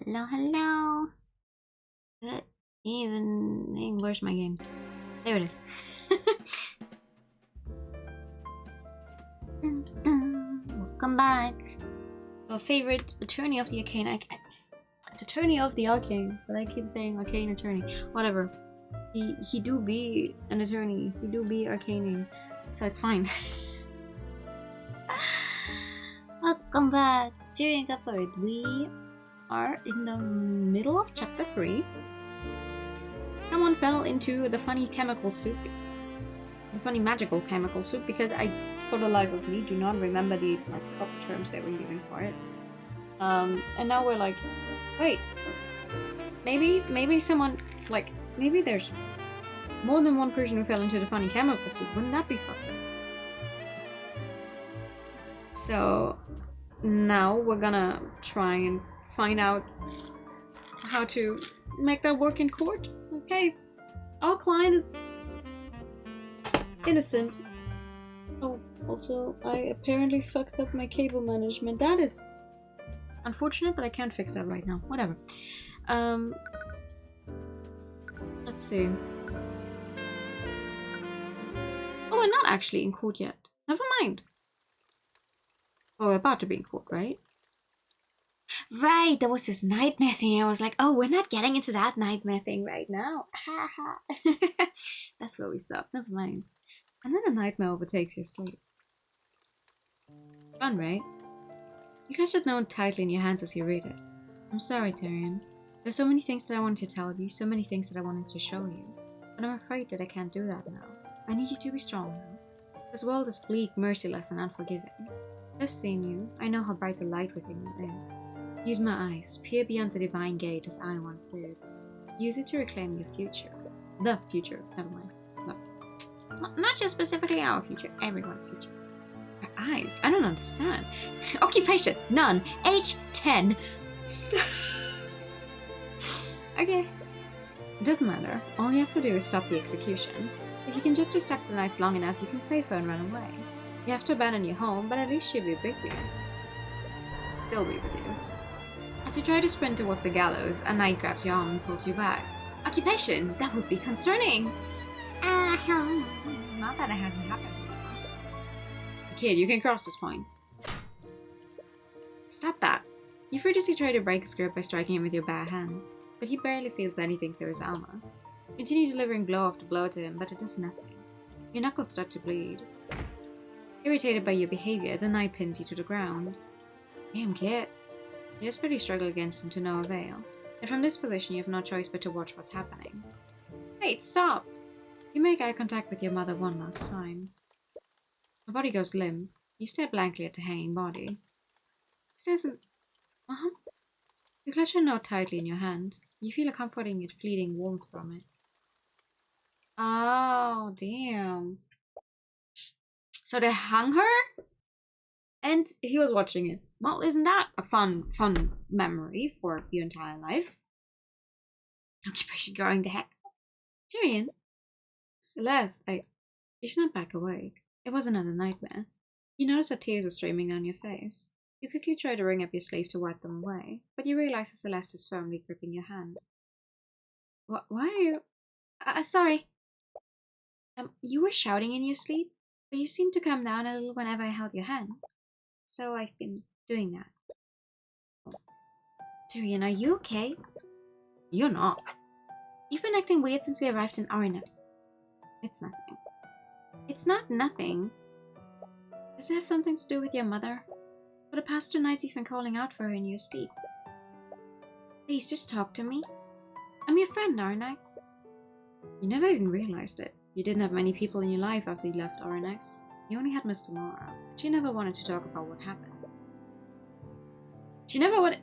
Hello, hello. Good evening. Where's my game? There it is. Dun, dun. Welcome back. Our favorite attorney of the arcane. It's attorney of the arcane, but I keep saying arcane attorney. Whatever. He do be an attorney. He do be arcaning, so it's fine. Welcome back to Tyrion Cuthbert. We are in the middle of chapter 3. Someone fell into the funny chemical soup. The funny magical chemical soup, because I, for the life of me, do not remember the proper terms they were using for it. And now we're like, wait, maybe someone, like, maybe there's more than one person who fell into the funny chemical soup. Wouldn't that be fucked up? So now we're gonna try and find out how to make that work in court. Okay, our client is innocent. Oh, also, I apparently fucked up my cable management. That is unfortunate, but I can't fix that right now. Whatever. Let's see. Oh, we're not actually in court yet. Never mind. Oh, we're about to be in court, right? Right, there was this nightmare thing. I was like, oh, we're not getting into that nightmare thing right now. That's where we stop. Never mind. And then a nightmare overtakes your sleep. Fun, right? You clutch that note tightly in your hands as you read it. I'm sorry, Tyrion. There's so many things that I wanted to tell you, so many things that I wanted to show you. But I'm afraid that I can't do that now. I need you to be strong now. This world is bleak, merciless, and unforgiving. I've seen you. I know how bright the light within you is. Use my eyes, peer beyond the divine gate as I once did. Use it to reclaim your future. The future, never mind. No. Not just specifically our future, everyone's future. Our eyes? I don't understand. Occupation, none. Age 10. Okay. It doesn't matter. All you have to do is stop the execution. If you can just restrict the nights long enough, you can save her and run away. You have to abandon your home, but at least she'll be with you. Still be with you. As you try to sprint towards the gallows, a knight grabs your arm and pulls you back. Occupation? That would be concerning! Not that it hasn't happened before. Kid, you can cross this point. Stop that! You furiously try to break his grip by striking him with your bare hands, but he barely feels anything through his armor. You continue delivering blow after blow to him, but it does nothing. Your knuckles start to bleed. Irritated by your behavior, the knight pins you to the ground. Damn, kid. You desperately struggle against him to no avail, and from this position you have no choice but to watch what's happening. Wait, stop! You make eye contact with your mother one last time. Her body goes limp. You stare blankly at the hanging body. This isn't... You clutch her note tightly in your hand. You feel a comforting yet fleeting warmth from it. Oh, damn. So they hung her? And he was watching it. Well, isn't that a fun memory for your entire life? Occupation going to heck. Tyrion? Celeste, You snap back awake. It was another nightmare. You notice that tears are streaming down your face. You quickly try to wring up your sleeve to wipe them away, but you realize that Celeste is firmly gripping your hand. Why are you... sorry. You were shouting in your sleep, but you seemed to calm down a little whenever I held your hand. So I've been doing that. Tyrion, are you okay? You're not. You've been acting weird since we arrived in Arenas. It's nothing. It's not nothing. Does it have something to do with your mother? For the past 2 nights you've been calling out for her in your sleep. Please, just talk to me. I'm your friend, aren't I? You never even realized it. You didn't have many people in your life after you left Oryx. You only had Miss Tamara. She never wanted to talk about what happened. She never wanted...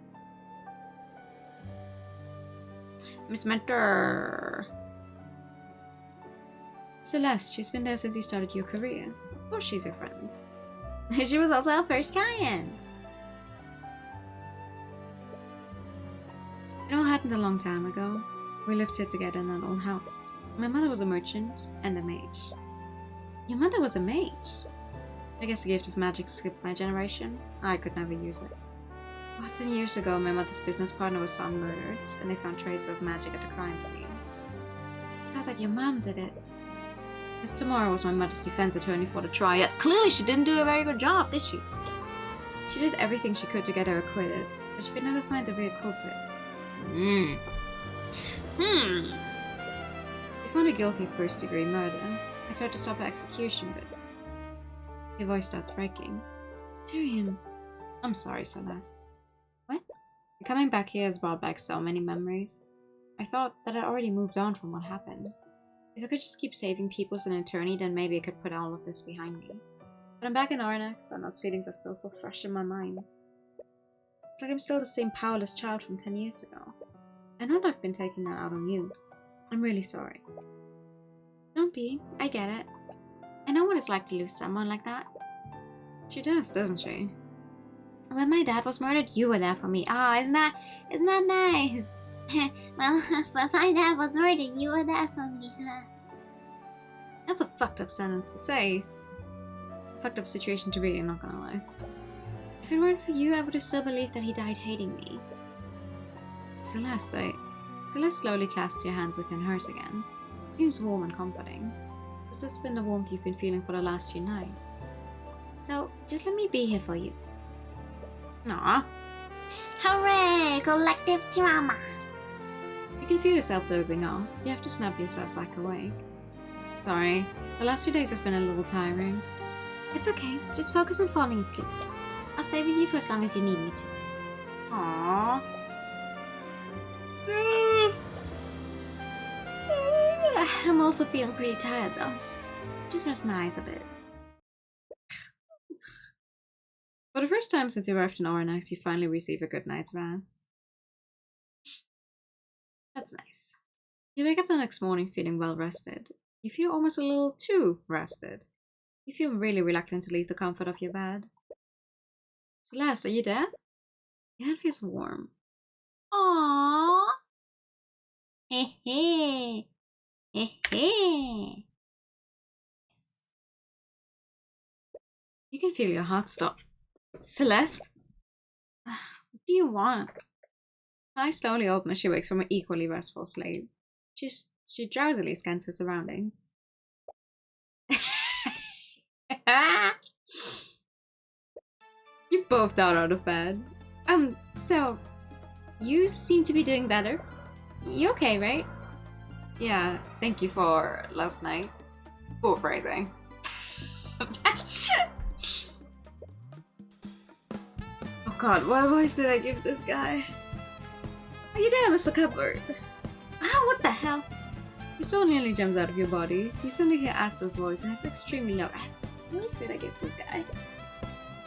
Miss Mentor... Celeste, she's been there since you started your career. Of course she's your friend. She was also our first client. It all happened a long time ago. We lived here together in that old house. My mother was a merchant and a mage. Your mother was a mage? I guess the gift of magic skipped my generation. I could never use it. About 10 years ago, my mother's business partner was found murdered, and they found traces of magic at the crime scene. I thought that your mom did it. Miss Tamara was my mother's defense attorney for the trial. Clearly she didn't do a very good job, did she? She did everything she could to get her acquitted, but she could never find the real culprit. They found her guilty of first-degree murder. I tried to stop her execution, but... Your voice starts breaking. Tyrion. I'm sorry, Celeste. What? Coming back here has brought back so many memories. I thought that I'd already moved on from what happened. If I could just keep saving people as an attorney, then maybe I could put all of this behind me. But I'm back in Ornax, and those feelings are still so fresh in my mind. It's like I'm still the same powerless child from 10 years ago. I know that I've been taking that out on you. I'm really sorry. Don't be. I get it. I know what it's like to lose someone like that. She does, doesn't she? When my dad was murdered, you were there for me. Ah, isn't that nice? Well, when my dad was murdered, you were there for me. That's a fucked up sentence to say. A fucked up situation to be in, not gonna lie. If it weren't for you, I would have still believed that he died hating me. Celeste slowly clasps your hands within hers again. Seems warm and comforting. Has this been the warmth you've been feeling for the last few nights? So, just let me be here for you. Aww. Hooray! Collective drama! You can feel yourself dozing off. You have to snap yourself back awake. Sorry, the last few days have been a little tiring. It's okay, just focus on falling asleep. I'll stay with you for as long as you need me to. Aww. I'm also feeling pretty tired though. Just rest my eyes a bit. For the first time since you arrived in Ornax, you finally receive a good night's rest. That's nice. You wake up the next morning feeling well rested. You feel almost a little too rested. You feel really reluctant to leave the comfort of your bed. Celeste, are you there? Your head feels warm. Aww. Hey hey. Hey hey. You can feel your heart stop. Celeste? What do you want? Her eyes slowly open as she wakes from an equally restful sleep. She drowsily scans her surroundings. You both got out of bed. So you seem to be doing better. You okay, right? Yeah, thank you for last night. Poor phrasing. Oh god, what voice did I give this guy? Are you there, Mr. Cuthbert? Ah, what the hell? Your soul nearly jumps out of your body. You suddenly hear Asta's voice, and it's extremely low. What voice did I give this guy?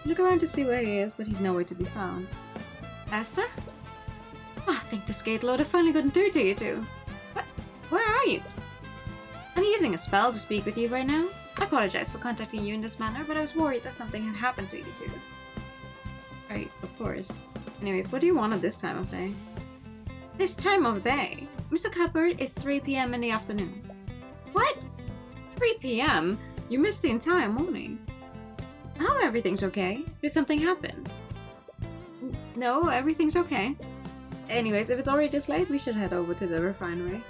You look around to see where he is, but he's nowhere to be found. Asta? Ah, thank the skate lord, I've finally gotten through to you two. What? Where are you? I'm using a spell to speak with you right now. I apologize for contacting you in this manner, but I was worried that something had happened to you two. Right, of course. Anyways, what do you want at this time of day? This time of day? Mr. Cuthbert, it's 3 PM in the afternoon. What? 3 PM? You missed the entire morning. I hope everything's okay. Did something happen? No, everything's okay. Anyways, if it's already this late, we should head over to the refinery.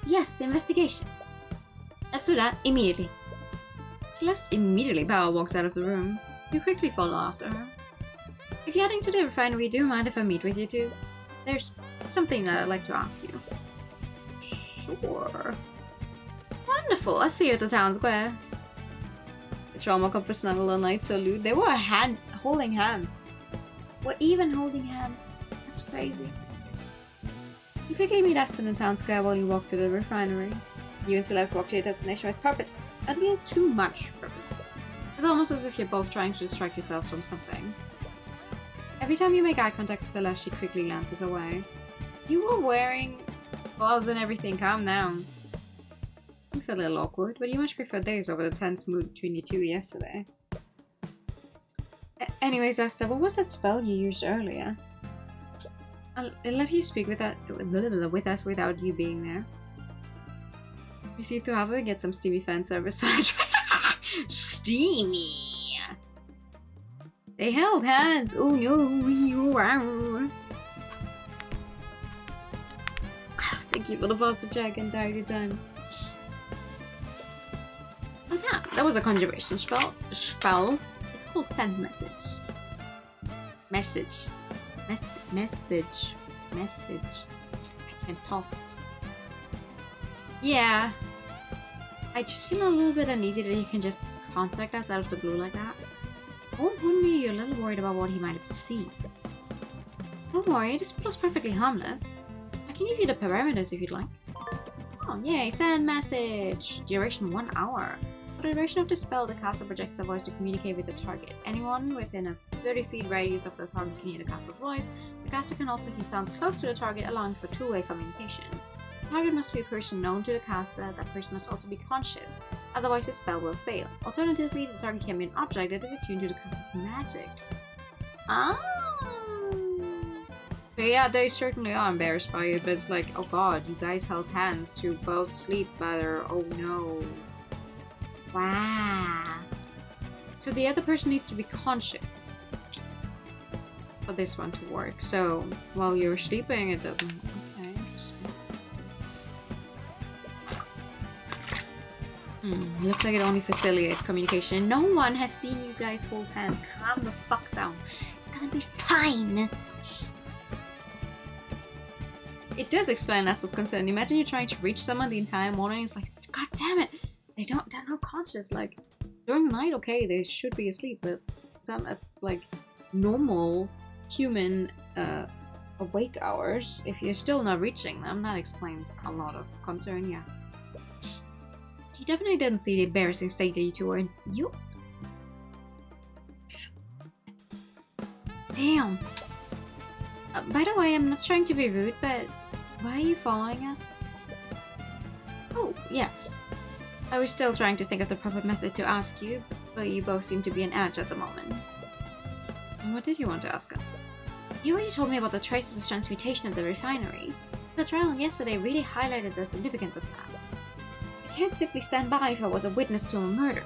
Yes, the investigation. Let's do that immediately. Celeste immediately power walks out of the room. You quickly follow after her. If you're heading to the refinery, do you mind if I meet with you two? There's something that I'd like to ask you. Sure. Wonderful, I'll see you at the town square. The trauma couple snuggled a night salute. They were holding hands. We're even holding hands. That's crazy. You quickly meet Asta in the town square while you walk to the refinery. You and Celeste walk to your destination with purpose. A little too much purpose. It's almost as if you're both trying to distract yourselves from something. Every time you make eye contact with Celeste, she quickly glances away. You were wearing gloves and everything, calm down. It's a little awkward, but you much prefer theirs over the tense mood between you two yesterday. Anyways, Asta, what was that spell you used earlier? I'll let you speak with us without you being there. You seem to have her get some steamy fan service. Steamy! They held hands! Oh no! wow. Thank you for the pasta check and diary time. Oh, that was a conjuration spell. It's called send message. Message. I can't talk. Yeah. I just feel a little bit uneasy that you can just contact us out of the blue like that. Or wouldn't be you're a little worried about what he might have seen. Don't worry, this spell is perfectly harmless. I can give you the parameters if you'd like. Oh, yay, send message! Duration 1 hour. For the duration of the spell, the caster projects a voice to communicate with the target. Anyone within a 30 feet radius of the target can hear the caster's voice. The caster can also hear sounds close to the target, allowing for two-way communication. The target must be a person known to the caster. That person must also be conscious, otherwise the spell will fail. Alternatively, the target can be an object that is attuned to the caster's magic. Ah. Yeah, they certainly are embarrassed by it, but it's like, oh god, you guys held hands to both sleep better. Oh no. Wow. So the other person needs to be conscious for this one to work. So while you're sleeping, it doesn't. Okay, interesting. Looks like it only facilitates communication. No one has seen you guys hold hands. Calm the fuck down. It's gonna be fine. It does explain Esther's concern. Imagine you're trying to reach someone the entire morning. It's like, god damn it. They're not conscious. Like, during the night, okay, they should be asleep, but some, like, normal human awake hours, if you're still not reaching them, that explains a lot of concern, yeah. He definitely didn't see the embarrassing state that you two were in. You? Damn. By the way, I'm not trying to be rude, but why are you following us? Oh, yes. I was still trying to think of the proper method to ask you, but you both seem to be on edge at the moment. And what did you want to ask us? You already told me about the traces of transmutation at the refinery. The trial yesterday really highlighted the significance of that. I can't simply stand by if I was a witness to a murder.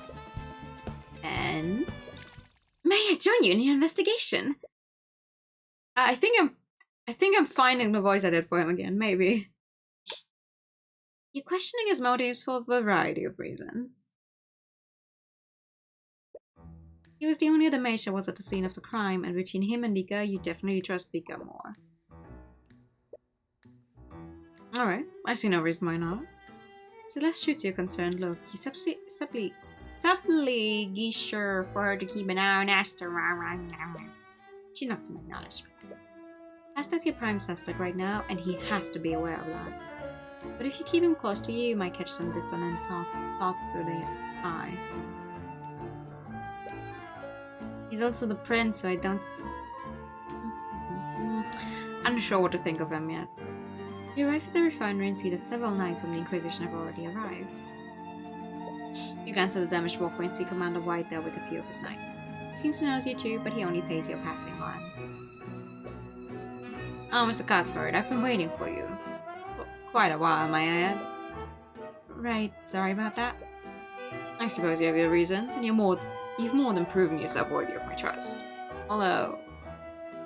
And... may I join you in your investigation? I think I'm finding the voice I did for him again, maybe. You're questioning his motives for a variety of reasons. He was the only other mage that was at the scene of the crime, and between him and Lika, you definitely trust Lika more. Alright, I see no reason why not. Celeste shoots your concerned look. You subtly gesture for her to keep an eye on Esther. She nods in acknowledgement. Esther's your prime suspect right now, and he has to be aware of that. But if you keep him close to you, you might catch some dissonant thoughts through the eye. He's also the prince, so I don't... I'm not sure what to think of him yet. You arrive at the refinery and see that several knights from the Inquisition have already arrived. You glance at the damaged walkway and see Commander White there with a few of his knights. He seems to notice you too, but he only pays you a passing glance. Oh, Mr. Cuthbert, I've been waiting for you. For quite a while, may I add. Right, sorry about that. I suppose you have your reasons, and you've more than proven yourself worthy of my trust. Although...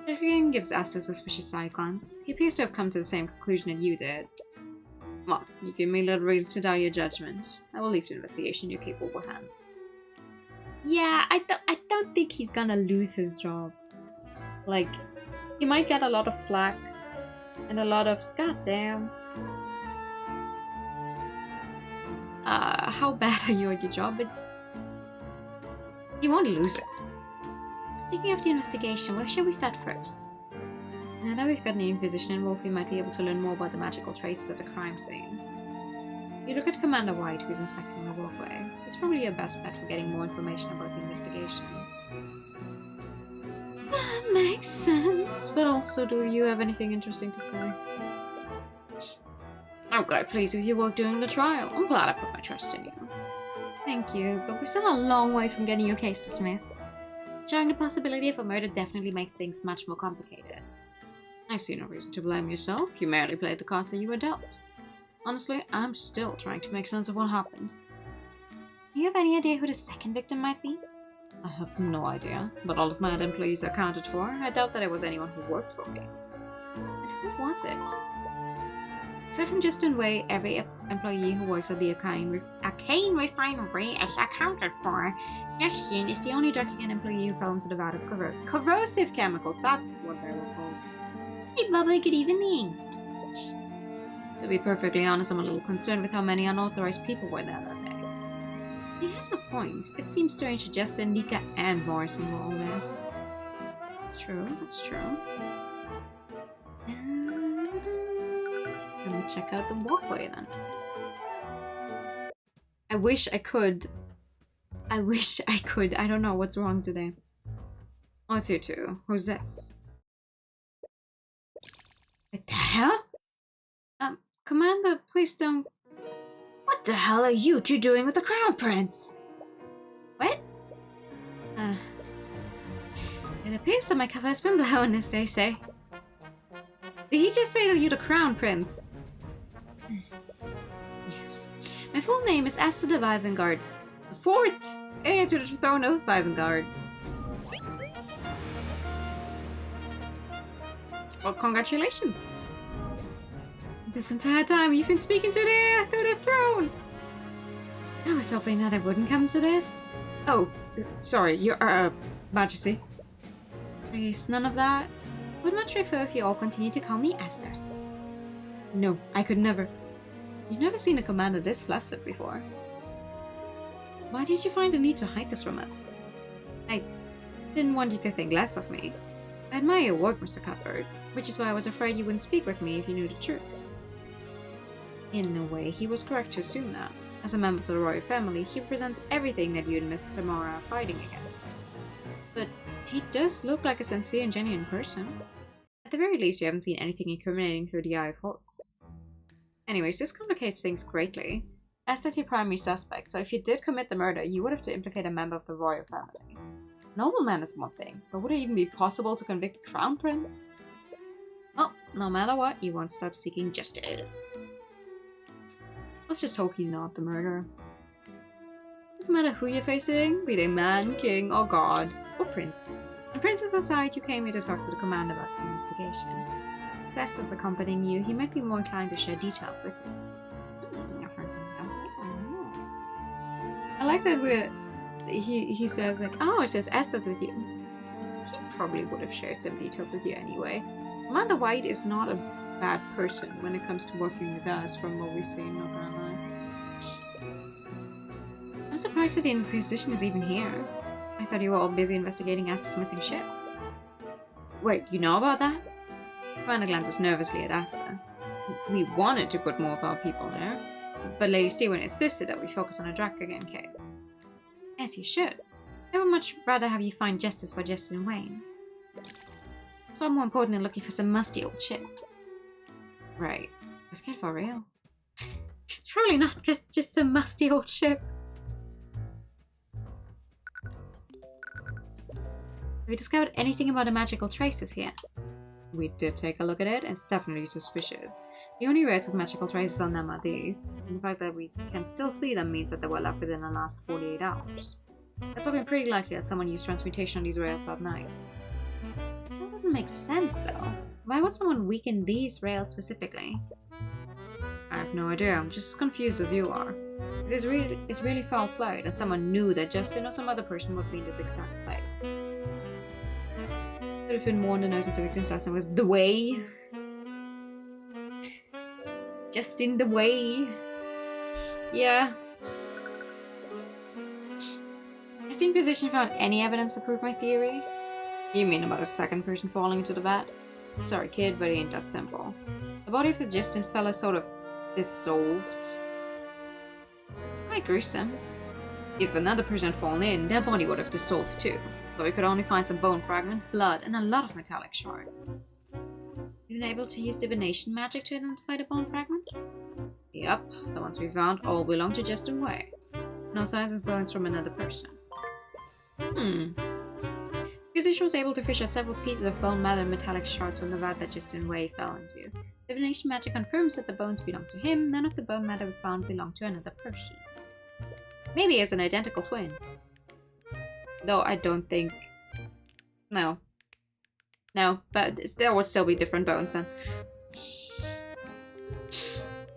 Tyrion gives Esther a suspicious side glance. He appears to have come to the same conclusion that you did. Well, you give me little reason to doubt your judgment. I will leave the investigation in your capable hands. Yeah, I don't think he's gonna lose his job. Like, he might get a lot of flack and a lot of goddamn. How bad are you at your job? But he won't lose it. Speaking of the investigation, where should we start first? Now that we've got an Inquisition involved, we might be able to learn more about the magical traces at the crime scene. You look at Commander White, who's inspecting the walkway. It's probably your best bet for getting more information about the investigation. That makes sense. But also, do you have anything interesting to say? I'm quite pleased with your work during the trial. I'm glad I put my trust in you. Thank you, but we're still a long way from getting your case dismissed. Showing the possibility of a murder definitely makes things much more complicated. I see no reason to blame yourself. You merely played the cards that you were dealt. Honestly, I'm still trying to make sense of what happened. Do you have any idea who the second victim might be? I have no idea, but all of my other employees are accounted for. I doubt that it was anyone who worked for me. And who was it? Aside from Justin Wei, every employee who works at the Arcane Refinery is accounted for. Justin is the only Dragon employee who fell into the vat of corrosive chemicals. That's what they were called. Hey, Bubba, good evening. To be perfectly honest, I'm a little concerned with how many unauthorized people were there that day. He has a point. It seems strange that Justin, Nika, and Morrison were all there. That's true, that's true. Let me check out the walkway then. I wish I could. I don't know what's wrong today. Oh, it's you two. Who's this? What the hell? Commander, please don't... What the hell are you two doing with the Crown Prince? What? It appears that my cover has been blown, as they say. Did he just say that you're the Crown Prince? Yes. My full name is Asta de Vivengard, the 4th heir to the throne of Vivengard. Well, congratulations. This entire time you've been speaking to the heir to the throne. I was hoping that it wouldn't come to this. Oh, sorry, your Majesty. Please, none of that. I would much prefer if you all continue to call me Esther. No, I could never. You've never seen a commander this flustered before. Why did you find the need to hide this from us? I didn't want you to think less of me. I admire your work, Mr. Cuthbert, which is why I was afraid you wouldn't speak with me if you knew the truth. In a way, he was correct to assume that. As a member of the royal family, he represents everything that you and Miss Tamara are fighting against. But he does look like a sincere and genuine person. At the very least, you haven't seen anything incriminating through the eye of Horus. Anyways, this complicates things greatly. Esther's your primary suspect, so if you did commit the murder, you would have to implicate a member of the royal family. Nobleman is one thing, but would it even be possible to convict the Crown Prince? Well, no matter what, you won't stop seeking justice. Let's just hope he's not the murderer. Doesn't matter who you're facing, be they man, king, or god, or prince. In Princess aside, you came here to talk to the commander about this investigation. As Esther's accompanying you, he might be more inclined to share details with you. I like that he says like, oh, it says Esther's with you. He probably would have shared some details with you anyway. Commander White is not a bad person when it comes to working with us, from what we've seen, not gonna lie. I'm surprised that the Inquisition is even here. I thought you were all busy investigating Asta's missing ship. Wait, you know about that? Commander glances nervously at Asta. We wanted to put more of our people there, but Lady Stewart insisted that we focus on a Dracagen case. As you should. I would much rather have you find justice for Justin Wayne. It's far more important than looking for some musty old ship. Right. Let's get for real. It's probably not just some musty old ship. Have you discovered anything about the magical traces here? We did take a look at it, and it's definitely suspicious. The only rares with magical traces on them are these, and the fact that we can still see them means that they were left within the last 48 hours. It's looking pretty likely that someone used transmutation on these rails at night. It still doesn't make sense though. Why would someone weaken these rails specifically? I have no idea, I'm just as confused as you are. It's really foul play that someone knew that Justin or some other person would be in this exact place. Could have been warned and knows that the victim's last name was The Way. Justin The Way. Yeah. Has the Inquisition found any evidence to prove my theory? You mean about a second person falling into the vat? Sorry kid, but it ain't that simple. The body of the Justin fella sort of dissolved. It's quite gruesome. If another person had fallen in, their body would have dissolved too. But we could only find some bone fragments, blood, and a lot of metallic shards. You've been able to use divination magic to identify the bone fragments? Yup, the ones we found all belong to Justin Way. No signs of bones from another person. Inquisition was able to fish out several pieces of bone matter and metallic shards from the vat that Justin Way fell into. Divination magic confirms that the bones belong to him, none of the bone matter we found belonged to another person. Maybe as an identical twin. Though I don't think... No. No, but there would still be different bones then.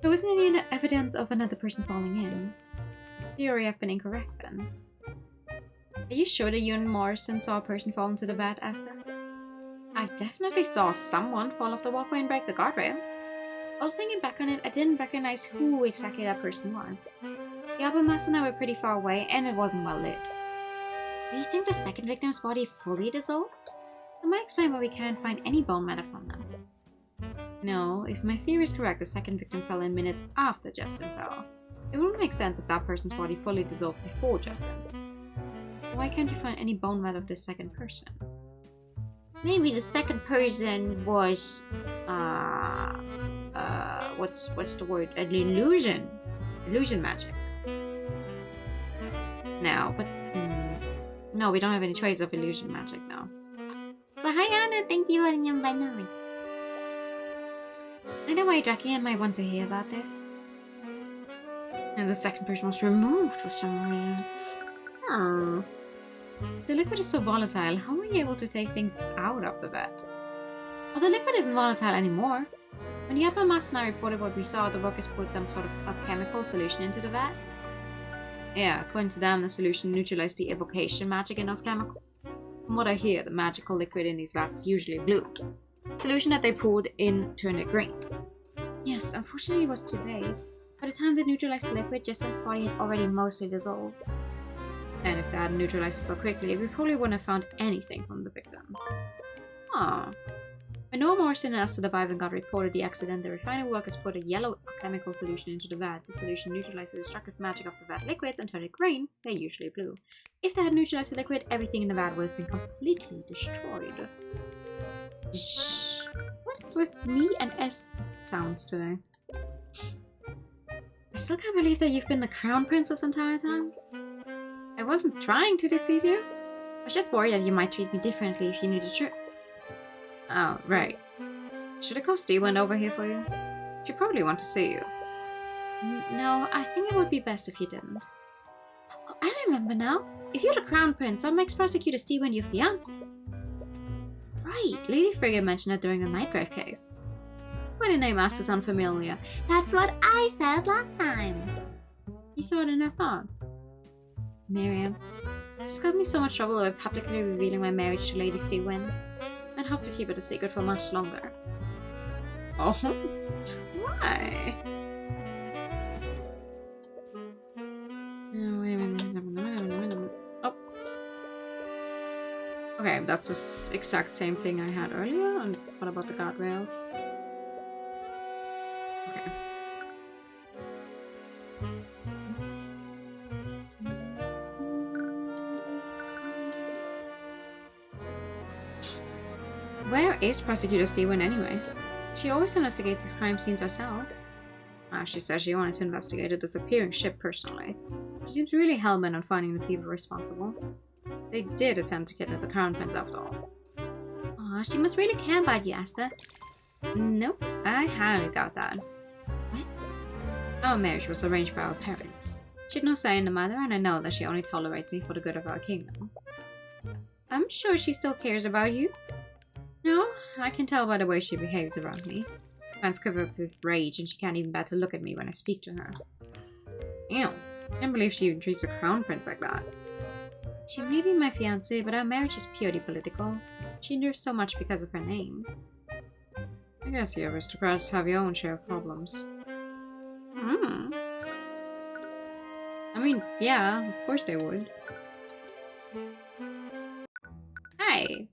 There wasn't any evidence of another person falling in. Theory I've been incorrect then. Are you sure that you and Morrison saw a person fall into the vat, Asta? I definitely saw someone fall off the walkway and break the guardrails. While thinking back on it, I didn't recognize who exactly that person was. The album master and I were pretty far away, and it wasn't well lit. Do you think the second victim's body fully dissolved? That might explain why we can't find any bone matter from them. No, if my theory is correct, the second victim fell in minutes after Justin fell. It wouldn't make sense if that person's body fully dissolved before Justin's. Why can't you find any bone matter of this second person? Maybe the second person was, what's the word? An illusion. Illusion magic. No, but, no, we don't have any trace of illusion magic now. So hi Anna, thank you for the invite. I know why Jackie might want to hear about this. And the second person was removed for some reason. Oh. If the liquid is so volatile, how were you able to take things out of the vat? Well, the liquid isn't volatile anymore. When Yappa Master and I reported what we saw, the workers poured some sort of a chemical solution into the vat. Yeah, according to them, the solution neutralized the evocation magic in those chemicals. From what I hear, the magical liquid in these vats is usually blue. The solution that they poured in turned it green. Yes, unfortunately it was too late. By the time they neutralized the liquid, Justin's body had already mostly dissolved. And if they hadn't neutralized it so quickly, we probably wouldn't have found anything from the victim. Aww. When Noah Morrison and Asta survived and got reported the accident, the refinery workers poured a yellow chemical solution into the vat. The solution neutralized the destructive magic of the vat liquids and turned it green. They usually blue. If they had neutralized the liquid, everything in the vat would have been completely destroyed. Shh. What's with me and S sounds today? I still can't believe that you've been the crown prince this entire time. I wasn't trying to deceive you. I was just worried that you might treat me differently if you knew the truth. Oh, right. Should I call Steven over here for you? She'd probably want to see you. No, I think it would be best if you didn't. Oh, I remember now. If you're the crown prince, that makes prosecutor Steven your fiancé. Right, Lady Frigga mentioned it during the Nightgrave case. That's why the name Asta's unfamiliar. That's what I said last time. You saw it in her thoughts. Miriam, she's got me so much trouble over publicly revealing my marriage to Lady Stewind. I'd hope to keep it a secret for much longer. Oh, why? No, wait a minute. Oh. Okay, that's the exact same thing I had earlier. And what about the guardrails? Okay. Where is Prosecutor Steven anyways? She always investigates these crime scenes herself. She says she wanted to investigate a disappearing ship personally. She seems really hell-bent on finding the people responsible. They did attempt to kidnap the crown prince after all. Aw, she must really care about you, Asta. Nope, I highly doubt that. What? Our marriage was arranged by our parents. She had no say in the matter, and I know that she only tolerates me for the good of our kingdom. I'm sure she still cares about you. No, I can tell by the way she behaves around me. Hands covered with rage, and she can't even bear to look at me when I speak to her. Ew, I can't believe she even treats a crown prince like that. She may be my fiancé, but our marriage is purely political. She endures so much because of her name. I guess you aristocrats have your own share of problems. I mean, yeah, of course they would. Hi!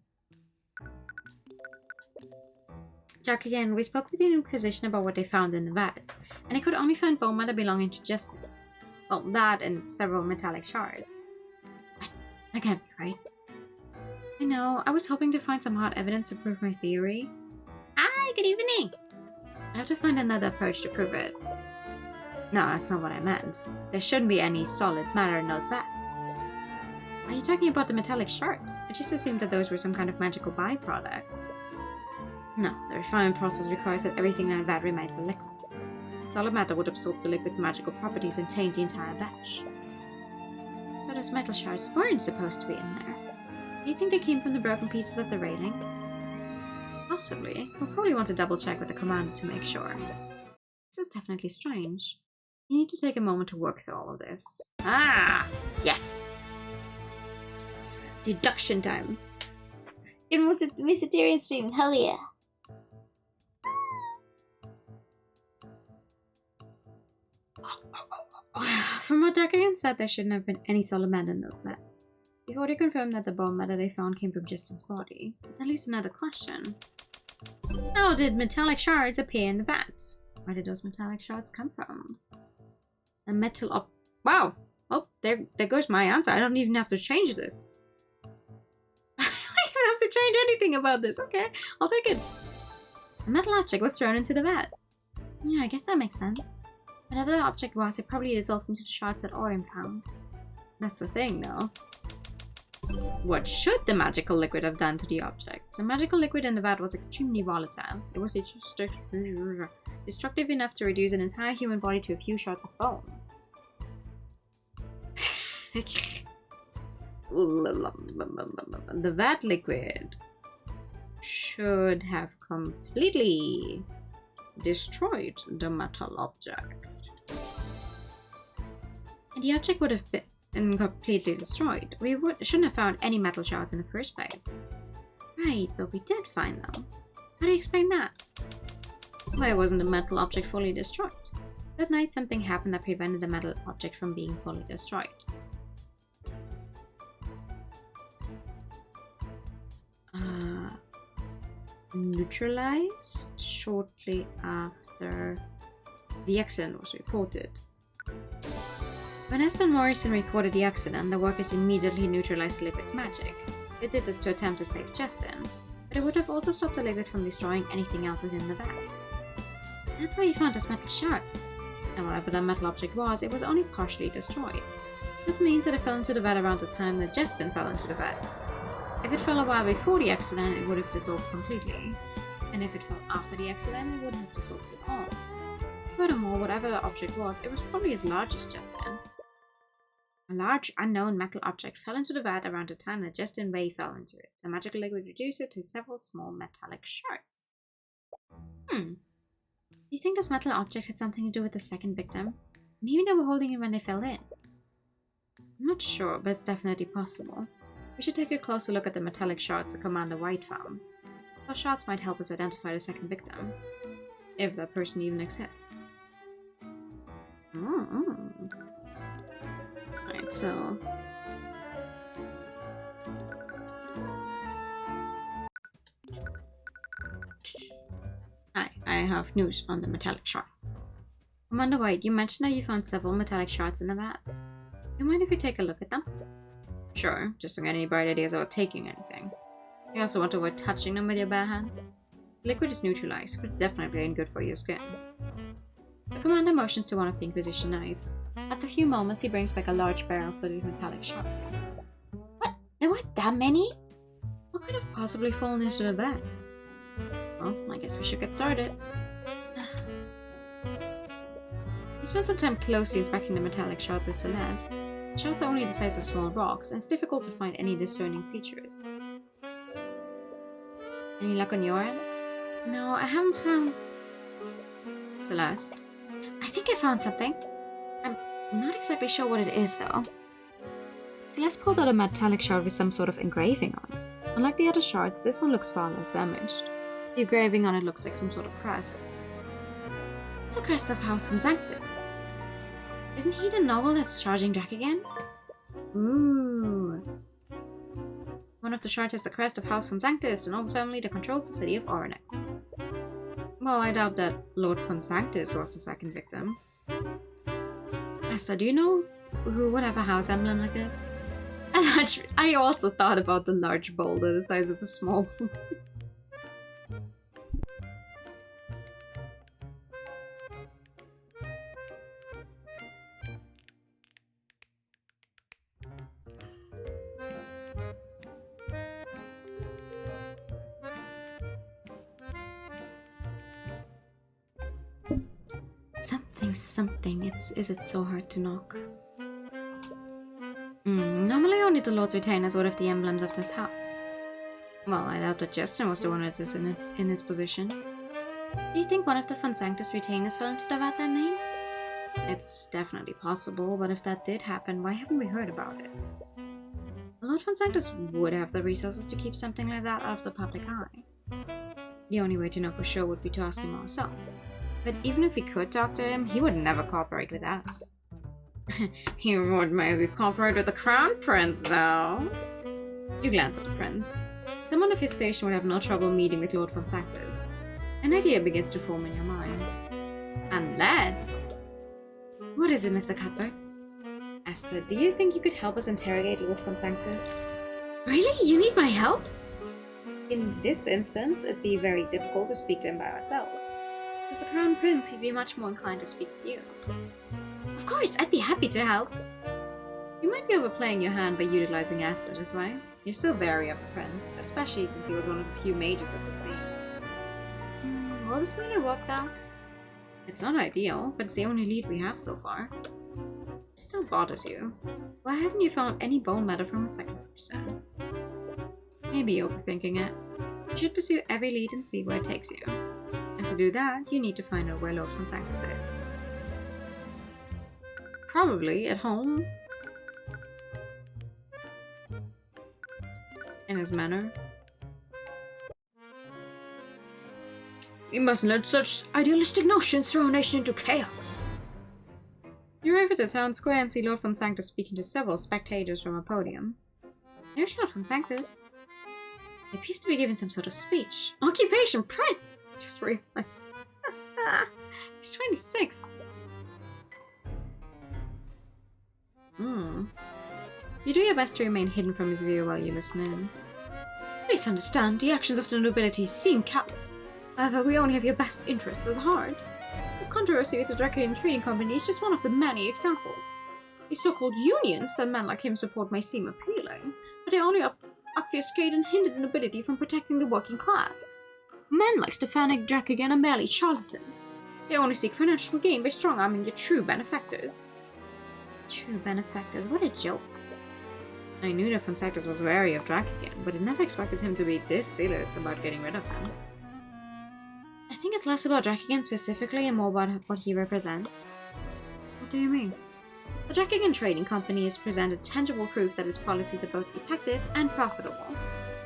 Jack again, we spoke with the Inquisition about what they found in the vat, and they could only find bone matter belonging to Justin. Well, that and several metallic shards. What? That can't be right. I know, I was hoping to find some hard evidence to prove my theory. Hi, good evening! I have to find another approach to prove it. No, that's not what I meant. There shouldn't be any solid matter in those vats. Are you talking about the metallic shards? I just assumed that those were some kind of magical byproduct. No, the refinement process requires that everything in a vat remains a liquid. Solid matter would absorb the liquid's magical properties and taint the entire batch. So those metal shards weren't supposed to be in there. Do you think they came from the broken pieces of the railing? Possibly. We'll probably want to double check with the commander to make sure. This is definitely strange. You need to take a moment to work through all of this. Ah! Yes! It's deduction time. It was a Tyrion stream. Hell yeah! From what Darkigan said, there shouldn't have been any solid matter in those vats. We've already confirmed that the bone matter they found came from Justin's body. But that leaves another question. How did metallic shards appear in the vat? Where did those metallic shards come from? A metal Wow! Oh, there goes my answer. I don't even have to change this. I don't even have to change anything about this. Okay, I'll take it. A metal object was thrown into the vat. Yeah, I guess that makes sense. Whatever the object was, it probably dissolved into the shards that Orion found. That's the thing, though. What should the magical liquid have done to the object? The magical liquid in the vat was extremely volatile. It was destructive enough to reduce an entire human body to a few shards of bone. The vat liquid should have completely destroyed the metal object. And the object would have been completely destroyed. We shouldn't have found any metal shards in the first place. Right, but we did find them. How do you explain that? Why wasn't the metal object fully destroyed? That night something happened that prevented the metal object from being fully destroyed. Neutralized shortly after the accident was reported. When Aston Morrison reported the accident, the workers immediately neutralized the liquid's magic. They did this to attempt to save Justin, but it would have also stopped the liquid from destroying anything else within the vat. So that's why he found those metal shards. And whatever that metal object was, it was only partially destroyed. This means that it fell into the vat around the time that Justin fell into the vat. If it fell a while before the accident, it would have dissolved completely. And if it fell after the accident, it wouldn't have dissolved at all. Furthermore, whatever the object was, it was probably as large as Justin. A large, unknown metal object fell into the vat around the time that Justin Ray fell into it. The magical liquid reduced it to several small metallic shards. Do you think this metal object had something to do with the second victim? Maybe they were holding it when they fell in. I'm not sure, but it's definitely possible. We should take a closer look at the metallic shards that Commander White found. Those shards might help us identify the second victim. If that person even exists. Right, so... Hi, I have news on the metallic shards. Commander White, you mentioned that you found several metallic shards in the vat. Do you mind if we take a look at them? Sure, just don't get any bright ideas about taking anything. You also want to avoid touching them with your bare hands. The liquid is neutralized, but definitely ain't good for your skin. The commander motions to one of the Inquisition Knights. After a few moments, he brings back a large barrel filled with metallic shards. What? There were that many? What could have possibly fallen into the vat? Well, I guess we should get started. You spend some time closely inspecting the metallic shards of Celeste. The shards are only the size of small rocks, and it's difficult to find any discerning features. Any luck on your end? No, I haven't found... Celeste? I think I found something. I'm not exactly sure what it is, though. Celeste pulls out a metallic shard with some sort of engraving on it. Unlike the other shards, this one looks far less damaged. The engraving on it looks like some sort of crest. It's a crest of House and Sanctus. Isn't he the noble that's charging Jack again? Ooh. One of the shards has the crest of House von Sanctus, the noble family that controls the city of Oryx. Well, I doubt that Lord von Sanctus was the second victim. Esther, do you know who would have a house emblem like this? I also thought about the large boulder the size of a small Something, is it so hard to knock? Normally only the Lord's Retainers would have the emblems of this house. Well, I doubt that Justin was the one that is in his position. Do you think one of the Von Sanctus Retainers fell into the vat that name? It's definitely possible, but if that did happen, why haven't we heard about it? Lord Von Sanctus would have the resources to keep something like that out of the public eye. The only way to know for sure would be to ask him ourselves. But even if we could talk to him, he would never cooperate with us. He would maybe cooperate with the Crown Prince, though. You glance at the Prince. Someone of his station would have no trouble meeting with Lord Von Sanctus. An idea begins to form in your mind. Unless... What is it, Mr. Cuthbert? Esther, do you think you could help us interrogate Lord Von Sanctus? Really? You need my help? In this instance, it'd be very difficult to speak to him by ourselves. As the Crown Prince, he'd be much more inclined to speak with you. Of course, I'd be happy to help. You might be overplaying your hand by utilizing Esther this way. You're still wary of the Prince, especially since he was one of the few mages at the scene. Will this really work though? It's not ideal, but it's the only lead we have so far. It still bothers you. Why haven't you found any bone matter from a second person? Maybe you're overthinking it. You should pursue every lead and see where it takes you. And to do that, you need to find out where Lord Von Sanctus is. Probably at home. In his manor. We mustn't let such idealistic notions throw a nation into chaos. You arrive at the town square and see Lord Von Sanctus speaking to several spectators from a podium. There's Lord Von Sanctus. He appears to be giving some sort of speech. Occupation Prince! Just realized. He's 26. You do your best to remain hidden from his view while you listen in. Please understand, the actions of the nobility seem callous. However, we only have your best interests at heart. This controversy with the Dracoid Trading Company is just one of the many examples. These so-called unions that men like him support may seem appealing, but they only obfuscate and hinder the nobility from protecting the working class. Men like Stefanik Dracoid are merely charlatans. They only seek financial gain by strong-arming the true benefactors. True benefactors? What a joke. I knew that Von Sanctus was wary of Dracoid, but I never expected him to be this zealous about getting rid of him. I think it's less about Dracoid specifically and more about what he represents. What do you mean? The Dracoid Trading Company has presented tangible proof that its policies are both effective and profitable.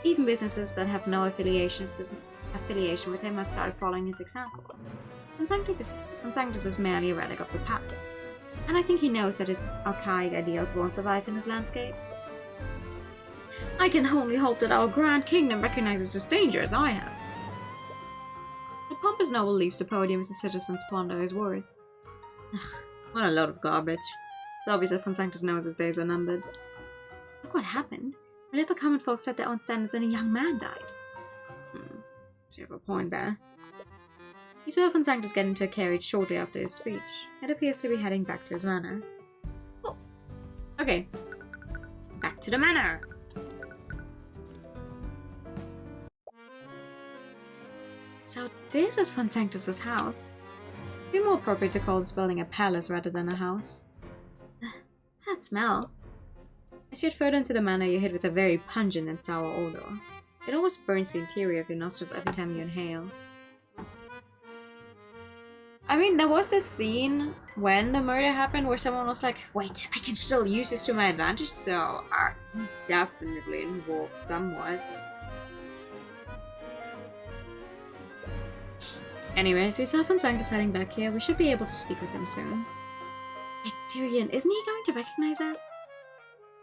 Even businesses that have no affiliation with him have started following his example. Von Sanctus is merely a relic of the past. And I think he knows that his archaic ideals won't survive in his landscape. I can only hope that our grand kingdom recognizes this danger as I have. The pompous noble leaves the podium as the citizens ponder his words. What a load of garbage. It's obvious that Von Sanctus knows his days are numbered. Look what happened. A little common folk set their own standards and a young man died. So you have a point there. You saw Von Sanctus get into a carriage shortly after his speech. It appears to be heading back to his manor. Oh, okay. Back to the manor. So this is Von Sanctus's house. It'd be more appropriate to call this building a palace rather than a house. What's that smell? As you get further into the manor, you're hit with a very pungent and sour odor. It almost burns the interior of your nostrils every time you inhale. I mean, there was this scene when the murder happened where someone was like, wait, I can still use this to my advantage, so he's definitely involved somewhat. Anyways, we saw Von Sanctus heading back here. We should be able to speak with him soon. Hey, Tyrion, isn't he going to recognize us?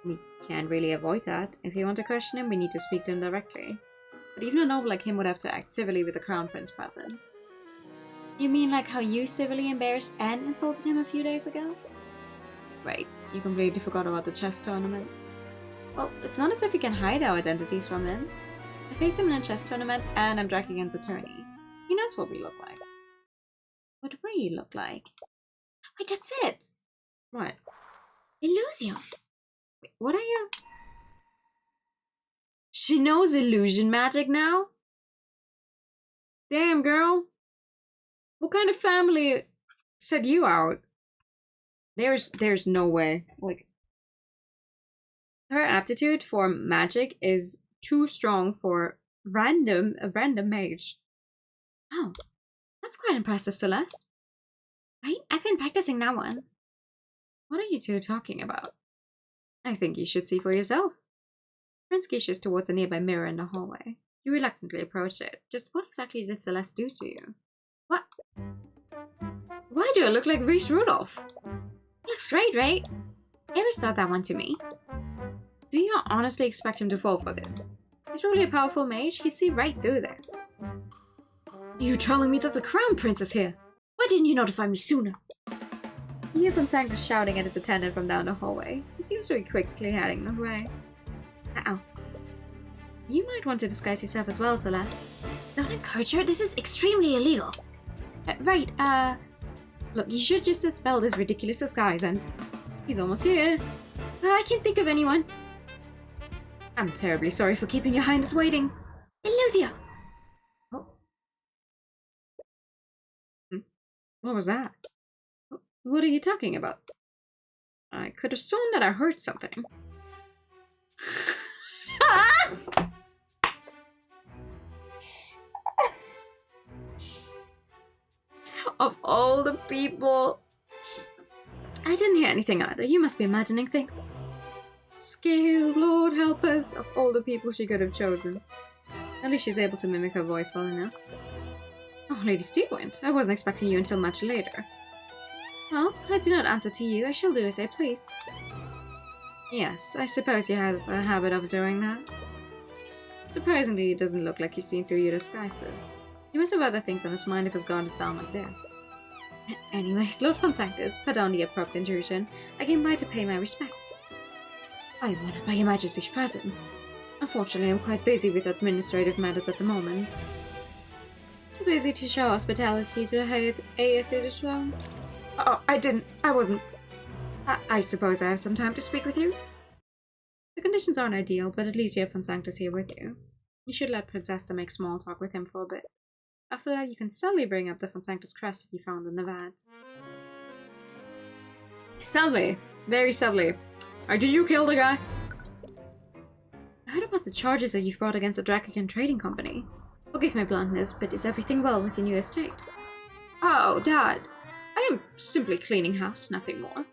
We can't really avoid that. If you want to question him, we need to speak to him directly. But even a noble like him would have to act civilly with the Crown Prince present. You mean like how you civilly embarrassed and insulted him a few days ago? Right, you completely forgot about the chess tournament. Well, it's not as if we can hide our identities from him. I faced him in a chess tournament and I'm Dracoid's attorney. He knows what we look like. What we look like? Wait, that's it! What? Illusion! Wait, what are you? She knows illusion magic now? Damn, girl! What kind of family set you out? There's no way. Like, Her aptitude for magic is too strong for a random mage. Oh, that's quite impressive, Celeste. Right? I've been practicing that one. What are you two talking about? I think you should see for yourself. Prince gestures towards a nearby mirror in the hallway. You reluctantly approach it. Just what exactly did Celeste do to you? What? Why do I look like Reese Rudolph? Looks great, right? Eris thought that one to me. Do you honestly expect him to fall for this? He's probably a powerful mage. He'd see right through this. You telling me that the Crown Prince is here? Why didn't you notify me sooner? You hear Von Sanctus shouting at his attendant from down the hallway. He seems to be quickly heading his way. Uh-oh. You might want to disguise yourself as well, Celeste. Don't encourage her. This is extremely illegal. Right, look, you should just dispel this ridiculous disguise and... He's almost here. I can't think of anyone. I'm terribly sorry for keeping your highness waiting. Illusia! Oh. What was that? What are you talking about? I could have sworn that I heard something. Of all the people... I didn't hear anything either. You must be imagining things. Scale, Lord help us. Of all the people she could have chosen. At least she's able to mimic her voice well enough. Oh, Lady Steelwind. I wasn't expecting you until much later. Well, I do not answer to you. I shall do as I please. Yes, I suppose you have a habit of doing that. Surprisingly, it doesn't look like you've seen through your disguises. He must have other things on his mind if his guard is down like this. Anyways, Lord Von Sanctus, pardon the abrupt intrusion. I came by to pay my respects. I am honored by your Majesty's presence. Unfortunately, I'm quite busy with administrative matters at the moment. Too busy to show hospitality to a heir through the throne? Oh, I wasn't. I suppose I have some time to speak with you? The conditions aren't ideal, but at least you have Von Sanctus here with you. You should let Princess make small talk with him for a bit. After that, you can subtly bring up the Von Sanctus crest that you found in the vat. Subtly. Very subtly. Did you kill the guy? I heard about the charges that you've brought against the Drakican Trading Company. Forgive my bluntness, but is everything well within your estate? Oh, Dad. I am simply cleaning house, nothing more.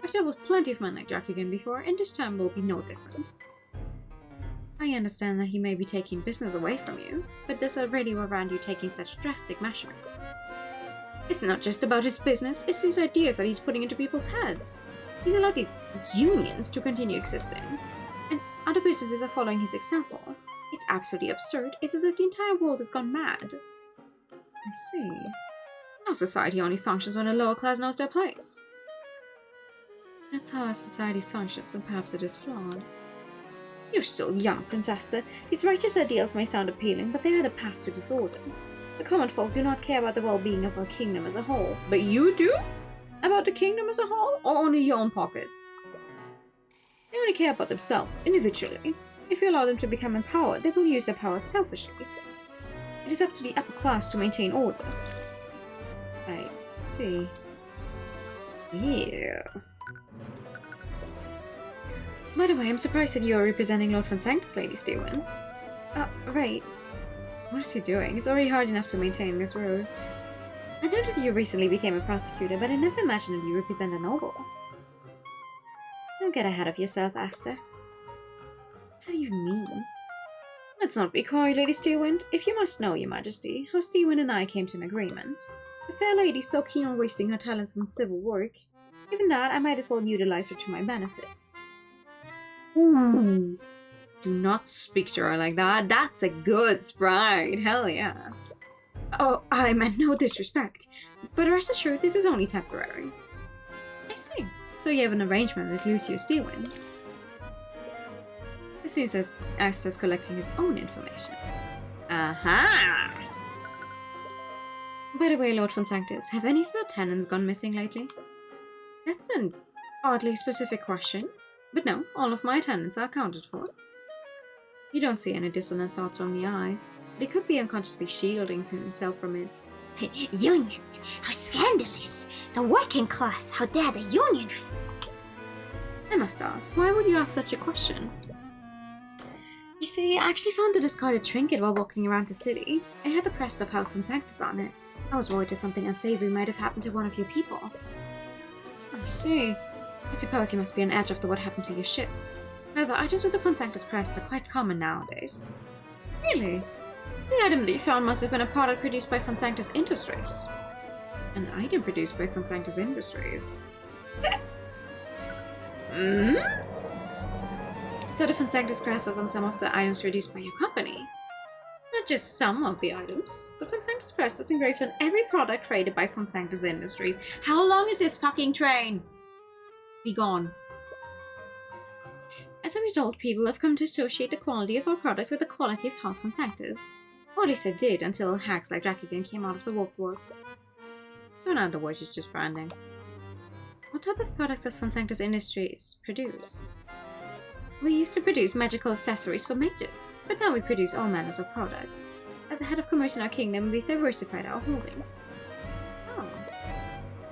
I've dealt with plenty of men like Drakigan before, and this time will be no different. I understand that he may be taking business away from you, but there's already around you taking such drastic measures. It's not just about his business, it's his ideas that he's putting into people's heads. He's allowed these unions to continue existing, and other businesses are following his example. It's absolutely absurd. It's as if the entire world has gone mad. I see. Our society only functions when the lower class knows their place. That's how our society functions, and perhaps it is flawed. You're still young, Prince Asta. His righteous ideals may sound appealing, but they are the path to disorder. The common folk do not care about the well-being of our kingdom as a whole. But you do? About the kingdom as a whole, or only your own pockets? They only care about themselves, individually. If you allow them to become empowered, they will use their power selfishly. It is up to the upper class to maintain order. I see. Yeah. By the way, I'm surprised that you are representing Lord Von Sanctus, Lady Steelwind. Right. What is he doing? It's already hard enough to maintain this rose. I know that you recently became a prosecutor, but I never imagined that you represent a noble. Don't get ahead of yourself, Asta. What does that even mean? Let's not be coy, Lady Steelwind. If you must know, Your Majesty, how Steelwind and I came to an agreement. The fair lady is so keen on wasting her talents on civil work. Given that, I might as well utilize her to my benefit. Ooh. Do not speak to her like that. That's a good sprite. Hell yeah. Oh, I meant no disrespect. But rest assured, this is only temporary. I see. So you have an arrangement with Lucius Steelwind. It seems as Asta's collecting his own information. Aha! By the way, Lord Von Sanctus, have any of your tenants gone missing lately? That's an oddly specific question. But no, all of my tenants are accounted for. You don't see any dissonant thoughts from the eye. They could be unconsciously shielding himself from it. Unions! How scandalous! The working class! How dare they unionize! I must ask, why would you ask such a question? You see, I actually found the discarded trinket while walking around the city. It had the crest of House Von Sanctus on it. I was worried that something unsavory might have happened to one of your people. I see. I suppose you must be on edge after what happened to your ship. However, items with the Von Sanctus crest are quite common nowadays. Really? The item that you found must have been a product produced by Von Sanctus Industries. An item produced by Von Sanctus Industries? So the Von Sanctus crest is on some of the items produced by your company. Not just some of the items. The Von Sanctus crest is engraved on every product created by Von Sanctus Industries. How long is this fucking train? Be gone. As a result, people have come to associate the quality of our products with the quality of House Von Sanctus. Or at least they did, until hacks like Drakigan came out of the woodwork. So in other words, it's just branding. What type of products does Von Sanctus Industries produce? We used to produce magical accessories for mages, but now we produce all manners of products. As the head of commerce in our kingdom, we've diversified our holdings. Oh.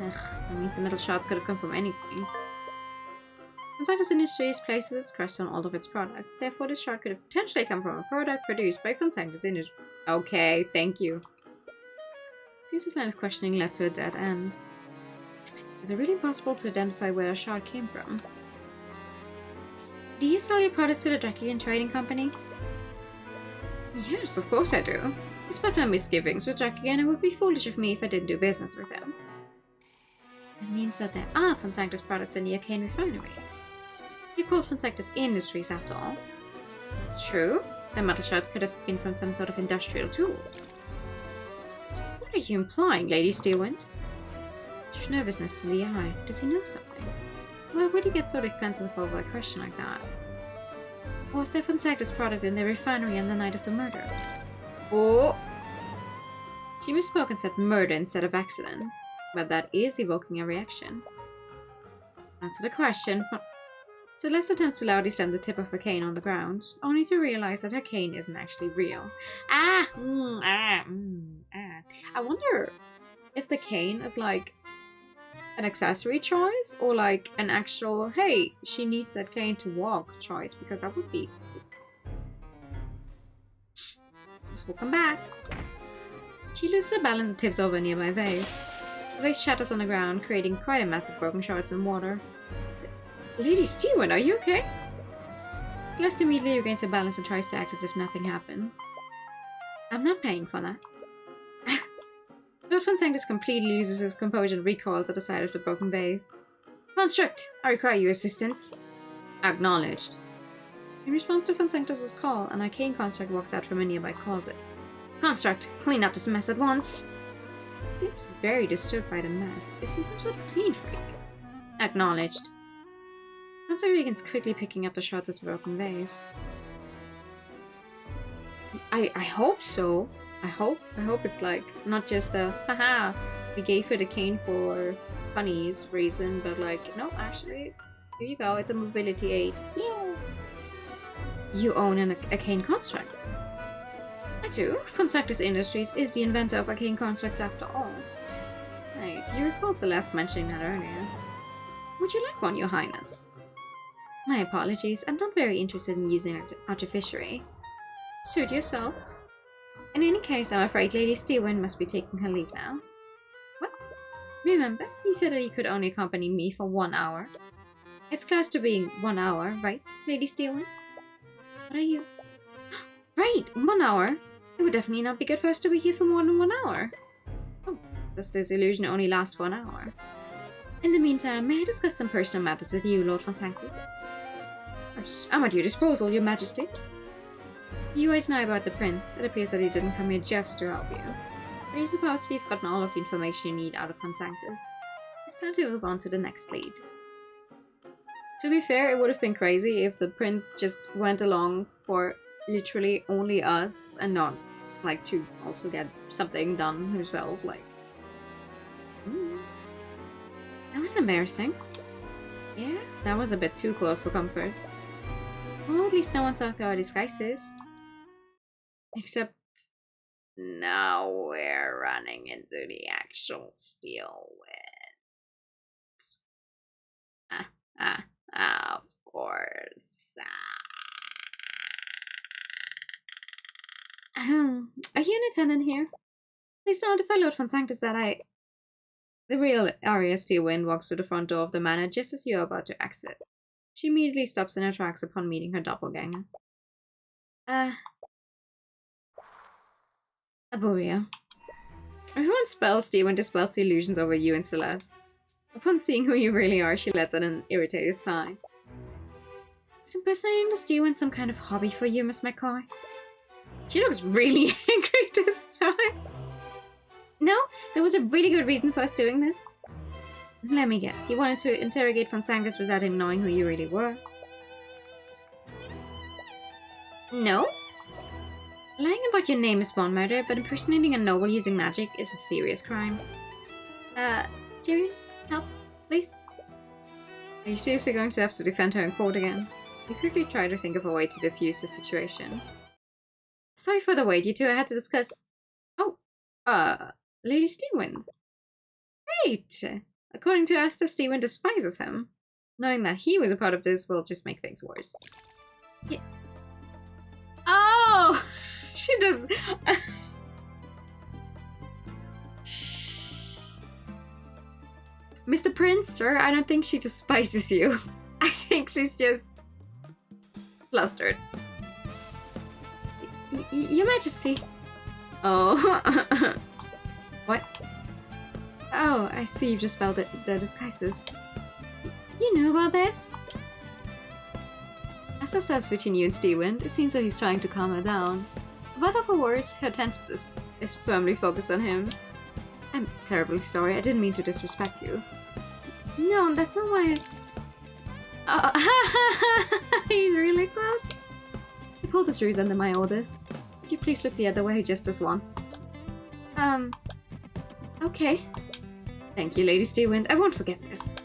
Ugh, that means the metal shards could have come from anything. Von Sanctus Industries places its crest on all of its products, therefore this shard could have potentially come from a product produced by Von Sanctus Industries. Okay, thank you. Seems this line of questioning led to a dead end. Is it really impossible to identify where a shard came from? Do you sell your products to the Drakigan Trading Company? Yes, of course I do. Despite my misgivings with Drakigan, it would be foolish of me if I didn't do business with them. That means that there are Von Sanctus products in the Arcane Refinery. You're called Von Sanctus Industries after all. It's true. The metal shards could have been from some sort of industrial tool. What are you implying, Lady Steelwind? Such nervousness to the eye. Does he know something? Why would he get so defensive over a question like that? Or was there Von Sanctus product in the refinery on the night of the murder? Oh! She misspoke and said murder instead of accident, but that is evoking a reaction. Answer the question. Celeste attempts to loudly stamp the tip of her cane on the ground, only to realize that her cane isn't actually real. I wonder if the cane is like an accessory choice or like an actual, hey, she needs that cane to walk choice, because that would be... Just welcome back. She loses her balance and tips over a nearby vase. The vase shatters on the ground, creating quite a mess of broken shards and water. Lady Steelwind, are you okay? Celeste immediately regains her balance and tries to act as if nothing happened. I'm not paying for that. Lord Von Sanctus completely loses his composure and recoils at the sight of the broken vase. Construct! I require your assistance. Acknowledged. In response to Von Sanctus's call, an arcane construct walks out from a nearby closet. Construct, clean up this mess at once. Seems very disturbed by the mess. Is he some sort of clean freak? Acknowledged. Construct begins quickly picking up the shards of the broken vase. I hope so. I hope it's like not just a haha, we gave her the cane for funnies reason, but like no, actually, here you go, it's a mobility aid. Yeah. You own a cane construct. I do. Von Sanctus Industries is the inventor of arcane constructs after all. Right, you recall Celeste mentioning that earlier. Would you like one, Your Highness? My apologies, I'm not very interested in using artificery. Suit yourself. In any case, I'm afraid Lady Steelwind must be taking her leave now. What? Remember, you said that you could only accompany me for 1 hour. It's close to being 1 hour, right, Lady Steelwind? What are you? Right, 1 hour. It would definitely not be good for us to be here for more than 1 hour. Oh, does this illusion only last for 1 hour? In the meantime, may I discuss some personal matters with you, Lord Von Sanctus? I'm at your disposal, Your Majesty. You always know about the prince. It appears that he didn't come here just to help you. But you suppose you've gotten all of the information you need out of Von Sanctus. It's time to move on to the next lead. To be fair, it would have been crazy if the prince just went along for literally only us and not like to also get something done himself, like. That was embarrassing. Yeah, that was a bit too close for comfort. Well, at least no one saw through our disguises. Except now we're running into the actual steel winds. Of course. Are you an attendant here? Please notify Lord von Sanctus that The real Arya Steelwind walks through the front door of the manor just as you are about to exit. She immediately stops in her tracks upon meeting her doppelganger. Aboria. Everyone spells Steelwind dispels the illusions over you and Celeste. Upon seeing who you really are, she lets out an irritated sigh. Is impersonating the Steelwind some kind of hobby for you, Miss McCoy? She looks really angry this time. No, there was a really good reason for us doing this. Let me guess, you wanted to interrogate von Sanctus without him knowing who you really were? No? Lying about your name is one murder, but impersonating a noble using magic is a serious crime. Tyrion, help, please? Are you seriously going to have to defend her in court again? You quickly try to think of a way to defuse the situation. Sorry for the wait, you two. I had to discuss... Oh, Lady Steelwind. Great! According to Asta, Steelwind despises him. Knowing that he was a part of this will just make things worse. Yeah. Oh! She does... Mr. Prince, sir, I don't think she despises you. I think she's just... flustered. Your Majesty. Oh. What? Oh, I see you've just spelled the disguises. You knew about this? As the steps between you and Steelwind, it seems that he's trying to calm her down. For better or for worse, her attention is firmly focused on him. I'm terribly sorry, I didn't mean to disrespect you. No, that's not why he's really close. He pulled his ruse under my orders. Could you please look the other way just this once? Okay. Thank you, Lady Steelwind. I won't forget this.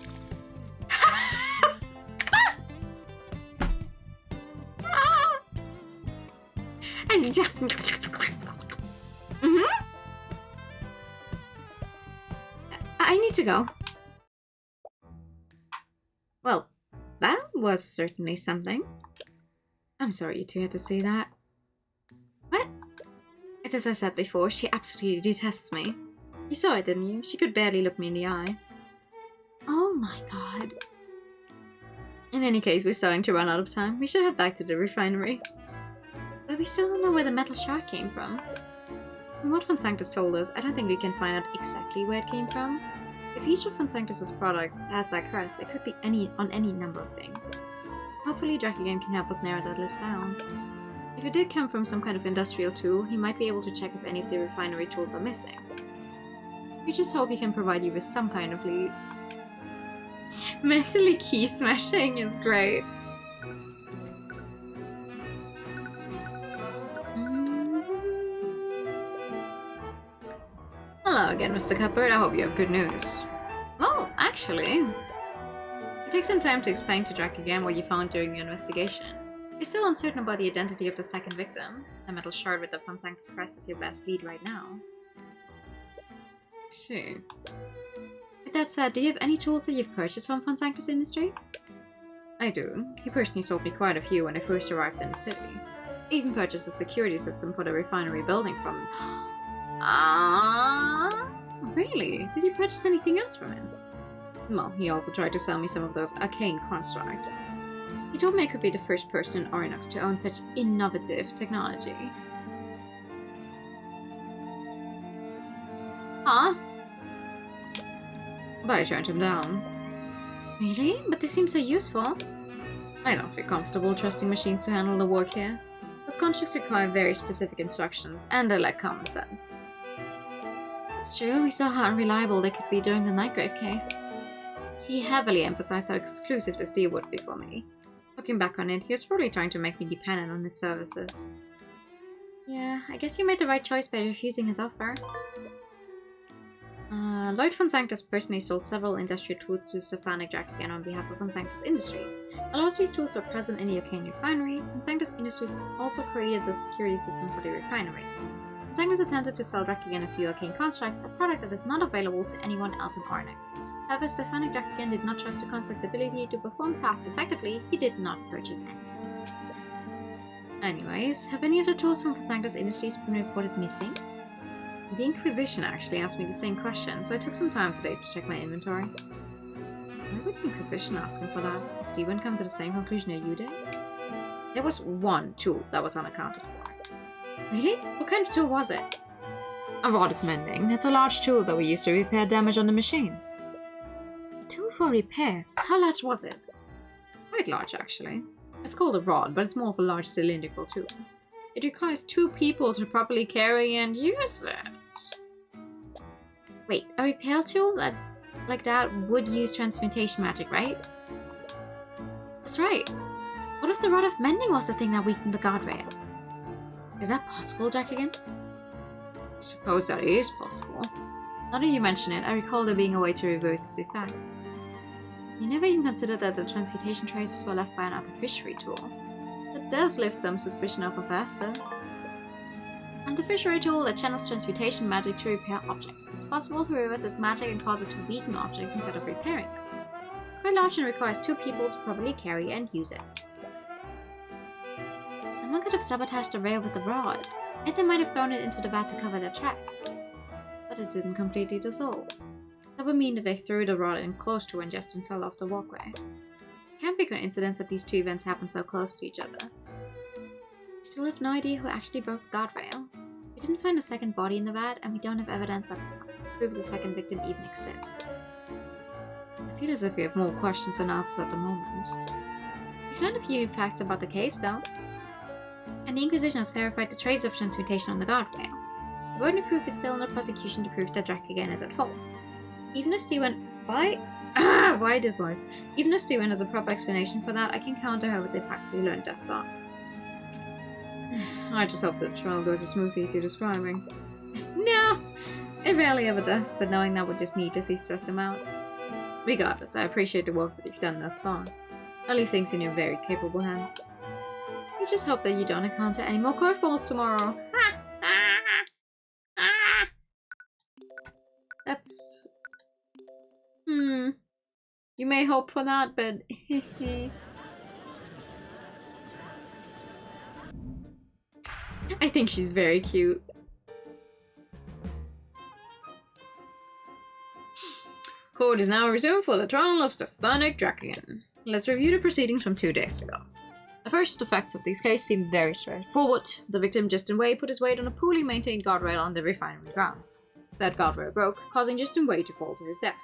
I need to go. Well, that was certainly something. I'm sorry you two had to see that. What? It's as I said before, she absolutely detests me. You saw it, didn't you? She could barely look me in the eye. Oh my god. In any case, we're starting to run out of time. We should head back to the refinery. But we still don't know where the metal shard came from. From what von Sanctus told us, I don't think we can find out exactly where it came from. If each of von Sanctus's products has that crest, it could be on any number of things. Hopefully Drakigan can help us narrow that list down. If it did come from some kind of industrial tool, he might be able to check if any of the refinery tools are missing. We just hope he can provide you with some kind of lead. Mentally key smashing is great. Hello again, Mr. Cuthbert. I hope you have good news. Well, actually, it takes some time to explain to Drakigan what you found during your investigation. You're still uncertain about the identity of the second victim. The metal shard with the von Sanctus crest is your best lead right now. I see. With that said, do you have any tools that you've purchased from von Sanctus Industries? I do. He personally sold me quite a few when I first arrived in the city. I even purchased a security system for the refinery building from him. Really? Did you purchase anything else from him? Well, he also tried to sell me some of those arcane constructs. He told me I could be the first person in Orinox to own such innovative technology. Huh? But I turned him down. Really? But they seem so useful. I don't feel comfortable trusting machines to handle the work here. Those constructs require very specific instructions, and they lack common sense. That's true, we saw how unreliable they could be during the Nightgrave case. He heavily emphasized how exclusive this deal would be for me. Looking back on it, he was probably trying to make me dependent on his services. Yeah, I guess you made the right choice by refusing his offer. Lloyd von Sanctus personally sold several industrial tools to Stefanik Drakigan on behalf of von Sanctus Industries. A lot of these tools were present in the Arcane refinery. Von Sanctus Industries also created a security system for the refinery. Von Phansagras attempted to sell Drakigan a few arcane constructs, a product that is not available to anyone else in Ornyx. However, Stefanik Drakigan did not trust the construct's ability to perform tasks effectively. He did not purchase any. Anyways, have any of the tools from Phansagras Industries been reported missing? The Inquisition actually asked me the same question, so I took some time today to check my inventory. Why would the Inquisition ask him for that? Did Steven come to the same conclusion as you did? There was one tool that was unaccounted for. Really? What kind of tool was it? A rod of mending. It's a large tool that we use to repair damage on the machines. A tool for repairs? How large was it? Quite large, actually. It's called a rod, but it's more of a large cylindrical tool. It requires 2 people to properly carry and use it. Wait, a repair tool like that would use transmutation magic, right? That's right. What if the rod of mending was the thing that weakened the guardrail? Is that possible, Drakigan? I suppose that is possible. Now that you mention it, I recall there being a way to reverse its effects. You never even considered that the transmutation traces were left by an artificiery tool. That does lift some suspicion of a faster. An artificiery tool that channels transmutation magic to repair objects. It's possible to reverse its magic and cause it to weaken objects instead of repairing them. It's quite large and requires 2 people to properly carry and use it. Someone could have sabotaged the rail with the rod, and they might have thrown it into the vat to cover their tracks. But it didn't completely dissolve. That would mean that they threw the rod in close to when Justin fell off the walkway. It can't be a coincidence that these 2 events happened so close to each other. We still have no idea who actually broke the guardrail. We didn't find a second body in the vat, and we don't have evidence that proves a second victim even exists. I feel as if we have more questions than answers at the moment. We found a few facts about the case, though. And the Inquisition has verified the trace of transmutation on the guardrail. The burden of proof is still on the prosecution to prove that Drakigan is at fault. Even if Steven... Why this voice? Even if Steven has a proper explanation for that, I can counter her with the facts we learned thus far. I just hope the trial goes as smoothly as you're describing. No! It rarely ever does, but knowing that would just needlessly stress him out. Regardless, I appreciate the work that you've done thus far. I'll leave things in your very capable hands. I just hope that you don't encounter any more curveballs tomorrow. That's... You may hope for that, but... I think she's very cute. Court is now resumed for the trial of Stefanik Drakigan. Let's review the proceedings from 2 days ago. The first effects of this case seem very straightforward. The victim, Justin Wei, put his weight on a poorly maintained guardrail on the refinery grounds. Said guardrail broke, causing Justin Wei to fall to his death.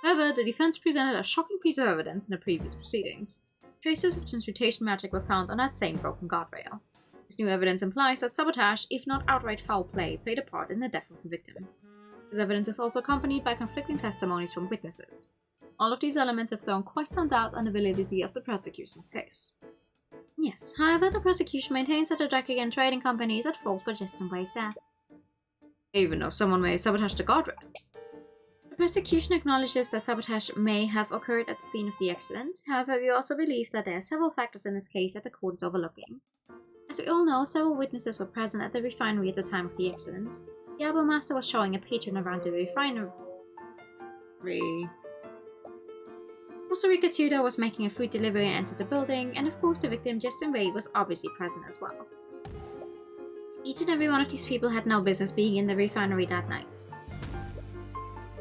However, the defense presented a shocking piece of evidence in the previous proceedings. Traces of transmutation magic were found on that same broken guardrail. This new evidence implies that sabotage, if not outright foul play, played a part in the death of the victim. This evidence is also accompanied by conflicting testimonies from witnesses. All of these elements have thrown quite some doubt on the validity of the prosecution's case. Yes, however, the prosecution maintains that the Drakigan Trading Company is at fault for Justin Wei's death. Even though someone may have sabotaged the guardrails. The prosecution acknowledges that sabotage may have occurred at the scene of the accident. However, we also believe that there are several factors in this case that the court is overlooking. As we all know, several witnesses were present at the refinery at the time of the accident. The album master was showing a patron around the refinery. Also, Rikatsuda was making a food delivery and entered the building, and of course the victim, Justin Wei, was obviously present as well. Each and every one of these people had no business being in the refinery that night.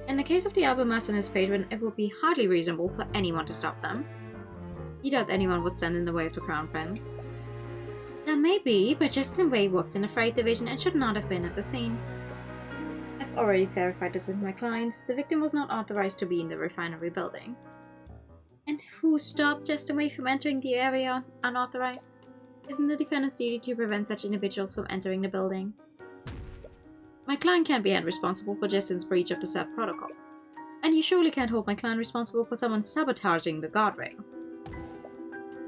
In the case of the album master and his patron, it would be hardly reasonable for anyone to stop them. You doubt anyone would stand in the way of the Crown Prince. That may be, but Justin Wei worked in the freight division and should not have been at the scene. I've already verified this with my client. The victim was not authorized to be in the refinery building. And who stopped Justin Wei from entering the area unauthorized? Isn't the defendant's duty to prevent such individuals from entering the building? My client can't be held responsible for Justin's breach of the set protocols. And you surely can't hold my client responsible for someone sabotaging the guardrail.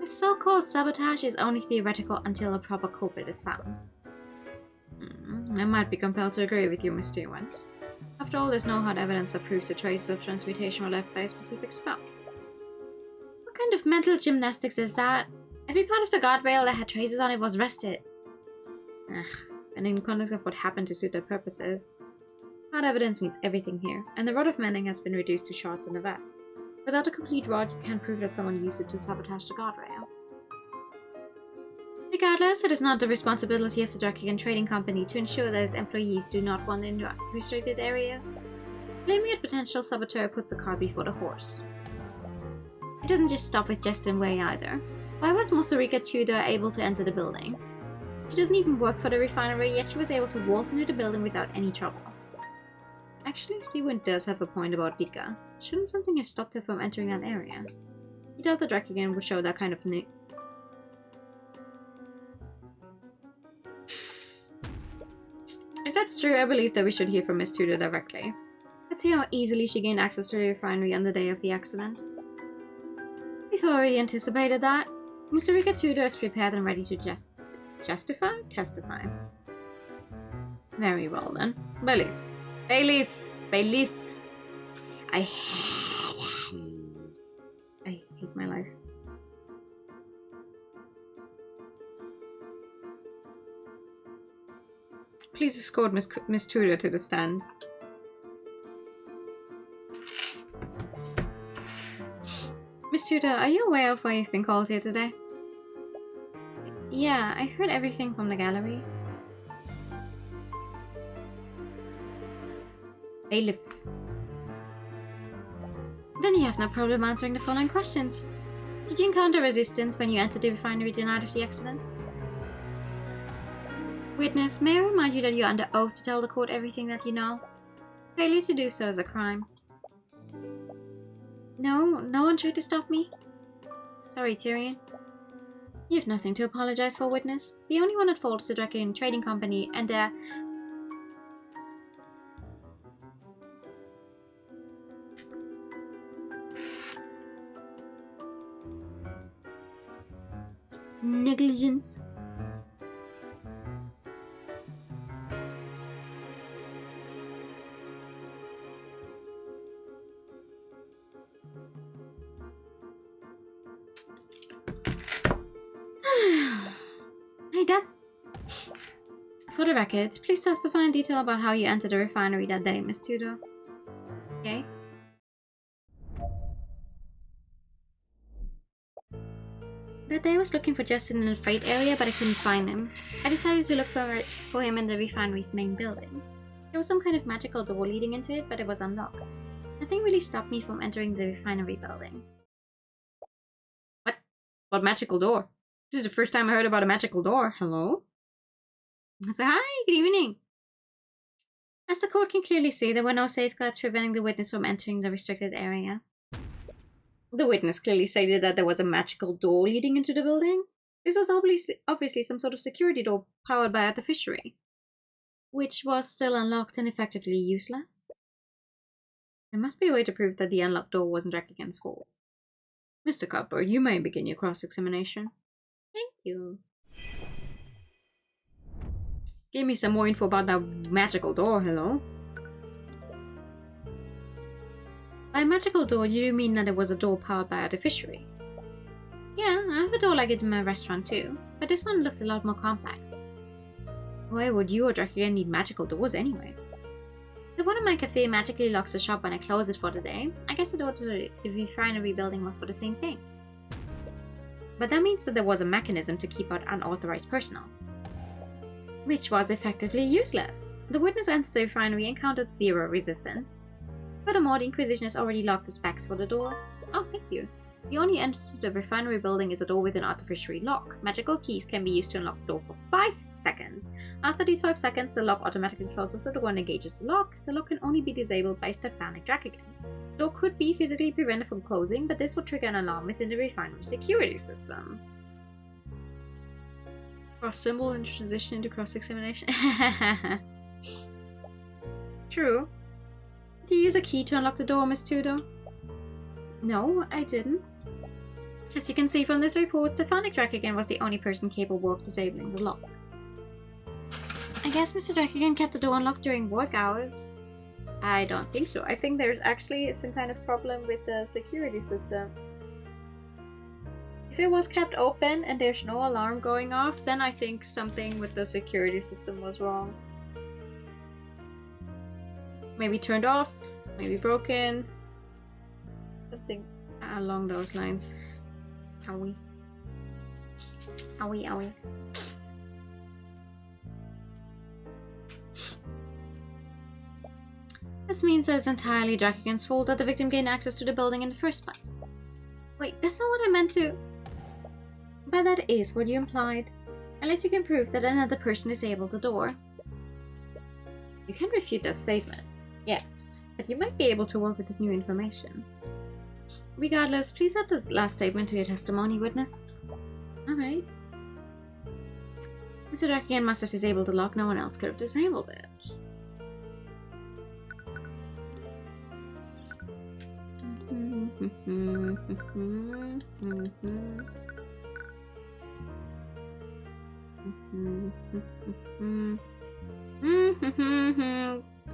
The so-called sabotage is only theoretical until a proper culprit is found. I might be compelled to agree with you, Miss Stewart. After all, there's no hard evidence that proves the traces of transmutation were left by a specific spell. What kind of mental gymnastics is that? Every part of the guardrail that had traces on it was rusted. and in context of what happened to suit their purposes. Hard evidence means everything here, and the rod of mending has been reduced to shards in the vat. Without a complete rod, you can't prove that someone used it to sabotage the guardrail. Regardless, it is not the responsibility of the Drakigan Trading Company to ensure that its employees do not wander into restricted areas. Blaming a potential saboteur puts the cart before the horse. It doesn't just stop with Justin Wei either. Why was Mosarika Tudor able to enter the building? She doesn't even work for the refinery, yet she was able to waltz into the building without any trouble. Actually, Steven does have a point about Pika. Shouldn't something have stopped her from entering that area? He doubt the Drakigan would show that kind of If that's true, I believe that we should hear from Miss Tudor directly. Let's see how easily she gained access to the refinery on the day of the accident. We've already anticipated that. Mr. Tudor is prepared and ready to testify. Very well then. Bailiff. I hate my life. Please escort Miss Tudor to the stand. Miss Tudor, are you aware of why you've been called here today? Yeah, I heard everything from the gallery. Bailiff. Then you have no problem answering the following questions. Did you encounter resistance when you entered the refinery the night of the accident? Witness, may I remind you that you're under oath to tell the court everything that you know? Failure to do so is a crime. No one tried to stop me? Sorry, Tyrion. You have nothing to apologize for, witness. The only one at fault is the Drakigan Trading Company and their... negligence. Hey, that's... For the record, please testify in detail about how you entered the refinery that day, Miss Tudor. Okay? That day I was looking for Justin in the freight area, but I couldn't find him. I decided to look for him in the refinery's main building. There was some kind of magical door leading into it, but it was unlocked. Nothing really stopped me from entering the refinery building. What? What magical door? This is the first time I heard about a magical door. Hello? So, hi, good evening. As the court can clearly see, there were no safeguards preventing the witness from entering the restricted area. The witness clearly stated that there was a magical door leading into the building. This was obviously some sort of security door powered by artificery, which was still unlocked and effectively useless. There must be a way to prove that the unlocked door wasn't Drakigan's fault. Mr. Cuthbert, you may begin your cross-examination. Thank you. Give me some more info about that magical door, hello? By magical door, do you mean that it was a door powered by artificery? Yeah, I have a door like it in my restaurant too, but this one looked a lot more complex. Why would you or Drakigan need magical doors anyways? The one in my cafe magically locks the shop when I close it for the day. I guess the door to the refinery building was for the same thing. But that means that there was a mechanism to keep out unauthorized personnel, which was effectively useless. The witness entered the refinery and encountered zero resistance. Furthermore, the Inquisition has already locked the specs for the door. Oh, thank you. The only entrance to the refinery building is a door with an artificial lock. Magical keys can be used to unlock the door for 5 seconds. After these 5 seconds, the lock automatically closes the door and engages the lock. The lock can only be disabled by Stephanic Drakigan. The door could be physically prevented from closing, but this would trigger an alarm within the refinery security system. Cross symbol and transition into cross-examination. True. Did you use a key to unlock the door, Miss Tudor? No, I didn't. As you can see from this report, Stephanic Drakigan was the only person capable of disabling the lock. I guess Mr. Drakigan kept the door unlocked during work hours. I don't think so. I think there's actually some kind of problem with the security system. If it was kept open and there's no alarm going off, then I think something with the security system was wrong. Maybe turned off, maybe broken. Something along those lines. Owie. Owie, owie. This means that it's entirely Draken's fault that the victim gained access to the building in the first place. Wait, that's not what I meant to... But that is what you implied. Unless you can prove that another person disabled the door. You can't refute that statement. Yet. But you might be able to work with this new information. Regardless, please add this last statement to your testimony, witness. Alright. Mr. Draken must have disabled the lock. No one else could have disabled it.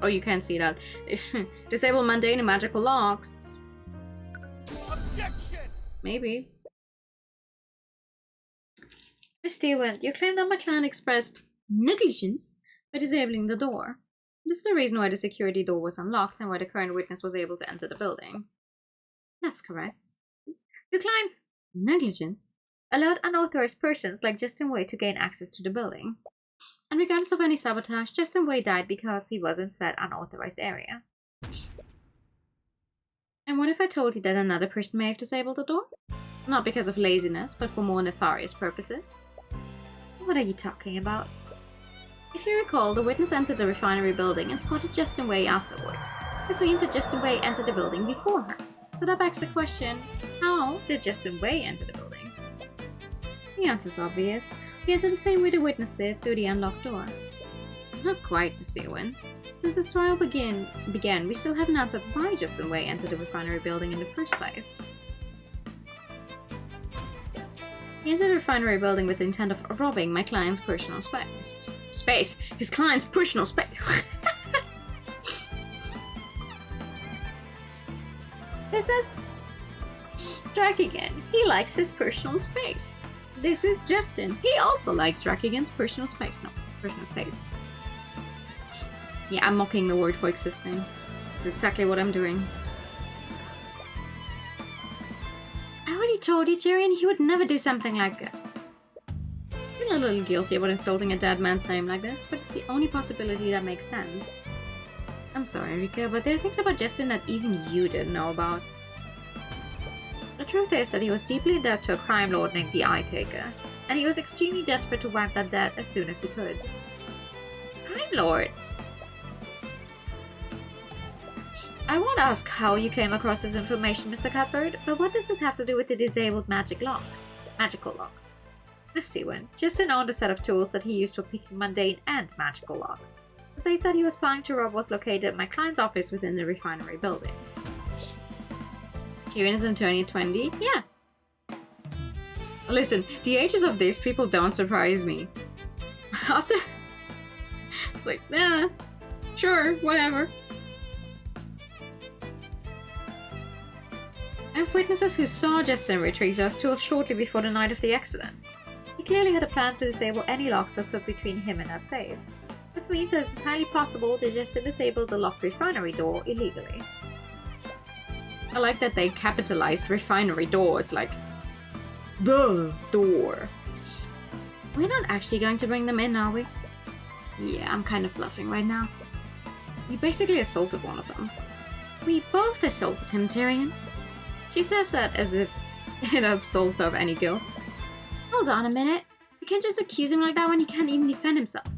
Oh, you can't see that. Disable mundane and magical locks. Objection! Maybe. Miss Stewart, you claim that my clan expressed negligence by disabling the door. This is the reason why the security door was unlocked and why the current witness was able to enter the building. That's correct. Your client's negligence allowed unauthorized persons like Justin Wade to gain access to the building. And regardless of any sabotage, Justin Wade died because he was in said unauthorized area. And what if I told you that another person may have disabled the door? Not because of laziness, but for more nefarious purposes? What are you talking about? If you recall, the witness entered the refinery building and spotted Justin Wade afterward. This means that Justin Wade entered the building before her. So that begs the question, how did Justin Wade enter the building? The answer's obvious. He entered the same way the witness did, through the unlocked door. Not quite, Miss Eowyn. Since this trial began, we still haven't answered why Justin Wade entered the refinery building in the first place. He entered the refinery building with the intent of robbing my client's personal space. His client's personal space! This is Drakigan. He likes his personal space. This is Justin. He also likes Drakigan's personal space. No, personal safe. Yeah, I'm mocking the word for existing. That's exactly what I'm doing. I already told you, Tyrion, he would never do something like that. I feel a little guilty about insulting a dead man's name like this, but it's the only possibility that makes sense. I'm sorry, Rika, but there are things about Justin that even you didn't know about. The truth is that he was deeply indebted to a crime lord named the Eye Taker, and he was extremely desperate to wipe that debt as soon as he could. Crime lord? I won't ask how you came across this information, Mr. Cuthbert, but what does this have to do with the disabled magical lock? Miss Stewart, Justin owned a set of tools that he used for picking mundane and magical locks. The safe that he was planning to rob was located at my client's office within the refinery building. Tyrion is an attorney at 20? Yeah. Listen, the ages of these people don't surprise me. After... It's like, nah, sure, whatever. I have witnesses who saw Justin retrieve those tools shortly before the night of the accident. He clearly had a plan to disable any locks that stood between him and that safe. This means that it's entirely possible that Justin disabled the locked refinery door illegally. I like that they capitalized refinery door. It's like, the door. We're not actually going to bring them in, are we? Yeah, I'm kind of bluffing right now. You basically assaulted one of them. We both assaulted him, Tyrion. She says that as if it absolves her of any guilt. Hold on a minute. You can't just accuse him like that when he can't even defend himself.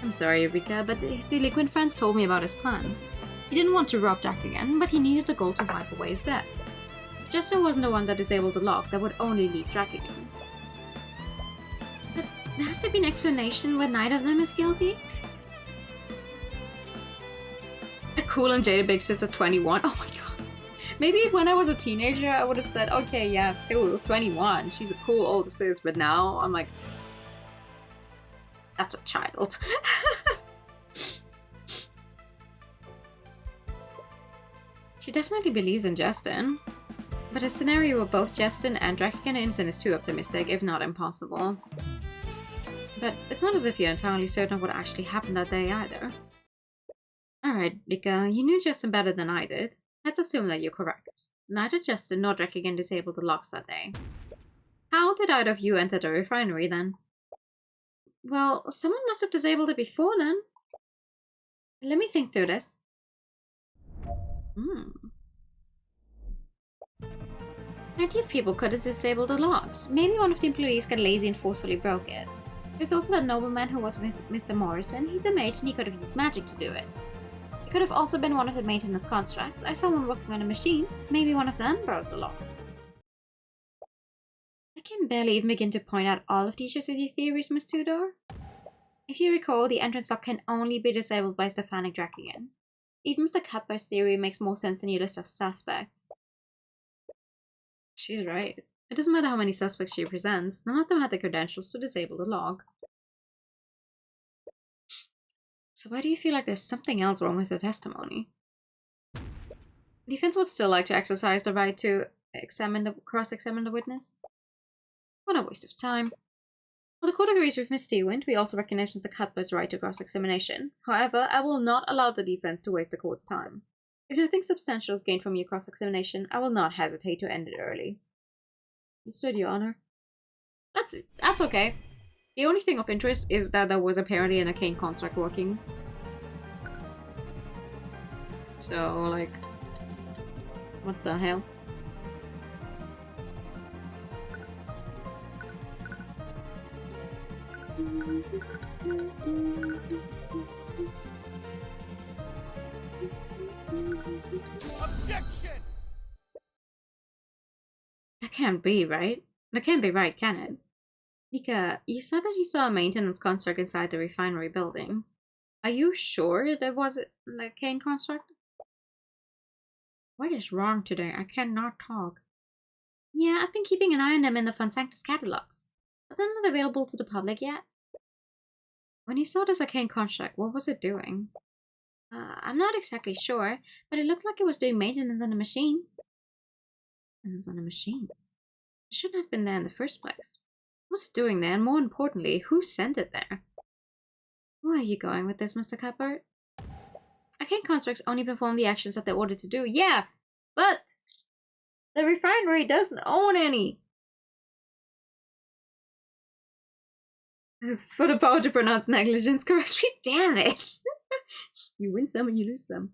I'm sorry, Eureka, but his delinquent friends told me about his plan. He didn't want to rob Jack again, but he needed the gold to wipe away his debt. If Justin wasn't the one that disabled the lock, that would only leave Jack again. But there has to be an explanation why neither of them is guilty? A cool and jaded big sis at 21? Oh my god. Maybe when I was a teenager, I would have said, okay, yeah, cool, 21. She's a cool older sis, but now I'm like, that's a child. She definitely believes in Justin. But a scenario where both Justin and Draken are innocent is too optimistic, if not impossible. But it's not as if you're entirely certain of what actually happened that day either. Alright, Rika, you knew Justin better than I did. Let's assume that you're correct. Neither Justin nor Draken disabled the locks that day. How did either of you enter the refinery then? Well, someone must have disabled it before then. Let me think through this. Plenty of people could have disabled the locks. Maybe one of the employees got lazy and forcefully broke it. There's also that nobleman who was with Mr. Morrison. He's a mage and he could have used magic to do it. It could have also been one of the maintenance contracts. I saw one working on the machines. Maybe one of them broke the lock. I can barely even begin to point out all of the issues with your theories, Miss Tudor. If you recall, the entrance lock can only be disabled by Stephanic Drakigan. Even Mr. Cuthbert's theory makes more sense than your list of suspects. She's right. It doesn't matter how many suspects she presents, none of them had the credentials to disable the lock. So why do you feel like there's something else wrong with her testimony? The defense would still like to exercise the right to cross-examine the witness. What a waste of time. While the court agrees with Miss Stewart, we also recognize Mr. Cuthbert's right to cross-examination. However, I will not allow the defense to waste the court's time. If nothing substantial is gained from your cross-examination, I will not hesitate to end it early. Understood, Your Honor. That's okay. The only thing of interest is that there was apparently an arcane construct working. So, like, what the hell? Objection! That can't be right. That can't be right, can it? Nika, you said that you saw a maintenance construct inside the refinery building. Are you sure there was an arcane construct? What is wrong today? I cannot talk. Yeah, I've been keeping an eye on them in the Fun Sanctus catalogs, but they're not available to the public yet. When you saw this arcane construct, what was it doing? I'm not exactly sure, but it looked like it was doing maintenance on the machines. Maintenance on the machines? It shouldn't have been there in the first place. What's it doing there, and more importantly, who sent it there? Where are you going with this, Mr. Cuthbert? Arcane constructs only perform the actions that they're ordered to do. Yeah, but the refinery doesn't own any. For the power to pronounce negligence correctly, damn it! You win some and you lose some.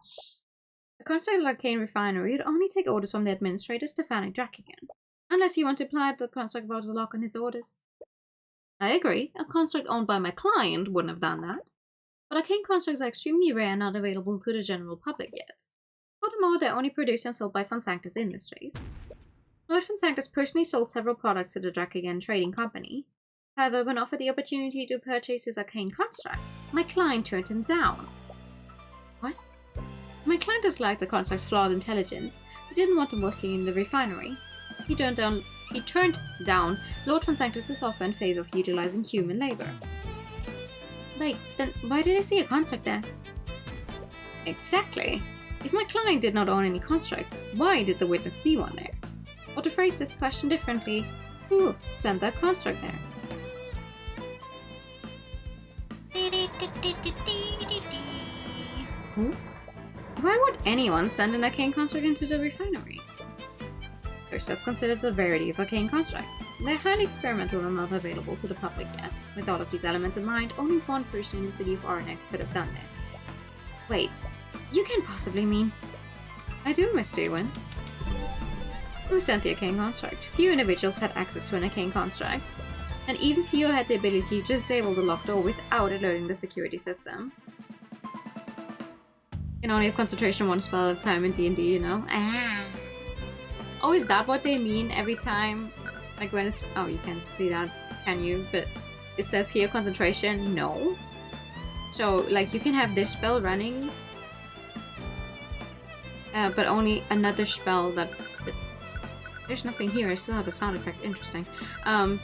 A construct like Arcane Refinery would only take orders from the administrator, Stephanic Drakigan. Unless you want to apply the construct about the lock on his orders. I agree, a construct owned by my client wouldn't have done that. But arcane constructs are extremely rare and not available to the general public yet. Furthermore, they're only produced and sold by Fun Sanctus Industries. Lord Fun Sanctus personally sold several products to the Drakigan Trading Company. However, when offered the opportunity to purchase his arcane constructs, my client turned him down. What? My client disliked the construct's flawed intelligence, but didn't want them working in the refinery. He turned down Lord Fun Sanctus' offer in favor of utilizing human labor. Wait, then why did I see a construct there? Exactly. If my client did not own any constructs, why did the witness see one there? Or to phrase this question differently, who sent that construct there? Who? Why would anyone send an arcane construct into the refinery? First, let's consider the rarity of arcane constructs. They're highly experimental and not available to the public yet. With all of these elements in mind, only one person in the city of Arnex could have done this. Wait, you can't possibly mean... I do, Miss Stewart. Who sent the arcane construct? Few individuals had access to an arcane construct, and even fewer had the ability to disable the locked door without alerting the security system. You can only have concentration one spell at a time in D&D, you know? Oh, is that what they mean every time? Like when it's... Oh, you can't see that, can you? But it says here concentration? No. So, like, you can have this spell running, but only another spell that... There's nothing here, I still have a sound effect. Interesting. Hell.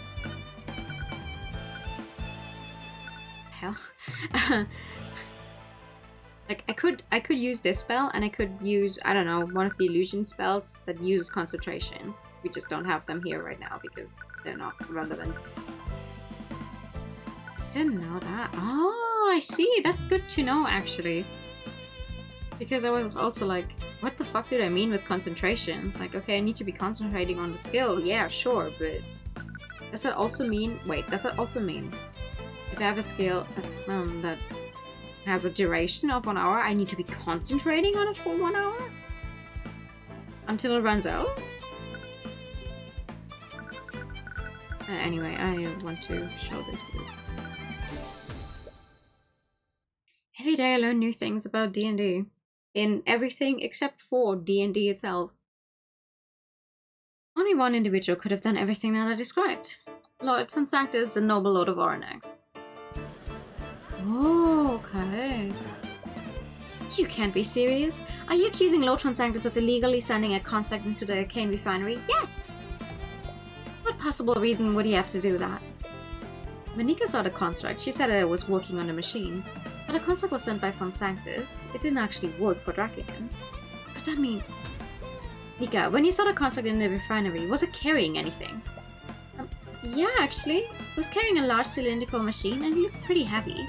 Like, I could use this spell, and I could use, I don't know, one of the illusion spells that uses concentration. We just don't have them here right now because they're not relevant. Didn't know that. Oh, I see. That's good to know, actually. Because I was also like, what the fuck did I mean with concentration? It's like, okay, I need to be concentrating on the skill. Yeah, sure, but does that also mean... Wait, does that also mean if I have a skill that has a duration of 1 hour, I need to be concentrating on it for 1 hour? Until it runs out? Anyway, I want to show this to you. Every day I learn new things about D&D. In everything except for D&D itself. Only one individual could have done everything that I described. Lord Von Sanctus, the noble lord of Oranax. Oh, okay. You can't be serious. Are you accusing Lord Von Sanctus of illegally sending a construct into the Arcane Refinery? Yes! What possible reason would he have to do that? When Nika saw the construct, she said that it was working on the machines, but the construct was sent by Von Sanctus. It didn't actually work for Draken. But that means... Nika, when you saw the construct in the refinery, was it carrying anything? Yeah, actually. It was carrying a large cylindrical machine and it looked pretty heavy.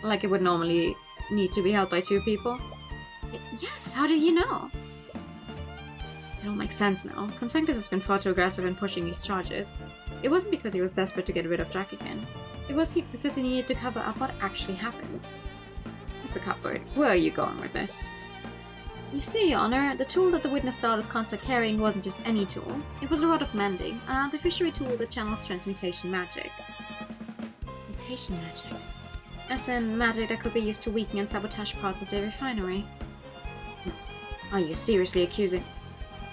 Like it would normally need to be held by 2 people. Yes, how did you know? It all makes sense now. Von Sanctus has been far too aggressive in pushing these charges. It wasn't because he was desperate to get rid of Drac again. It was because he needed to cover up what actually happened. Mr. Cuthbert, where are you going with this? You see, Your Honor, the tool that the witness saw this construct carrying wasn't just any tool. It was a rod of mending, an artificial tool that channels transmutation magic. Transmutation magic? As in, magic that could be used to weaken and sabotage parts of the refinery. Are you seriously accusing...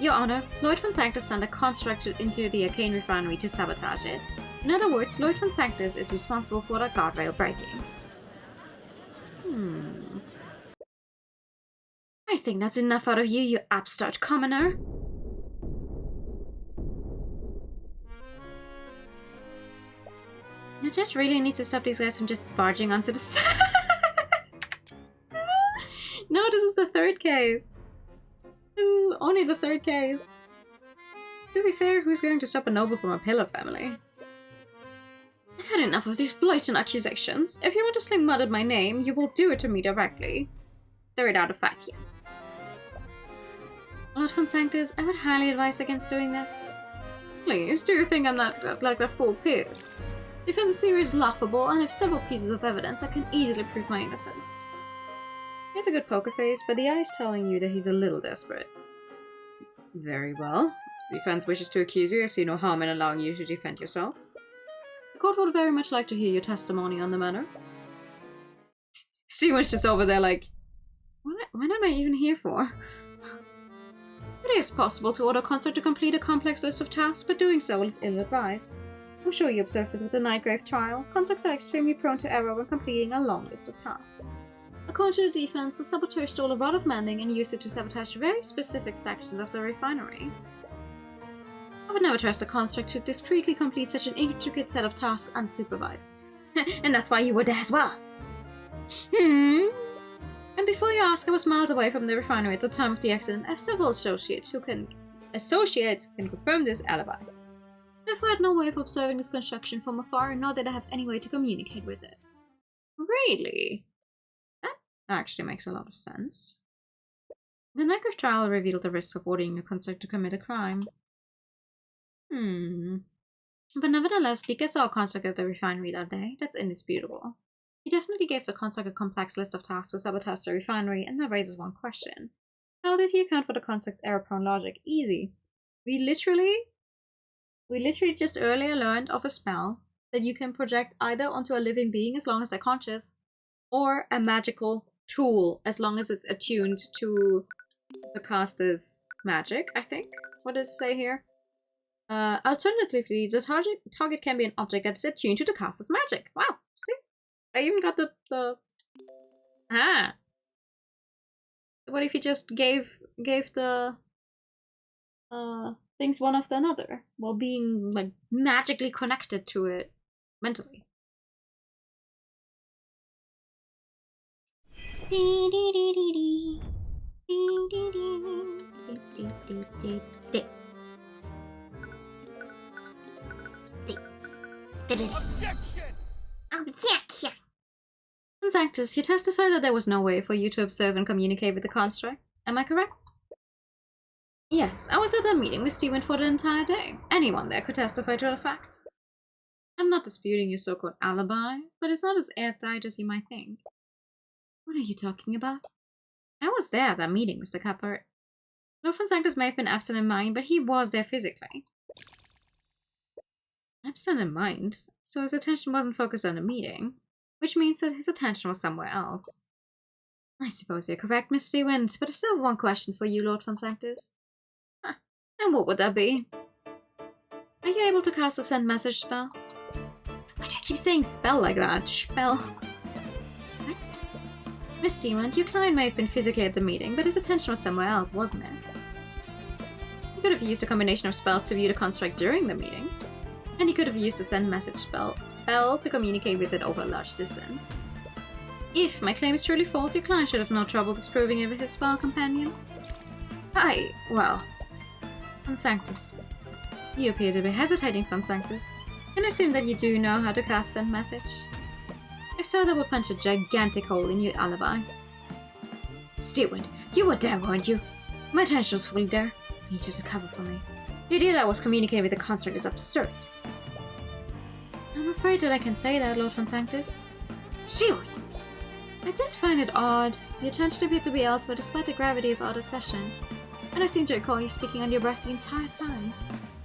Your Honor, Lord Von Sanctus sent a construct into the Arcane Refinery to sabotage it. In other words, Lord Von Sanctus is responsible for the guardrail breaking. I think that's enough out of you, you upstart commoner. The judge really needs to stop these guys from just barging onto the... No, this is the 3rd case. This is only the 3rd case. To be fair, who's going to stop a noble from a pillar family? I've had enough of these blatant accusations. If you want to sling mud at my name, you will do it to me directly. 3 out of 5, yes. Lord Von Sanctus, I would highly advise against doing this. Please, do you think I'm not like that fool Pierce? Defense theory is laughable, and I have several pieces of evidence that can easily prove my innocence. He has a good poker face, but the eye is telling you that he's a little desperate. Very well. If defense wishes to accuse you, I see no harm in allowing you to defend yourself. The court would very much like to hear your testimony on the matter. Steven's just over there like, what am I even here for? It is possible to order Construct to complete a complex list of tasks, but doing so is ill-advised. I'm sure you observed this with the Nightgrave trial. Constructs are extremely prone to error when completing a long list of tasks. According to the defense, the saboteur stole a rod of mending and used it to sabotage very specific sections of the refinery. I would never trust a construct to discreetly complete such an intricate set of tasks unsupervised. And that's why you were there as well. And before you ask, I was miles away from the refinery at the time of the accident. I have several associates who can confirm this alibi. Therefore, I had no way of observing this construction from afar, nor did I have any way to communicate with it. Really? That actually makes a lot of sense. The Nightgrave trial revealed the risks of ordering a construct to commit a crime. But nevertheless, Nika saw a construct at the refinery that day. That's indisputable. He definitely gave the construct a complex list of tasks to sabotage the refinery, and that raises one question. How did he account for the construct's error-prone logic? Easy. We literally just earlier learned of a spell that you can project either onto a living being as long as they're conscious, or a magical tool as long as it's attuned to the caster's magic, I think. What does it say here? Alternatively, the target can be an object that is attuned to the caster's magic. Wow, see? I even got the... What if you just gave the things one after another while being like magically connected to it mentally? Objection! Sanctus, you testified that there was no way for you to observe and communicate with the construct. Am I correct? Yes, I was at that meeting with Steven for the entire day. Anyone there could testify to the fact. I'm not disputing your so-called alibi, but it's not as airtight as you might think. What are you talking about? I was there at that meeting, Mr. Cuthbert. Lord Sanctus may have been absent in mind, but he was there physically. Absent in mind? So his attention wasn't focused on the meeting, which means that his attention was somewhere else. I suppose you're correct, Miss Stewart, but I still have one question for you, Lord Sanctus. Huh. And what would that be? Are you able to cast a send message spell? Why do I keep saying spell like that? Spell. What? Miss Stewart, your client may have been physically at the meeting, but his attention was somewhere else, wasn't it? He could have used a combination of spells to view the construct during the meeting. And he could have used a send message spell to communicate with it over a large distance. If my claim is truly false, your client should have no trouble disproving it with his spell companion. Well... Sanctus. You appear to be hesitating, Sanctus. Can I assume that you do know how to cast send message? If so, that would punch a gigantic hole in your alibi. Stewart, you were there, weren't you? My attention was fully there. I need you to cover for me. The idea that I was communicating with the construct is absurd. I'm afraid that I can say that, Lord Sanctus. Stewart! I did find it odd. Your attention appeared to be elsewhere despite the gravity of our discussion. And I seem to recall you speaking on your breath the entire time.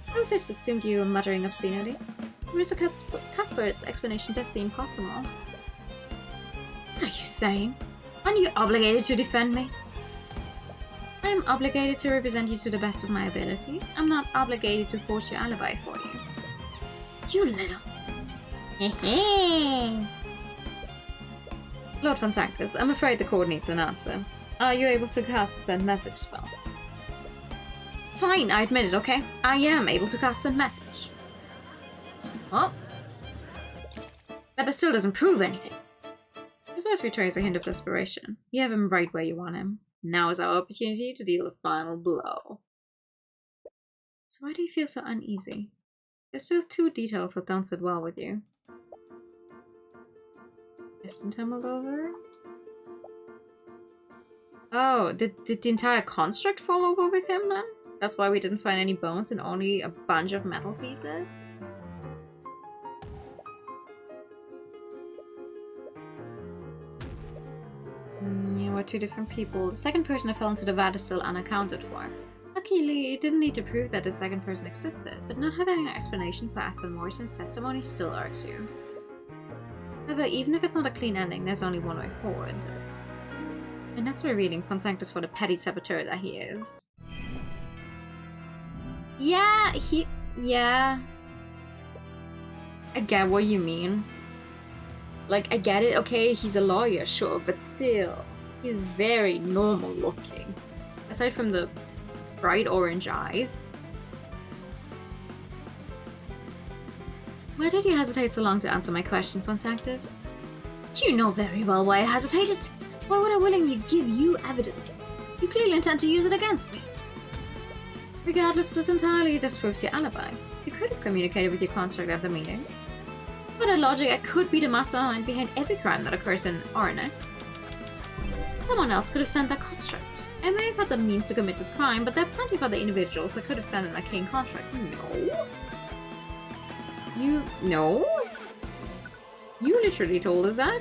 I just assumed you were muttering obscenities. Mr. Cuthbert's explanation does seem possible. What are you saying? Aren't you obligated to defend me? I am obligated to represent you to the best of my ability. I'm not obligated to force your alibi for you. You little... Lord Sanctus, I'm afraid the court needs an answer. Are you able to cast a send message spell? Fine, I admit it, okay? I am able to cast a message. Well, that still doesn't prove anything. His voice betrays a hint of desperation. You have him right where you want him. Now is our opportunity to deal the final blow. So why do you feel so uneasy? There's still two details that don't sit well with you. Piston tumbled over? Oh, did the entire construct fall over with him then? That's why we didn't find any bones and only a bunch of metal pieces? Yeah, we're two different people. The second person that fell into the vat is still unaccounted for. Luckily, it didn't need to prove that the second person existed, but not having an explanation for Aston Morrison's testimony still irks you. However, even if it's not a clean ending, there's only one way forward. And that's revealing Sanctus for the petty saboteur that he is. Yeah. I get what you mean. Like, I get it, okay, he's a lawyer, sure, but still, he's very normal looking. Aside from the bright orange eyes. Why did you hesitate so long to answer my question, Sanctus? You know very well why I hesitated. Why would I willingly give you evidence? You clearly intend to use it against me. Regardless, this entirely disproves your alibi. You could have communicated with your construct at the meeting. By that logic, I could be the mastermind behind every crime that occurs in RNX. Someone else could have sent that construct. I may have had the means to commit this crime, but there are plenty of other individuals that could have sent an arcane construct. No? You literally told us that?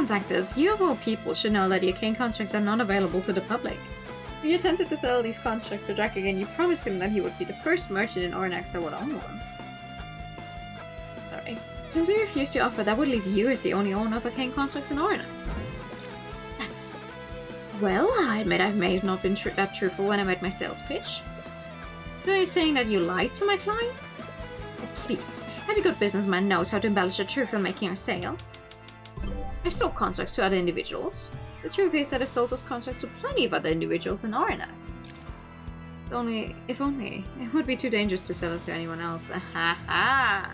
Sanctus, you of all people should know that the arcane constructs are not available to the public. When you attempted to sell these constructs to Draken, you promised him that he would be the first merchant in Ornax that would own one. Sorry. Since he refused to offer, that would leave you as the only owner of arcane constructs in Ornax. That's... Well, I admit I may have not been that truthful when I made my sales pitch. So you're saying that you lied to my client? Oh, please, every good businessman knows how to embellish the truth when making a sale. I've sold contracts to other individuals. The truth is that I've sold those contracts to plenty of other individuals in RNF. If only. It would be too dangerous to sell it to anyone else. Ha.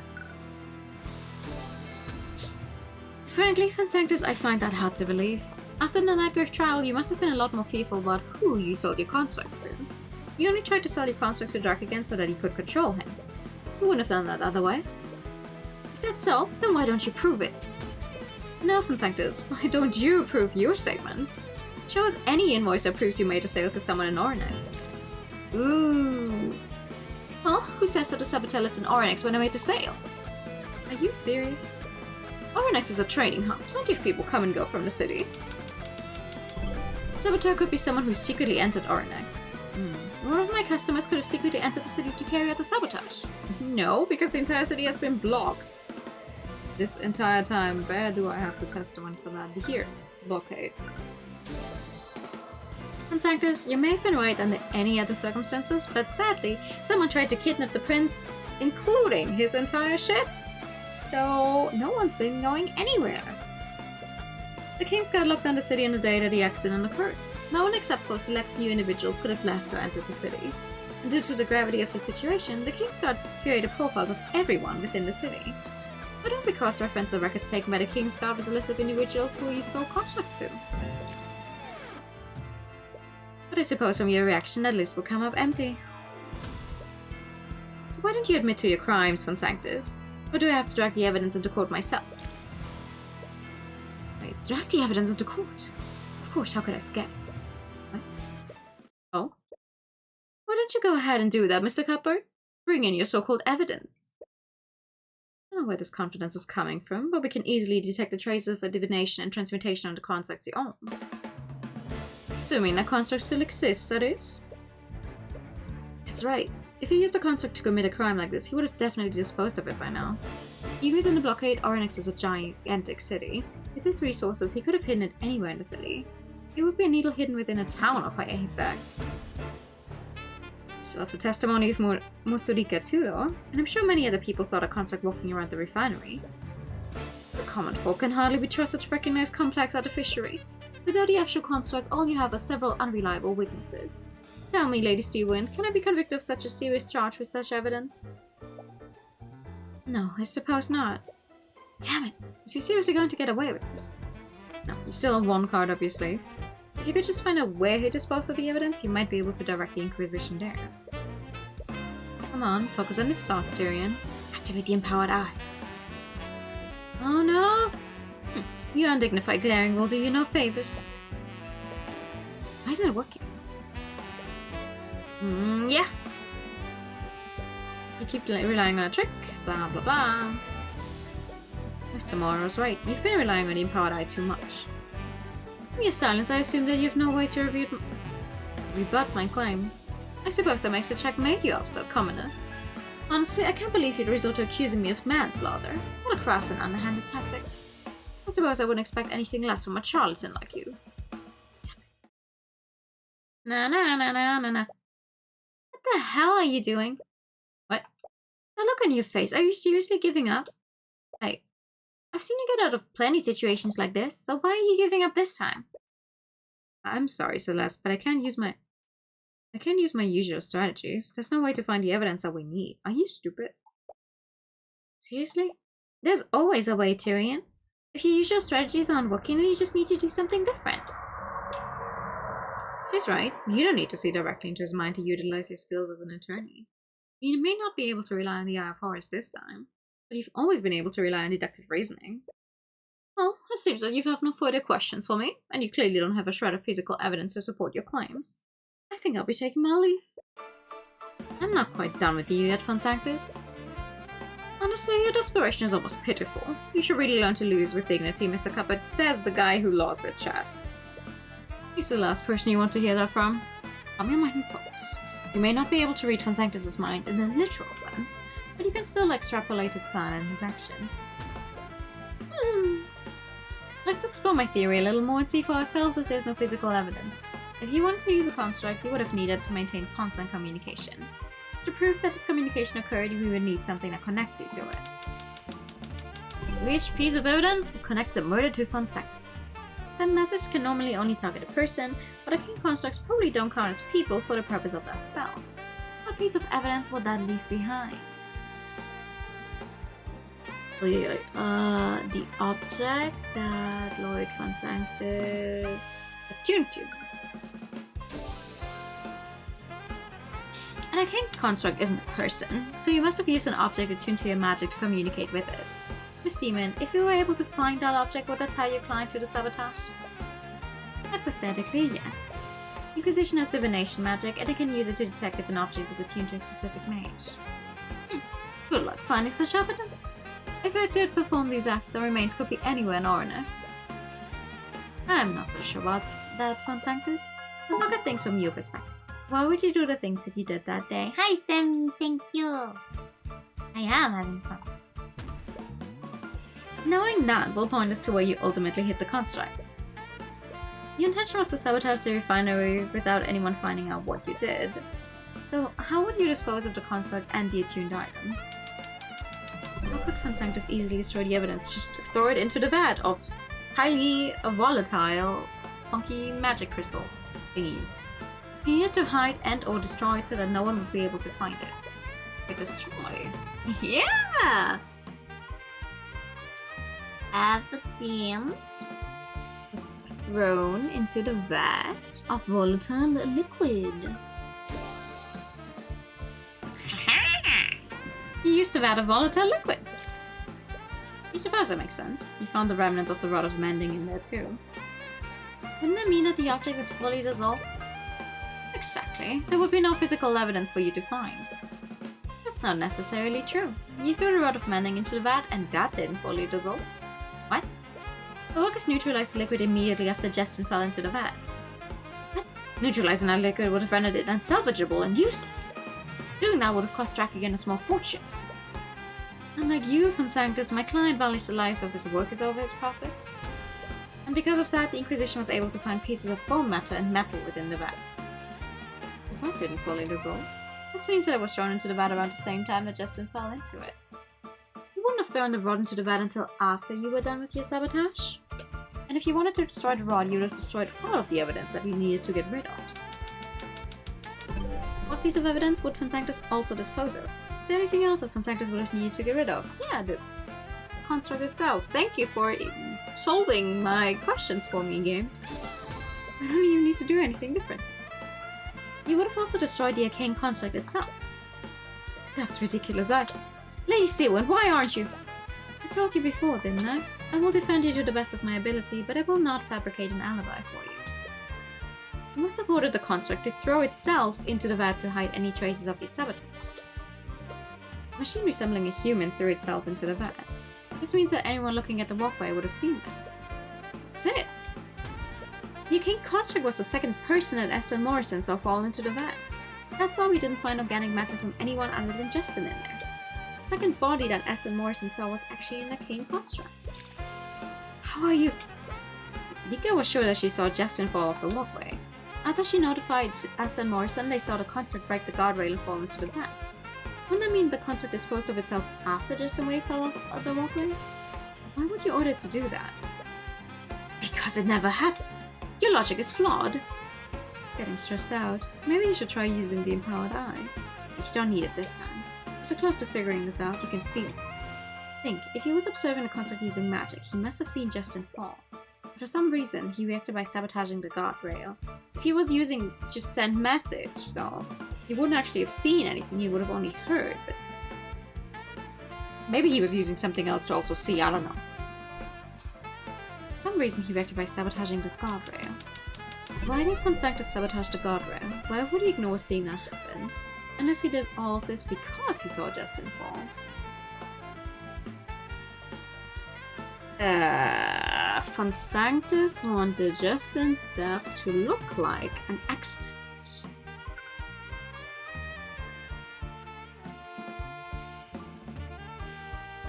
Frankly, Fansanctus, I find that hard to believe. After the Nightgrave trial, you must have been a lot more fearful about who you sold your constructs to. You only tried to sell your constructs to Draken so that you could control him. You wouldn't have done that otherwise. Is that so? Then why don't you prove it? No, Fansanctus, why don't you prove your statement? Show us any invoice that proves you made a sale to someone in Oronex. Ooh. Well, who says that the saboteur lived in Oronex when I made the sale? Are you serious? Oronex is a trading hub. Plenty of people come and go from the city. Saboteur could be someone who secretly entered Oronex. One of my customers could have secretly entered the city to carry out the sabotage. No, because the entire city has been blocked. This entire time, where do I have the testament for that? Here. Blockade. Fansanctus, you may have been right under any other circumstances, but sadly, someone tried to kidnap the prince, including his entire ship. So, no one's been going anywhere. The King's Guard locked down the city on the day that the accident occurred. No one except for a select few individuals could have left or entered the city. And due to the gravity of the situation, the King's Guard created profiles of everyone within the city. Why don't we cross-reference the records taken by the King's Guard with the list of individuals who you sold contracts to? But I suppose from your reaction that list will come up empty. So why don't you admit to your crimes, Fansanctus? Or do I have to drag the evidence into court myself? Wait, drag the evidence into court? Of course, how could I forget? What? Oh? Why don't you go ahead and do that, Mr. Cuthbert? Bring in your so-called evidence. I don't know where this confidence is coming from, but we can easily detect the traces of divination and transmutation on the constructs you own. Assuming that construct still exists, that is? That's right. If he used a construct to commit a crime like this, he would have definitely disposed of it by now. Even within the blockade, Oronex is a gigantic city. With his resources, he could have hidden it anywhere in the city. It would be a needle hidden within a town of haystacks. Still have the testimony of Musurika too, though, and I'm sure many other people saw the construct walking around the refinery. The common folk can hardly be trusted to recognize complex artificery. Without the actual construct, all you have are several unreliable witnesses. Tell me, Lady Steelwind, can I be convicted of such a serious charge with such evidence? No, I suppose not. Damn it! Is he seriously going to get away with this? No, you still have one card, obviously. If you could just find out where he disposed of the evidence, you might be able to direct the Inquisition there. Come on, focus on his thoughts, Tyrion. Activate the Empowered Eye. Oh no! Your undignified glaring will do you no favors. Why isn't it working? Yeah. You keep relying on a trick, blah blah blah. Mr. Morrow's right. You've been relying on the Empowered Eye too much. From your silence, I assume that you have no way to rebut my claim. I suppose that makes the checkmate, you upstart commoner. Honestly, I can't believe you'd resort to accusing me of manslaughter. What a crass and underhanded tactic. I suppose I wouldn't expect anything less from a charlatan like you. Nah. What the hell are you doing? What? That look on your face, are you seriously giving up? Hey, I've seen you get out of plenty situations like this, so why are you giving up this time? I'm sorry, Celeste, but I can't use my usual strategies. There's no way to find the evidence that we need. Are you stupid? Seriously? There's always a way, Tyrion. If your usual strategies aren't working, then you just need to do something different. She's right. You don't need to see directly into his mind to utilize your skills as an attorney. You may not be able to rely on the Eye of Horus this time, but you've always been able to rely on deductive reasoning. Well, it seems that you have no further questions for me, and you clearly don't have a shred of physical evidence to support your claims. I think I'll be taking my leave. I'm not quite done with you yet, Fansanctus. Honestly, your desperation is almost pitiful. You should really learn to lose with dignity, Mr. Cuthbert, says the guy who lost at chess. He's the last person you want to hear that from. Calm your mind and focus. You may not be able to read Fansanctus' mind in the literal sense, but you can still extrapolate his plan and his actions. Let's explore my theory a little more and see for ourselves if there's no physical evidence. If you wanted to use a construct, you would have needed to maintain constant communication. So to prove that this communication occurred, we would need something that connects you to it. Which piece of evidence would connect the murder to Fansanctus? Send message can normally only target a person, but arcane constructs probably don't count as people for the purpose of that spell. What piece of evidence would that leave behind? The object that Lloyd Van Sanctus attuned to. An arcane construct isn't a person, so you must have used an object attuned to your magic to communicate with it. Miss Demon, if you were able to find that object, would that tie your client to the sabotage? Hypothetically, yes. Inquisition has divination magic, and it can use it to detect if an object is attuned to a specific mage. Good luck finding such evidence. If it did perform these acts, the remains could be anywhere in Orinus. I'm not so sure about that, Van Sanctus. Let's look at things from your perspective. Why would you do the things that you did that day? Hi, Sammy. Thank you. I am having fun. Knowing that will point us to where you ultimately hit the construct. Your intention was to sabotage the refinery without anyone finding out what you did. So how would you dispose of the construct and the attuned item? How could Van Sanctus easily destroy the evidence? Just throw it into the vat of highly volatile, funky magic crystals thingies. He needed to hide and or destroy it so that no one would be able to find it. Like destroy. Yeah! Evidence Was thrown into the vat of volatile liquid. He used the vat of volatile liquid. You suppose that makes sense. You found the remnants of the rod of mending in there too. Wouldn't that mean that the object is fully dissolved? Exactly. There would be no physical evidence for you to find. That's not necessarily true. You threw the rod of mending into the vat and that didn't fully dissolve. What? The workers neutralized the liquid immediately after Justin fell into the vat. What? Neutralizing that liquid would have rendered it unsalvageable and useless. Doing that would have cost Drakigan a small fortune. Unlike you, Van Sanctus, my client values the lives of his workers over his profits. And because of that, the Inquisition was able to find pieces of bone matter and metal within the vat. The vat didn't fully dissolve. This means that it was thrown into the vat around the same time that Justin fell into it. You wouldn't have thrown the rod into the vat until after you were done with your sabotage. And if you wanted to destroy the rod, you would have destroyed all of the evidence that you needed to get rid of. What piece of evidence would Van Sanctus also dispose of? Is there anything else that Van Sanctus would have needed to get rid of? Yeah, the construct itself. Thank you for solving my questions for me, game. I don't even need to do anything different. You would have also destroyed the arcane construct itself. That's ridiculous. Lady Steelwind, why aren't you? I told you before, didn't I? I will defend you to the best of my ability, but I will not fabricate an alibi for you. You must have ordered the construct to throw itself into the vat to hide any traces of your sabotage. A machine resembling a human threw itself into the vat. This means that anyone looking at the walkway would have seen this. That's it! The arcane construct was the second person that Aston Morrison saw fall into the vat. That's why we didn't find organic matter from anyone other than Justin in there. The second body that Aston Morrison saw was actually an arcane construct. How are you? Nika was sure that she saw Justin fall off the walkway. After she notified Aston Morrison, they saw the construct break the guardrail and fall into the vat. Wouldn't that mean the construct disposed of itself after Justin Wade fell off the walkway? Why would you order it to do that? Because it never happened. Your logic is flawed. It's getting stressed out. Maybe you should try using the empowered eye. But you don't need it this time. You're so close to figuring this out, you can feel it. Think, if he was observing the construct using magic, he must have seen Justin fall. But for some reason, he reacted by sabotaging the guardrail. If he was using just send message, though, he wouldn't actually have seen anything, he would have only heard, but... Maybe he was using something else to also see, I don't know. For some reason, he reacted by sabotaging the guardrail. Why did Van Sanctus sabotage the guardrail? Why would he ignore seeing that happen? Unless he did all of this because he saw Justin fall. Van Sanctus wanted Justin's death to look like an accident.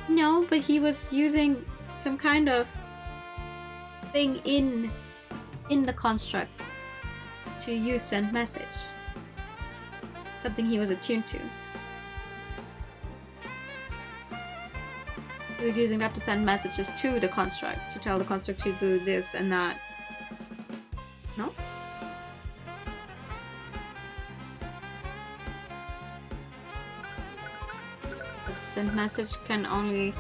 No, but he was using some kind of thing in the construct to use send message. Something he was attuned to. He was using that to send messages to the construct, to tell the construct to do this and that. sent message can only...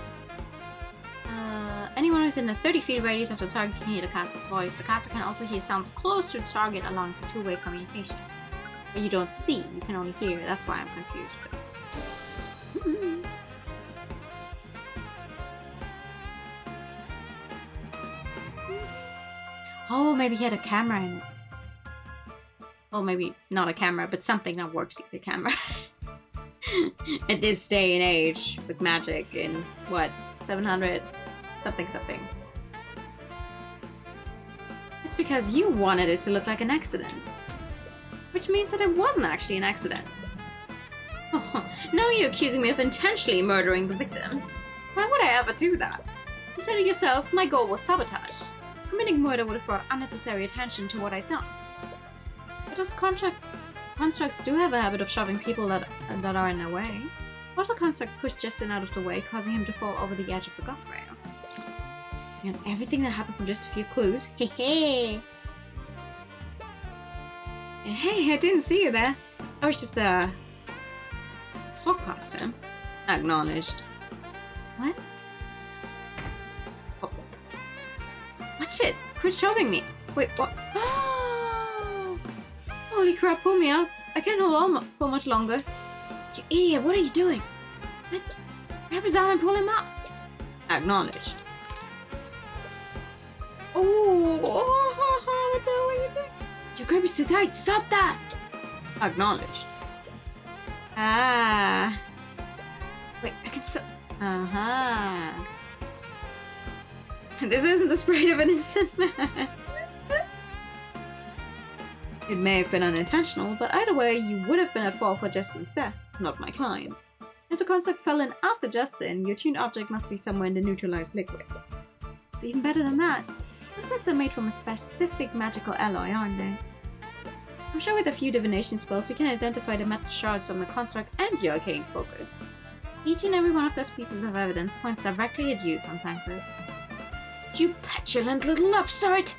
anyone within a 30 feet radius of the target can hear the caster's voice. The caster can also hear sounds close to the target, allowing for two-way communication. But you don't see, you can only hear. That's why I'm confused. Oh, maybe he had a camera in it. Well, maybe not a camera, but something that works like a camera. At this day and age, with magic in, what, 700? Something. It's because you wanted it to look like an accident. Which means that it wasn't actually an accident. Oh, now you're accusing me of intentionally murdering the victim. Why would I ever do that? You said it yourself, my goal was sabotage. Committing murder would have brought unnecessary attention to what I'd done. But those constructs do have a habit of shoving people that are in their way. What if the construct pushed Justin out of the way, causing him to fall over the edge of the guardrail? And everything that happened from just a few clues. Hey, I didn't see you there. I was just walked past him. Acknowledged. What? Oh. Watch it! Quit shoving me! Wait, what? Holy crap, pull me out. I can't hold on for much longer. You idiot, what are you doing? Grab his arm and pull him up. Acknowledged. Oh, what the hell are you doing? Your grip is too tight, stop that! Acknowledged. Ah. Wait, I can still... Uh-huh. This isn't the sprite of an innocent man. It may have been unintentional, but either way, you would have been at fault for Justin's death, not my client. If the construct fell in after Justin, your tuned object must be somewhere in the neutralized liquid. It's even better than that. Constructs are made from a specific magical alloy, aren't they? I'm sure with a few divination spells we can identify the metal shards from the construct and your arcane focus. Each and every one of those pieces of evidence points directly at you, Consanctus. You petulant little upstart!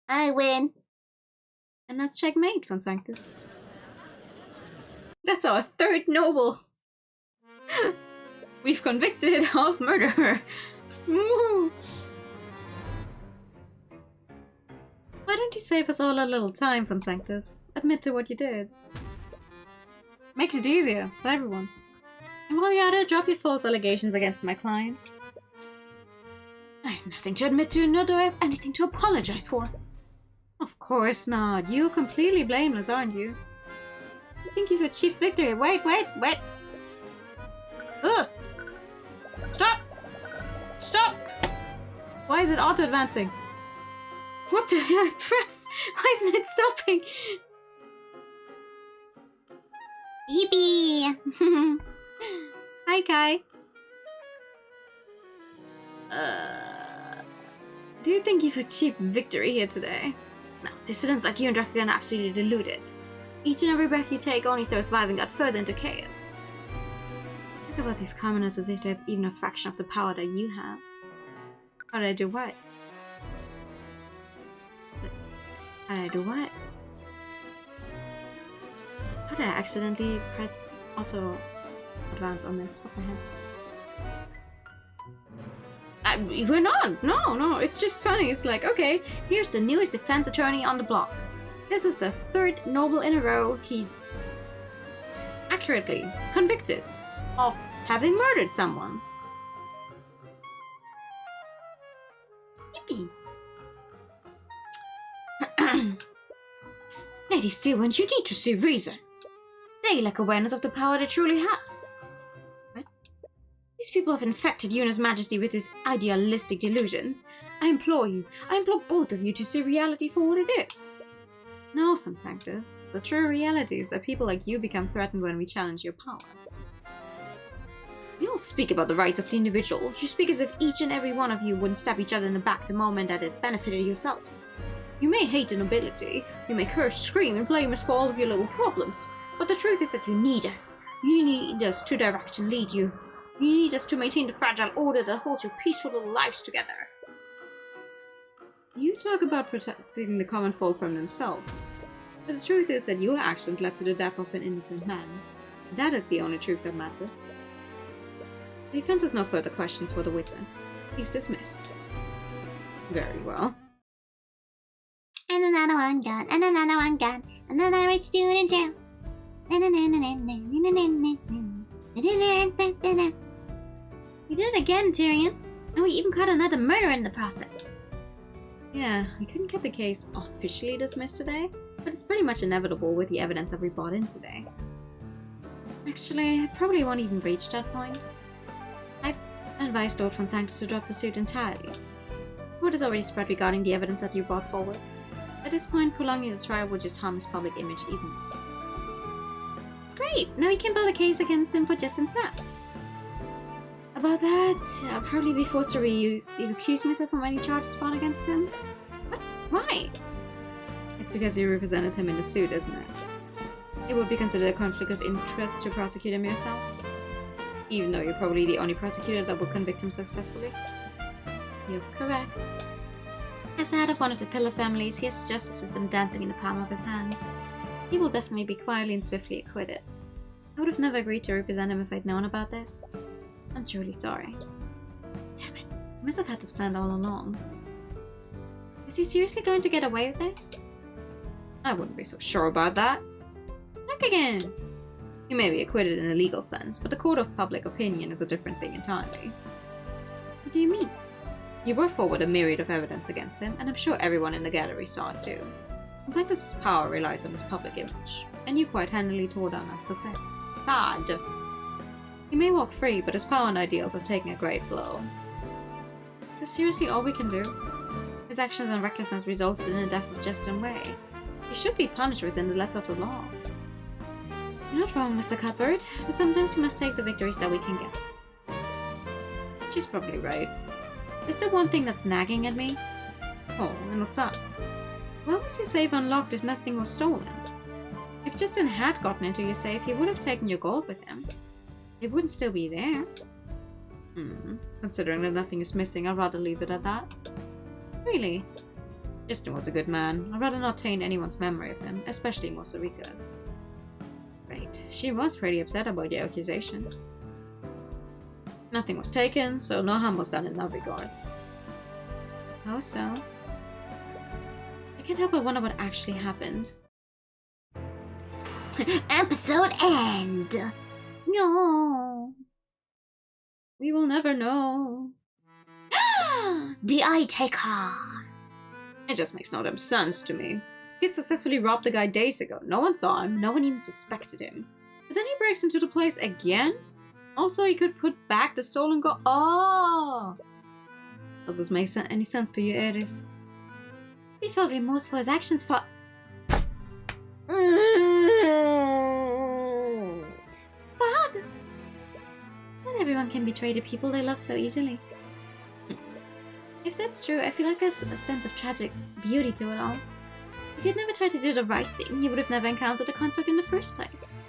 I win. And that's checkmate, Consanctus. That's our third noble! We've convicted of murder! Woo! Why don't you save us all a little time, Consanctus? Admit to what you did. Makes it easier for everyone. And while you're at it, drop your false allegations against my client. I have nothing to admit to, nor do I have anything to apologize for. Of course not. You're completely blameless, aren't you? You think you've achieved victory. Wait! Ugh! Stop! Why is it auto-advancing? What did I press? Why isn't it stopping? Yippee! Hi, Kai. Do you think you've achieved victory here today? No, dissidents like you and Draken are absolutely deluded. Each and every breath you take only throws Vivengard further into chaos. Talk about these commoners as if they have even a fraction of the power that you have. How did I do what? How did I do what? How did I accidentally press auto advance on this? What the heck? We're not! No, it's just funny. It's like, okay, here's the newest defense attorney on the block. This is the third noble in a row he's accurately convicted of having murdered someone. Yippee! Lady Steelwind, you need to see reason. They lack awareness of the power they truly have. What? These people have infected you and His Majesty with these idealistic delusions. I implore both of you to see reality for what it is. No, Fonsanctus. The true reality is that people like you become threatened when we challenge your power. You don't speak about the rights of the individual. You speak as if each and every one of you wouldn't stab each other in the back the moment that it benefited yourselves. You may hate the nobility, you may curse, scream, and blame us for all of your little problems, but the truth is that you need us. You need us to direct and lead you. You need us to maintain the fragile order that holds your peaceful little lives together. You talk about protecting the common folk from themselves, but the truth is that your actions led to the death of an innocent man. That is the only truth that matters. The defense has no further questions for the witness. He's dismissed. Very well. And another one gone, and another one gone. Another rich dude in jail. We did it again, Tyrion. And we even caught another murder in the process. Yeah, we couldn't get the case officially dismissed today, but it's pretty much inevitable with the evidence that we brought in today. Actually, I probably won't even reach that point. I've advised Lord von Sanctus to drop the suit entirely. Word has already spread regarding the evidence that you brought forward. At this point, prolonging the trial would just harm his public image even more. It's great! Now we can build a case against him for just and stuff. About that, I'll probably be forced to recuse myself from any charges brought against him. What? Why? It's because you represented him in the suit, isn't it? It would be considered a conflict of interest to prosecute him yourself. Even though you're probably the only prosecutor that will convict him successfully. You're correct. As the head of one of the Pillar families, he has the justice system dancing in the palm of his hand. He will definitely be quietly and swiftly acquitted. I would have never agreed to represent him if I'd known about this. I'm truly sorry. Damn it. I must have had this planned all along. Is he seriously going to get away with this? I wouldn't be so sure about that. Look again! He may be acquitted in a legal sense, but the court of public opinion is a different thing entirely. What do you mean? You brought forward a myriad of evidence against him, and I'm sure everyone in the gallery saw it too. Sanctus' power relies on his public image, and you quite handily tore down that facade. He may walk free, but his power and ideals have taken a great blow. Is that seriously all we can do? His actions and recklessness resulted in a death of just and way. He should be punished within the letter of the law. You're not wrong, Mr. Cuthbert, but sometimes we must take the victories that we can get. She's probably right. There's still one thing that's nagging at me. Oh, and what's that? Why was your safe unlocked if nothing was stolen? If Justin had gotten into your safe, he would have taken your gold with him. It wouldn't still be there. Considering that nothing is missing, I'd rather leave it at that. Really? Justin was a good man. I'd rather not taint anyone's memory of him, especially Mosarika's. Right, she was pretty upset about the accusations. Nothing was taken, so no harm was done in that regard. I suppose so. I can't help but wonder what actually happened. Episode end! No. We will never know. The eye taker. It just makes no damn sense to me. The kid successfully robbed the guy days ago. No one saw him. No one even suspected him. But then he breaks into the place again? Also, he could put back the stolen gold. Oh! Does this make any sense to you, Eris? He felt remorse for his actions for... Father! Not everyone can betray the people they love so easily. If that's true, I feel like there's a sense of tragic beauty to it all. If he had never tried to do the right thing, he would have never encountered the construct in the first place.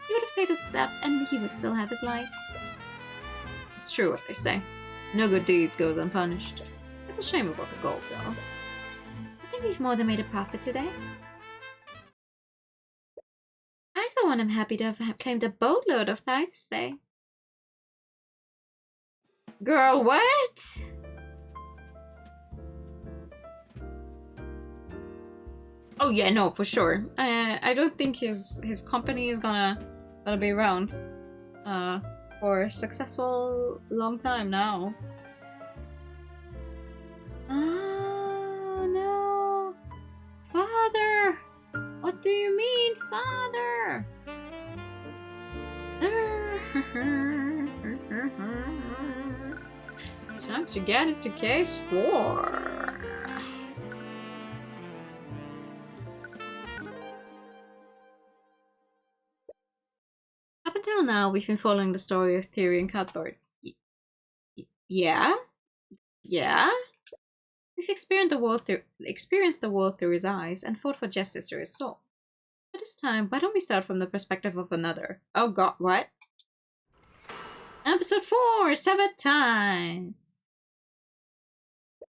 He would have paid his debt and he would still have his life. It's true what they say. No good deed goes unpunished. It's a shame about the gold, though. I think we've more than made a profit today. I, for one, am happy to have claimed a boatload of tithes today. Girl, what? Oh yeah, no, for sure. I don't think his company is gonna be around for a successful long time now. Oh no, Father! What do you mean, Father? Time to get into case 4. Up until now, we've been following the story of Tyrion Cuthbert. Yeah? Yeah? We've experienced the world through his eyes and fought for justice through his soul. But this time, why don't we start from the perspective of another? Oh god, what? Episode 4, Severed Ties! I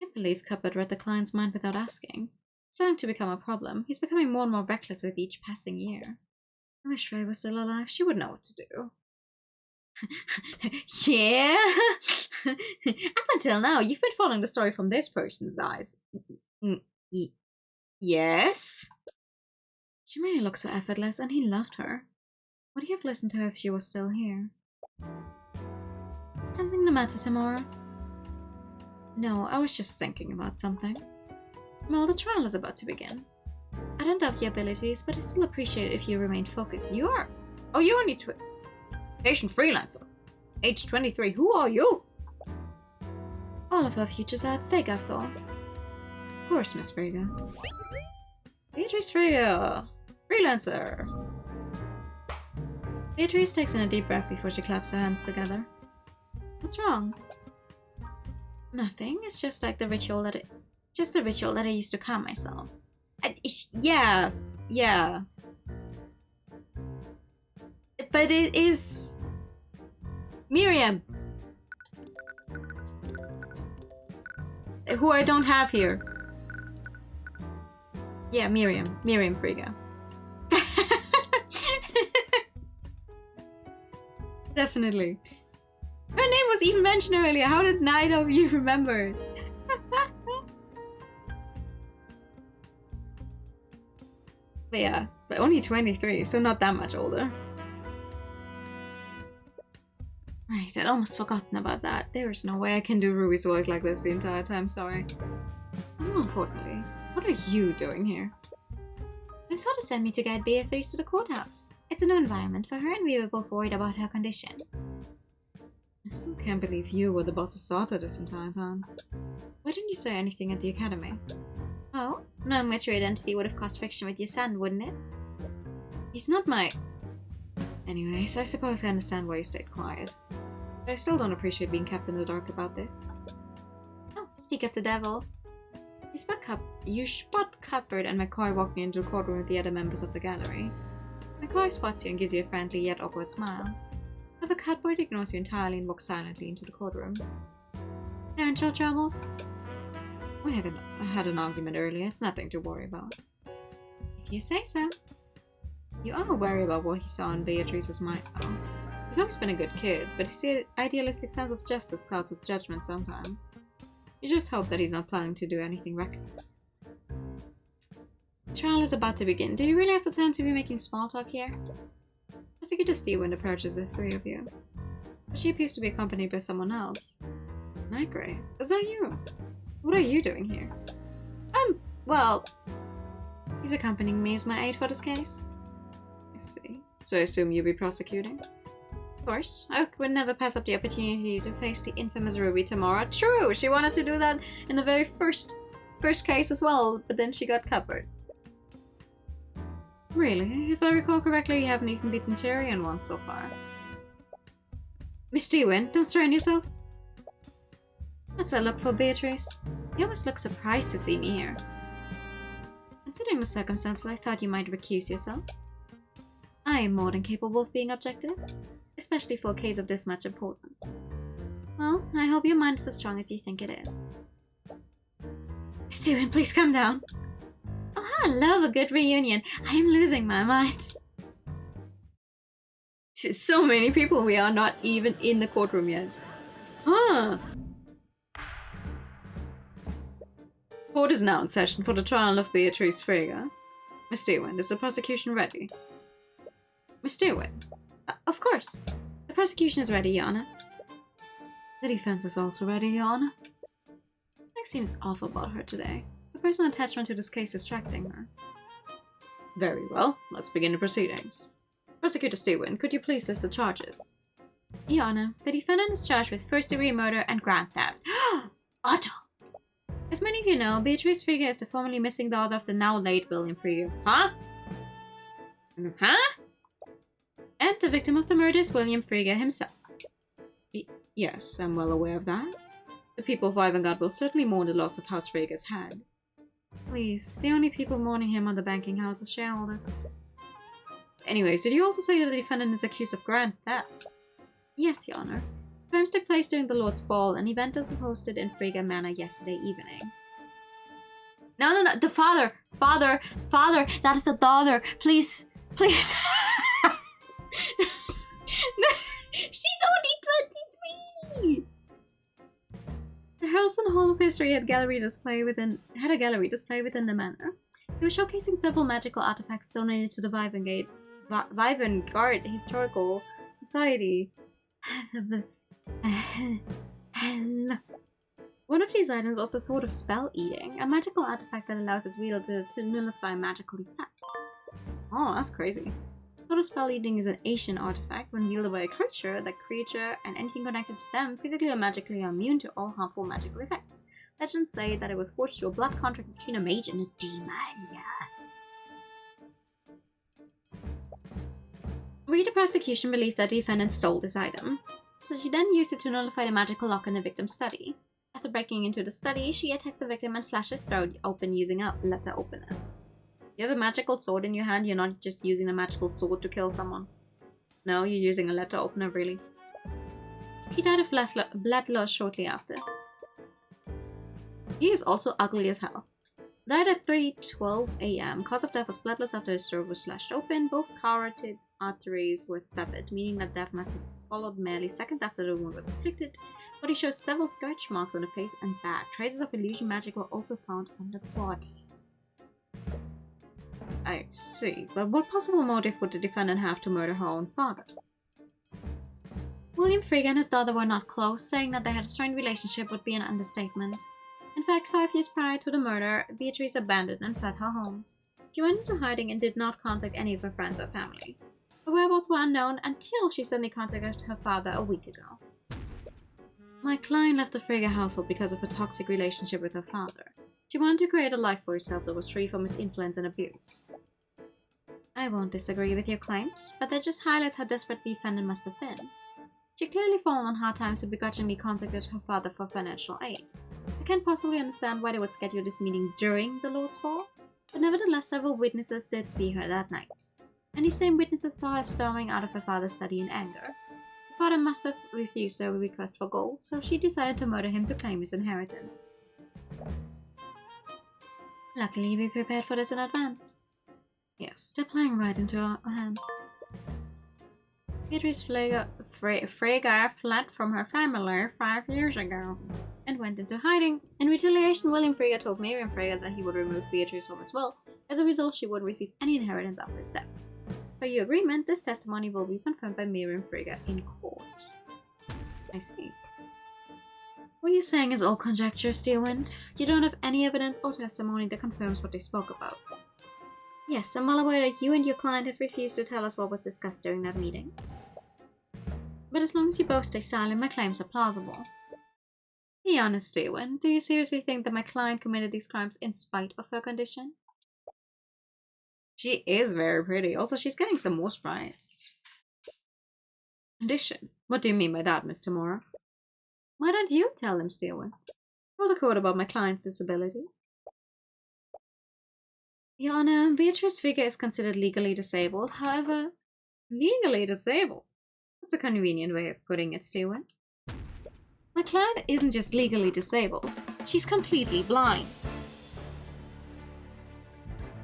can't believe Cuthbert read the client's mind without asking. It's starting to become a problem. He's becoming more and more reckless with each passing year. I wish Ray was still alive. She would know what to do. Yeah? Up until now, you've been following the story from this person's eyes. Yes? She made it look so effortless, and he loved her. Would he have listened to her if she was still here? Something the matter, Tamora? No, I was just thinking about something. Well, the trial is about to begin. I don't doubt your abilities, but I still appreciate it if you remain focused. You are? Oh, you're only patient freelancer. Age 23. Who are you? All of our futures are at stake, after all. Of course, Miss Frigga. Beatrice Frigga. Freelancer. Beatrice takes in a deep breath before she claps her hands together. What's wrong? Nothing. It's just like the ritual that I used to calm myself. Yeah. But it is... Miriam! Who I don't have here. Yeah, Miriam Frigga. Definitely. Her name was even mentioned earlier. How did neither of you remember it? But yeah, but only 23, so not that much older. Right, I'd almost forgotten about that. There's no way I can do Ruby's voice like this the entire time, sorry. And more importantly, what are you doing here? My father sent me to guide Beatrice to the courthouse. It's a new environment for her, and we were both worried about her condition. I still can't believe you were the boss's daughter this entire time. Why didn't you say anything at the academy? Oh, knowing what your identity would have caused friction with your son, wouldn't it? He's not my... Anyways, I suppose I understand why you stayed quiet. But I still don't appreciate being kept in the dark about this. Oh, speak of the devil. You spot Cuthbert and McCoy walking into the courtroom with the other members of the gallery. McCoy spots you and gives you a friendly yet awkward smile. However, Cuthbert ignores you entirely and walks silently into the courtroom. Parental troubles? We had an argument earlier. It's nothing to worry about. If you say so. You are worried about what he saw in Beatrice's mind, though. He's always been a good kid, but his idealistic sense of justice clouds his judgment sometimes. You just hope that he's not planning to do anything reckless. The trial is about to begin. Do you really have the time to be making small talk here? Prosecutor Stewart approaches the three of you. But she appears to be accompanied by someone else. Nightgray, is that you? What are you doing here? Well... He's accompanying me as my aide for this case. I see. So I assume you'll be prosecuting? Of course. I would never pass up the opportunity to face the infamous Ruby tomorrow. True! She wanted to do that in the very first case as well, but then she got Cuthbert. Really? If I recall correctly, you haven't even beaten Tyrion once so far. Miss Dewin, don't strain yourself. What's that look for, Beatrice? You always look surprised to see me here. Considering the circumstances, I thought you might recuse yourself. I am more than capable of being objective, especially for a case of this much importance. Well, I hope your mind is as strong as you think it is. Miss Dewin, please calm down. Oh, I love a good reunion. I am losing my mind. So many people, we are not even in the courtroom yet. Huh. Court is now in session for the trial of Beatrice Frigga. Miss Dewin, is the prosecution ready? Miss Dewin? Of course. The prosecution is ready, Your Honor. The defense is also ready, Your Honor. Something seems off about her today. Is the personal attachment to this case distracting her? Very well. Let's begin the proceedings. Prosecutor Stewin, could you please list the charges? Your Honor, the defendant is charged with first-degree murder and grand theft. Otto! As many of you know, Beatrice Frigga is the formerly missing daughter of the now-late William Frigga. Huh? Huh? And the victim of the murder is William Frigga himself. Yes, I'm well aware of that. The people of Ivengard will certainly mourn the loss of House Frigga's head. Please, the only people mourning him are the banking house's shareholders. Anyways, did you also say that the defendant is accused of grand theft? Yes, Your Honor. Crimes took place during the Lord's Ball, an event that was hosted in Frigga Manor yesterday evening. No, the father, that is the daughter, please. She's only 23! The Harrelson Hall of History had a gallery display within the manor. They were showcasing several magical artifacts donated to the Vivengard Historical Society. One of these items was a sort of spell eating, a magical artifact that allows its wielder to nullify magical effects. Oh, that's crazy. Sort of spell eating is an Asian artifact. When wielded by a creature, the creature and anything connected to them physically or magically are immune to all harmful magical effects. Legends say that it was forged through a blood contract between a mage and a demon. The prosecution believed that the defendant stole this item, so she then used it to nullify the magical lock in the victim's study. After breaking into the study, she attacked the victim and slashed his throat open using a letter opener. You have a magical sword in your hand, you're not just using a magical sword to kill someone. No, you're using a letter opener, really. He died of blood loss shortly after. He is also ugly as hell. Died at 3:12 a.m. Cause of death was blood loss after his throat was slashed open. Both carotid arteries were severed, meaning that death must have followed merely seconds after the wound was inflicted. But he shows several scratch marks on the face and back. Traces of illusion magic were also found on the body. I see, but what possible motive would the defendant have to murder her own father? William Frigga and his daughter were not close, saying that they had a strained relationship would be an understatement. In fact, 5 years prior to the murder, Beatrice abandoned and fled her home. She went into hiding and did not contact any of her friends or family. Her whereabouts were unknown until she suddenly contacted her father a week ago. My client left the Frigga household because of a toxic relationship with her father. She wanted to create a life for herself that was free from his influence and abuse. I won't disagree with your claims, but that just highlights how desperate the defendant must have been. She clearly fallen on hard times and begrudgingly contacted her father for financial aid. I can't possibly understand why they would schedule this meeting during the Lord's Ball, but nevertheless several witnesses did see her that night. And these same witnesses saw her storming out of her father's study in anger. Her father must have refused her request for gold, so she decided to murder him to claim his inheritance. Luckily, we prepared for this in advance. Yes, they're playing right into our hands. Beatrice Frigga fled from her family 5 years ago and went into hiding. In retaliation, William Frigga told Miriam Frigga that he would remove Beatrice from his will. As a result, she wouldn't receive any inheritance after his death. As per your agreement, this testimony will be confirmed by Miriam Frigga in court. I see. What you're saying is all conjecture, Steelwind. You don't have any evidence or testimony that confirms what they spoke about. Yes, I'm well aware that you and your client have refused to tell us what was discussed during that meeting. But as long as you both stay silent, my claims are plausible. Be honest, Steelwind. Do you seriously think that my client committed these crimes in spite of her condition? She is very pretty. Also, she's getting some more sprites. Condition? What do you mean by that, Mr. Mora? Why don't you tell him, Steelwind? Tell the court about my client's disability. Your Honor, Beatrice Frigga is considered legally disabled. However, legally disabled? That's a convenient way of putting it, Steelwind. My client isn't just legally disabled. She's completely blind.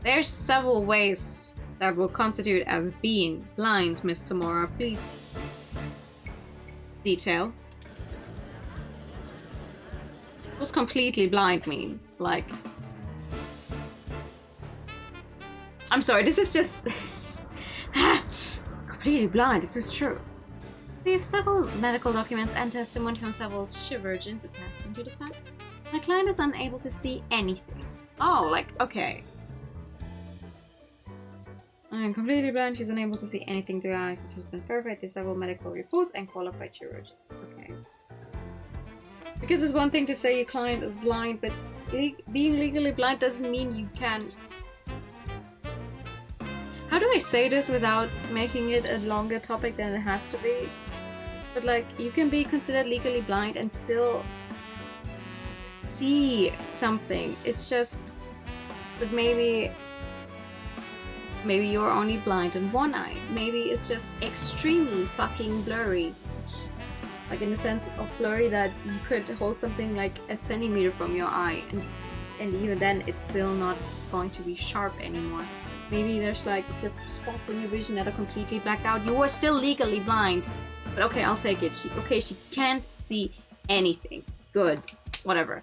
There's several ways that will constitute as being blind, Mr. Mora. Please detail. What's completely blind mean? Like, I'm sorry, this is just completely blind. This is true. We have several medical documents and testimony from several chirurgeons attesting to the fact my client is unable to see anything. Oh, like, okay. I'm completely blind. She's unable to see anything to her eyes. This has been verified through several medical reports and qualified chirurgeons. Okay. Because it's one thing to say your client is blind, but being legally blind doesn't mean you can... How do I say this without making it a longer topic than it has to be? But like, you can be considered legally blind and still see something. It's just that maybe you're only blind in one eye. Maybe it's just extremely fucking blurry. Like in the sense of blurry that you could hold something like a centimeter from your eye and even then it's still not going to be sharp anymore. Maybe there's like just spots in your vision that are completely blacked out. You are still legally blind. But okay, I'll take it. She can't see anything. Good. Whatever.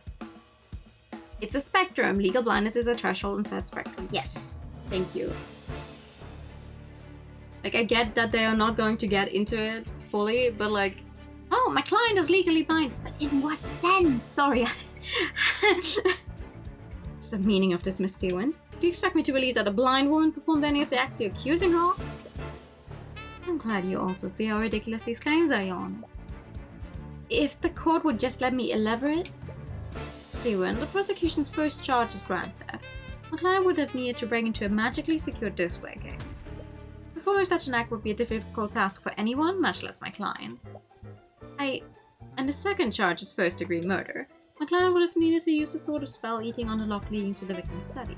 It's a spectrum. Legal blindness is a threshold inside spectrum. Yes. Thank you. Like, I get that they are not going to get into it fully, but like, oh, my client is legally blind. But in what sense? Sorry. What's the meaning of this, Miss Stewart? Do you expect me to believe that a blind woman performed any of the acts you're accusing her of? I'm glad you also see how ridiculous these claims are, Your Honor. If the court would just let me elaborate. Stewart, the prosecution's first charge is grand theft. My client would have needed to break into a magically secured display case. Performing such an act would be a difficult task for anyone, much less my client. And the second charge is first-degree murder. My client would have needed to use a sort of spell eating on the lock leading to the victim's study.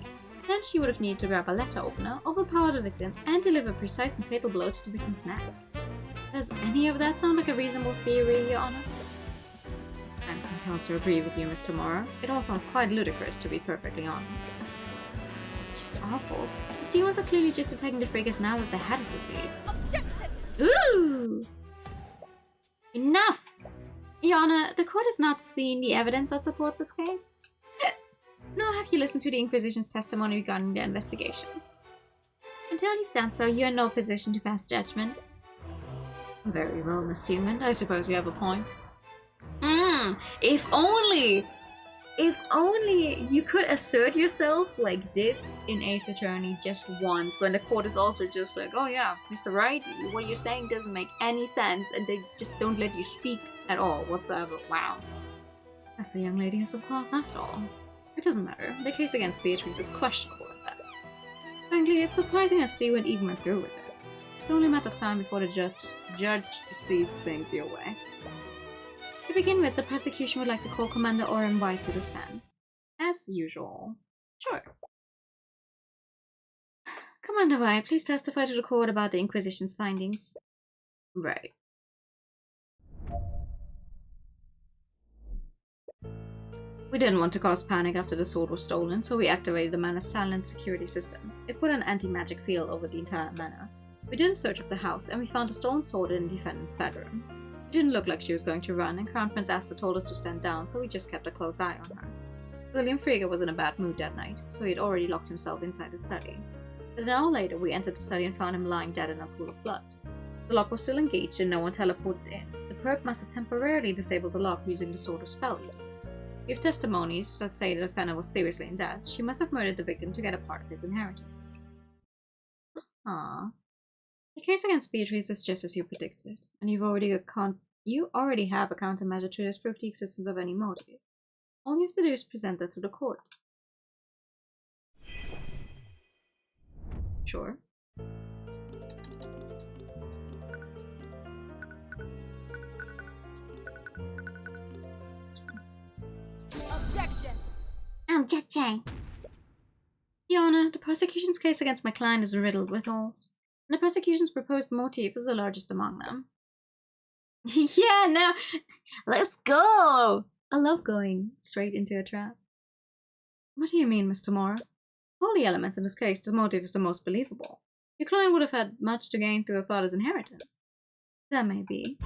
Then she would have needed to grab a letter opener, overpower the victim, and deliver a precise and fatal blow to the victim's neck. Does any of that sound like a reasonable theory, Your Honor? I'm compelled to agree with you, Mr. Morrow. It all sounds quite ludicrous, to be perfectly honest. This is just awful. The Stewans are clearly just attacking the Friggers now that they had a disease. Objection! Ooh! Enough! Your Honor, the court has not seen the evidence that supports this case. Nor have you listened to the Inquisition's testimony regarding the investigation. Until you've done so, you're in no position to pass judgment. Very well, Miss Stewman. I suppose you have a point. If only you could assert yourself like this in Ace Attorney just once, when the court is also just like, oh yeah, Mr. Wright, what you're saying doesn't make any sense, and they just don't let you speak at all whatsoever. Wow. That's a young lady has some class after all. It doesn't matter. The case against Beatrice is questionable at best. Frankly, it's surprising that Stewart even went through with this. It's only a matter of time before the judge sees things your way. To begin with, the prosecution would like to call Commander Oren White to the stand. As usual. Sure. Commander White, please testify to the court about the Inquisition's findings. Right. We didn't want to cause panic after the sword was stolen, so we activated the manor's silent security system. It put an anti-magic field over the entire manor. We did a search of the house, and we found a stolen sword in the defendant's bedroom. It didn't look like she was going to run, and Crown Prince Asta told us to stand down, so we just kept a close eye on her. William Frigga was in a bad mood that night, so he had already locked himself inside the study. But an hour later, we entered the study and found him lying dead in a pool of blood. The lock was still engaged and no one teleported in. The perp must have temporarily disabled the lock using the Sword of Spell. We have testimonies that say the defendant was seriously in debt. She must have murdered the victim to get a part of his inheritance. The case against Beatrice is just as you predicted, and you already have a countermeasure to disprove the existence of any motive. All you have to do is present that to the court. Sure. Objection! Objection! Your Honor, the prosecution's case against my client is riddled with holes, and the prosecution's proposed motive is the largest among them. Yeah, now, let's go! I love going straight into a trap. What do you mean, Mr. Morrow? All the elements in this case, the motive is the most believable. Your client would have had much to gain through her father's inheritance. That may be,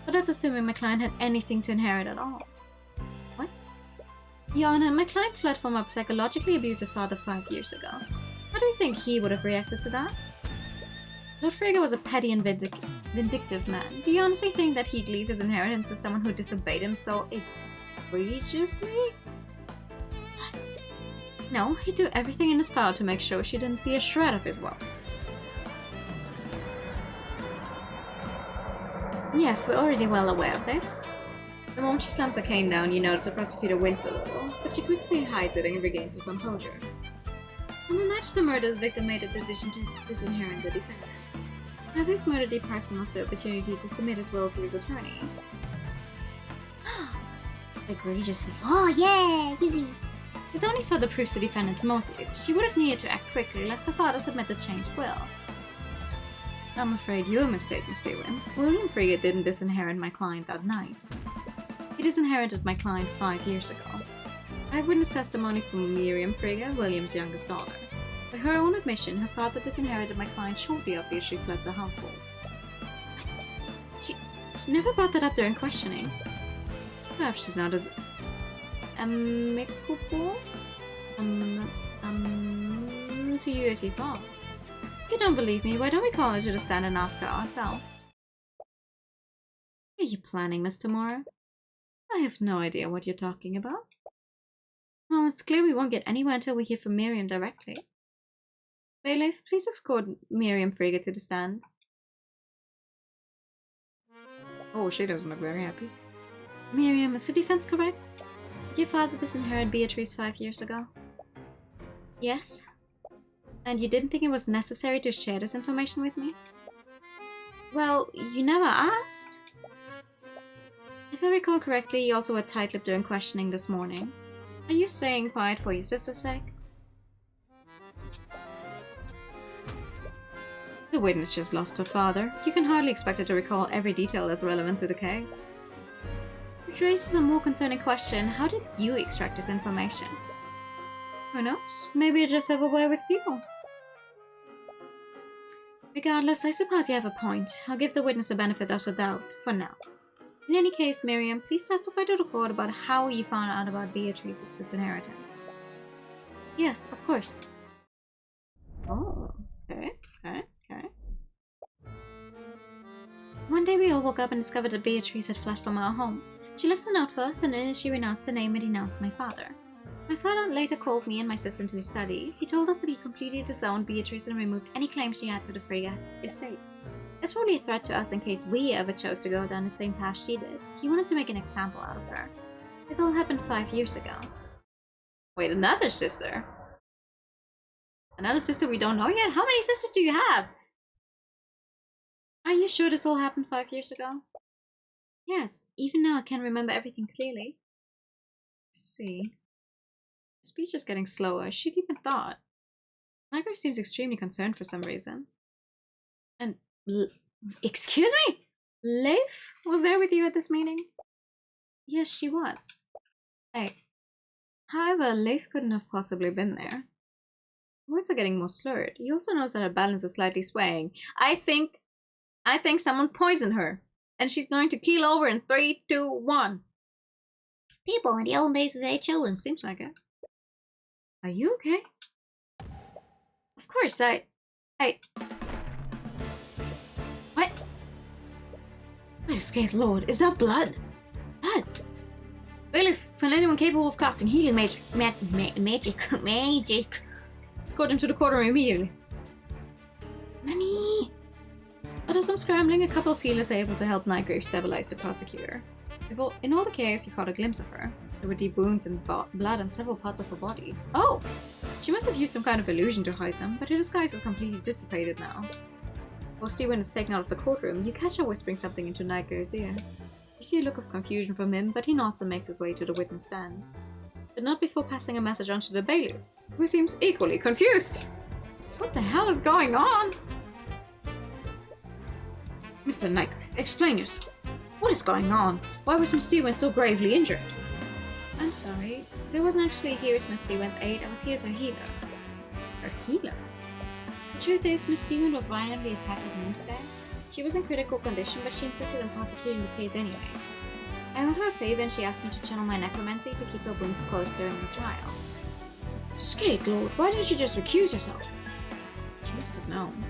but that's assuming my client had anything to inherit at all. What? Your Honor, my client fled from a psychologically abusive father 5 years ago. How do you think he would have reacted to that? Lord Frigga was a petty and vindictive man. Do you honestly think that he'd leave his inheritance to someone who disobeyed him so egregiously? No, he'd do everything in his power to make sure she didn't see a shred of his wealth. Yes, we're already well aware of this. The moment she slams her cane down, you notice the prosecutor wince a little, but she quickly hides it and regains her composure. On the night of the murder, the victim made a decision to disinherit the defendant. Having his murder deprived him of the opportunity to submit his will to his attorney. Egregiously. Oh yeah, yippee. This only further proves the defendant's motive. She would have needed to act quickly lest her father submit the changed will. I'm afraid you're mistaken, Stewart. William Frigga didn't disinherit my client that night. He disinherited my client 5 years ago. I have witnessed testimony from Miriam Frigga, William's youngest daughter. By her own admission, her father disinherited my client shortly after she fled the household. What? She never brought that up during questioning. Perhaps she's not as amicable to you as you thought. If you don't believe me, why don't we call her to the stand and ask her ourselves? What are you planning, Mr. Mora? I have no idea what you're talking about. Well, it's clear we won't get anywhere until we hear from Miriam directly. Bailiff, please escort Miriam Frigga to the stand. Oh, she doesn't look very happy. Miriam, is the defense correct? Did your father disinherit Beatrice 5 years ago? Yes. And you didn't think it was necessary to share this information with me? Well, you never asked. If I recall correctly, you also were tight-lipped during questioning this morning. Are you staying quiet for your sister's sake? The witness just lost her father. You can hardly expect her to recall every detail that's relevant to the case. Which raises a more concerning question. How did you extract this information? Who knows? Maybe you just have a way with people. Regardless, I suppose you have a point. I'll give the witness the benefit of the doubt, for now. In any case, Miriam, please testify to the court about how you found out about Beatrice's disinheritance. Yes, of course. Oh, okay. One day we all woke up and discovered that Beatrice had fled from our home. She left a note for us, and in it she renounced her name and denounced my father. My father later called me and my sister into his study. He told us that he completely disowned Beatrice and removed any claim she had to the Frigga estate. It's probably a threat to us in case we ever chose to go down the same path she did. He wanted to make an example out of her. This all happened 5 years ago. Wait, another sister? Another sister we don't know yet? How many sisters do you have? Are you sure this all happened 5 years ago? Yes, even now I can't remember everything clearly. Let's see. The speech is getting slower. She'd even thought. Niger seems extremely concerned for some reason. And excuse me? Leif was there with you at this meeting? Yes, she was. However, Leif couldn't have possibly been there. Words are getting more slurred. You also notice that her balance is slightly swaying. I think someone poisoned her. And she's going to keel over in 3, 2, 1. People in the old days with their children. Seems like it. Are you okay? Of course, I... What? My scared lord, is that blood? Blood? Bailiff, find anyone capable of casting healing magic. Magic. Escort him to the courtroom immediately. Nani? After some scrambling, a couple of healers are able to help Nightgrave stabilize the prosecutor. In all the chaos, you caught a glimpse of her. There were deep wounds and blood on several parts of her body. Oh! She must have used some kind of illusion to hide them, but her disguise is completely dissipated now. While Steven is taken out of the courtroom, you catch her whispering something into Nightgrave's ear. You see a look of confusion from him, but he nods and makes his way to the witness stand. But not before passing a message on to the bailiff, who seems equally confused. So what the hell is going on? Mr. Nightgrave, explain yourself. What is going on? Why was Miss Stevens so gravely injured? I'm sorry, but I wasn't actually here as Miss Stevens' aide, I was here as her healer. Her healer? The truth is, Miss Stevens was violently attacked at noon today. She was in critical condition, but she insisted on prosecuting the case anyways. I owed her a favor and she asked me to channel my necromancy to keep her wounds closed during the trial. Skate Lord, why didn't you just recuse yourself? She must have known.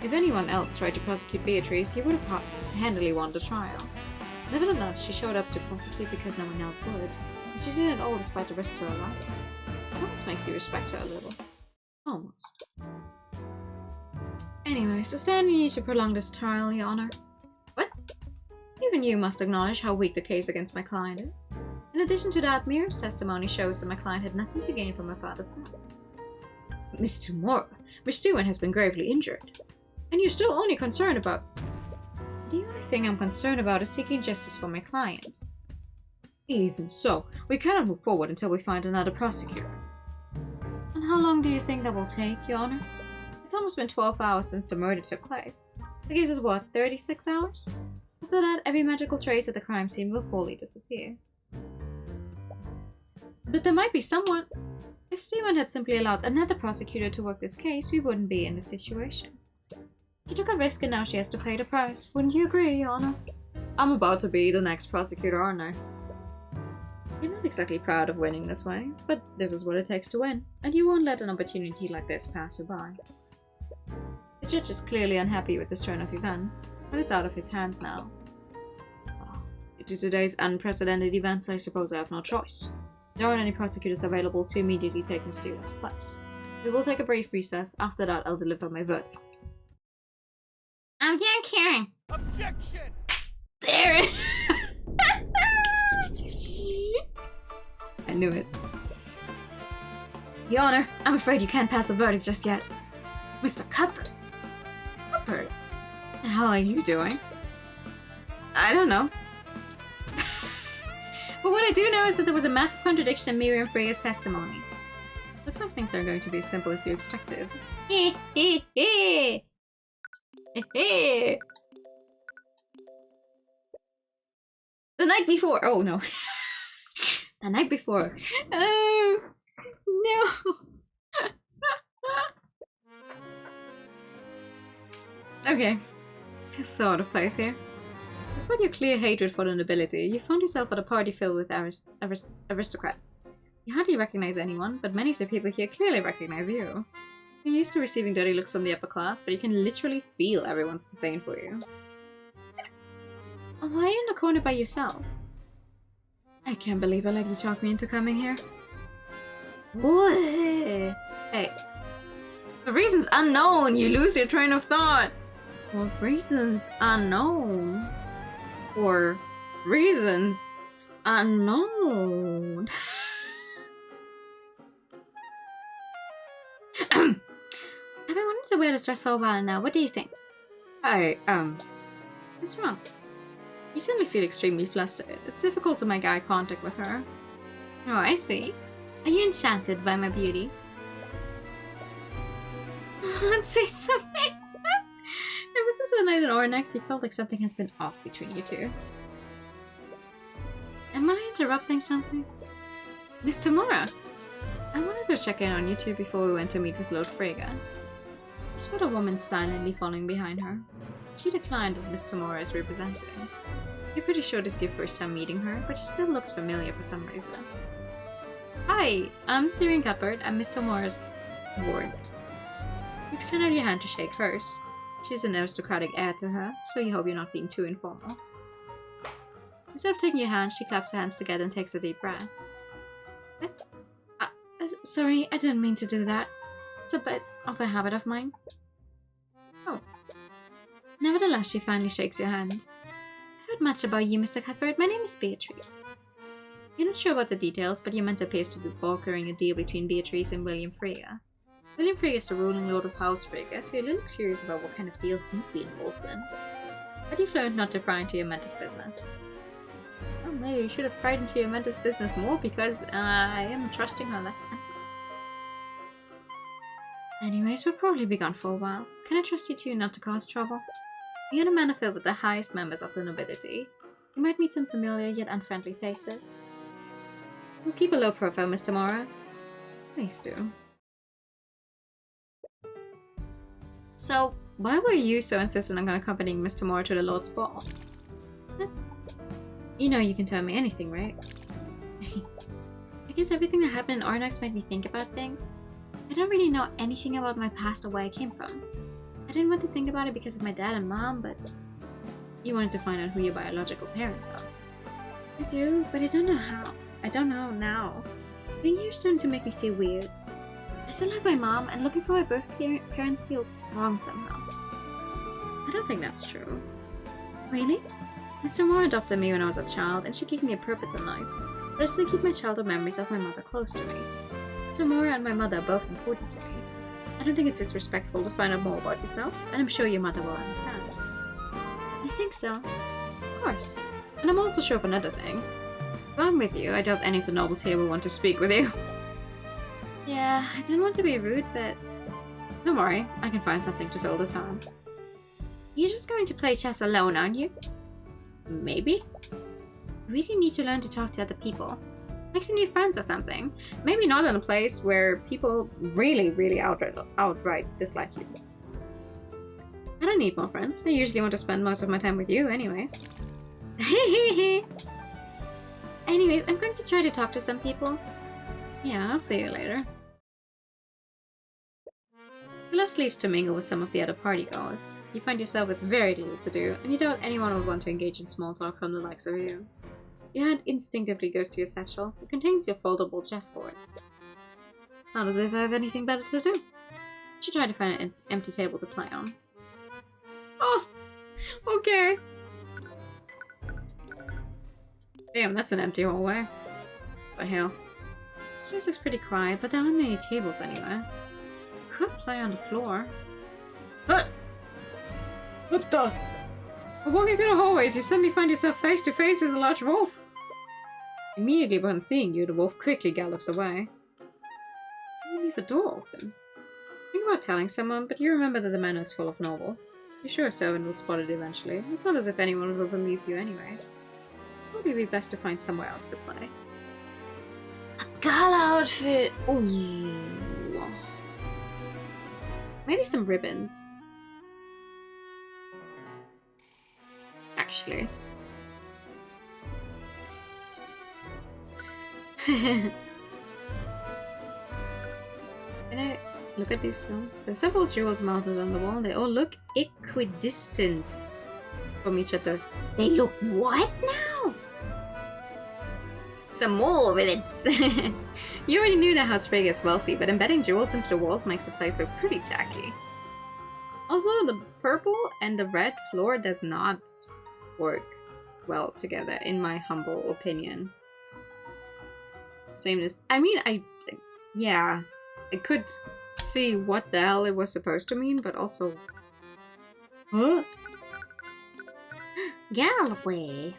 If anyone else tried to prosecute Beatrice, he would have handily won the trial. Nevertheless, she showed up to prosecute because no one else would, and she did it all despite the risk to her life. It almost makes you respect her a little. Almost. Anyway, so Stanley needs to prolong this trial, Your Honor. What? Even you must acknowledge how weak the case against my client is. In addition to that, Mira's testimony shows that my client had nothing to gain from her father's death. Mr. Mora, Miss Stewart has been gravely injured. And you're still only concerned about... The only thing I'm concerned about is seeking justice for my client. Even so, we cannot move forward until we find another prosecutor. And how long do you think that will take, Your Honor? It's almost been 12 hours since the murder took place. That gives us, what, 36 hours? After that, every magical trace at the crime scene will fully disappear. But there might be someone... If Steven had simply allowed another prosecutor to work this case, we wouldn't be in this situation. She took a risk and now she has to pay the price. Wouldn't you agree, Your Honor? I'm about to be the next prosecutor, aren't I? You're not exactly proud of winning this way, but this is what it takes to win, and you won't let an opportunity like this pass you by. The judge is clearly unhappy with this turn of events, but it's out of his hands now. Due to today's unprecedented events, I suppose I have no choice. There aren't any prosecutors available to immediately take Miss Steward's place. We will take a brief recess. After that, I'll deliver my verdict. I'm done caring. Objection! There it I knew it. Your Honor, I'm afraid you can't pass a verdict just yet. Mr. Cuthbert. Cuthbert? How are you doing? I don't know. But what I do know is that there was a massive contradiction in Miriam Freya's testimony. Looks like things aren't going to be as simple as you expected. The night before. Oh no. The night before. Oh no. Okay. So out of place here. Despite your clear hatred for the nobility, you found yourself at a party filled with aristocrats. You hardly recognize anyone, but many of the people here clearly recognize you. You're used to receiving dirty looks from the upper class, but you can literally feel everyone's disdain for you. Why are you in the corner by yourself? I can't believe I let you talk me into coming here. What? Hey. For reasons unknown, you lose your train of thought. For reasons unknown. For reasons unknown. I've been wanting to wear this dress for a while now. What do you think? What's wrong? You suddenly feel extremely flustered. It's difficult to make eye contact with her. Oh, I see. Are you enchanted by my beauty? Let's say something. Ever since the night in Ornax, you felt like something has been off between you two. Am I interrupting something? Miss Tamora? I wanted to check in on you two before we went to meet with Lord Frege. She saw a woman silently following behind her. She declined that Miss Tamora is representing. You're pretty sure this is your first time meeting her, but she still looks familiar for some reason. Hi, I'm Tyrion Cuthbert. I'm Miss Tamora's ward. You extend out your hand to shake hers. She's an aristocratic air to her, so you hope you're not being too informal. Instead of taking your hand, she claps her hands together and takes a deep breath. Sorry, I didn't mean to do that. It's a bit of a habit of mine. Oh. Nevertheless, she finally shakes your hand. I've heard much about you, Mr. Cuthbert. My name is Beatrice. You're not sure about the details, but your mentor appears to be brokering a deal between Beatrice and William Frege. William Frege is the ruling lord of House Frege, so you're a little curious about what kind of deal he'd be involved in. But you've learned not to pry into your mentor's business. Oh, maybe you should have pried into your mentor's business more because I am trusting her less and less. Anyways, we'll probably be gone for a while. Can I trust you two not to cause trouble? You're in a manor filled with the highest members of the nobility. You might meet some familiar yet unfriendly faces. We'll keep a low profile, Miss Tamora. Please do. So, why were you so insistent on accompanying Miss Tamora to the Lord's Ball? That's... You know you can tell me anything, right? I guess everything that happened in Ornax made me think about things. I don't really know anything about my past or where I came from. I didn't want to think about it because of my dad and mom, but... You wanted to find out who your biological parents are. I do, but I don't know how. I don't know now. Being here is starting to make me feel weird. I still have my mom, and looking for my birth parents feels wrong somehow. I don't think that's true. Really? Mr. Moore adopted me when I was a child, and she gave me a purpose in life, but I still keep my childhood memories of my mother close to me. Mr. Moore and my mother are both important to me. I don't think it's disrespectful to find out more about yourself, and I'm sure your mother will understand. You think so? Of course. And I'm also sure of another thing. If I'm with you, I doubt any of the nobles here will want to speak with you. Yeah, I didn't want to be rude, but... Don't worry, I can find something to fill the time. You're just going to play chess alone, aren't you? Maybe. You really need to learn to talk to other people. Make some new friends or something. Maybe not in a place where people really outright dislike you. I don't need more friends. I usually want to spend most of my time with you anyways. Anyways, I'm going to try to talk to some people. Yeah, I'll see you later. Les leaves to mingle with some of the other party goers. You find yourself with very little to do, and you doubt anyone would want to engage in small talk from the likes of you. Your hand instinctively goes to your satchel. It contains your foldable chessboard. It's not as if I have anything better to do. You should try to find an empty table to play on. Oh, okay. Damn, that's an empty hallway. What the hell? This place is pretty quiet, but there aren't any tables anywhere. You could play on the floor. What the? While walking through the hallways, you suddenly find yourself face to face with a large wolf. Immediately upon seeing you, the wolf quickly gallops away. Someone leave a door open. Think about telling someone, but you remember that the manor is full of nobles. You're sure a servant will spot it eventually. It's not as if anyone will believe you anyways. Probably be best to find somewhere else to play. A gala outfit. Ooh. Maybe some ribbons. Actually. Can I look at these stones? There's several jewels mounted on the wall. They all look equidistant from each other. They look what now? Some more ribbons. You already knew that House Frigga is wealthy, but embedding jewels into the walls makes the place look pretty tacky. Also, the purple and the red floor does not work well together, in my humble opinion. Same as... yeah. I could see what the hell it was supposed to mean, but also... Huh? Galloway.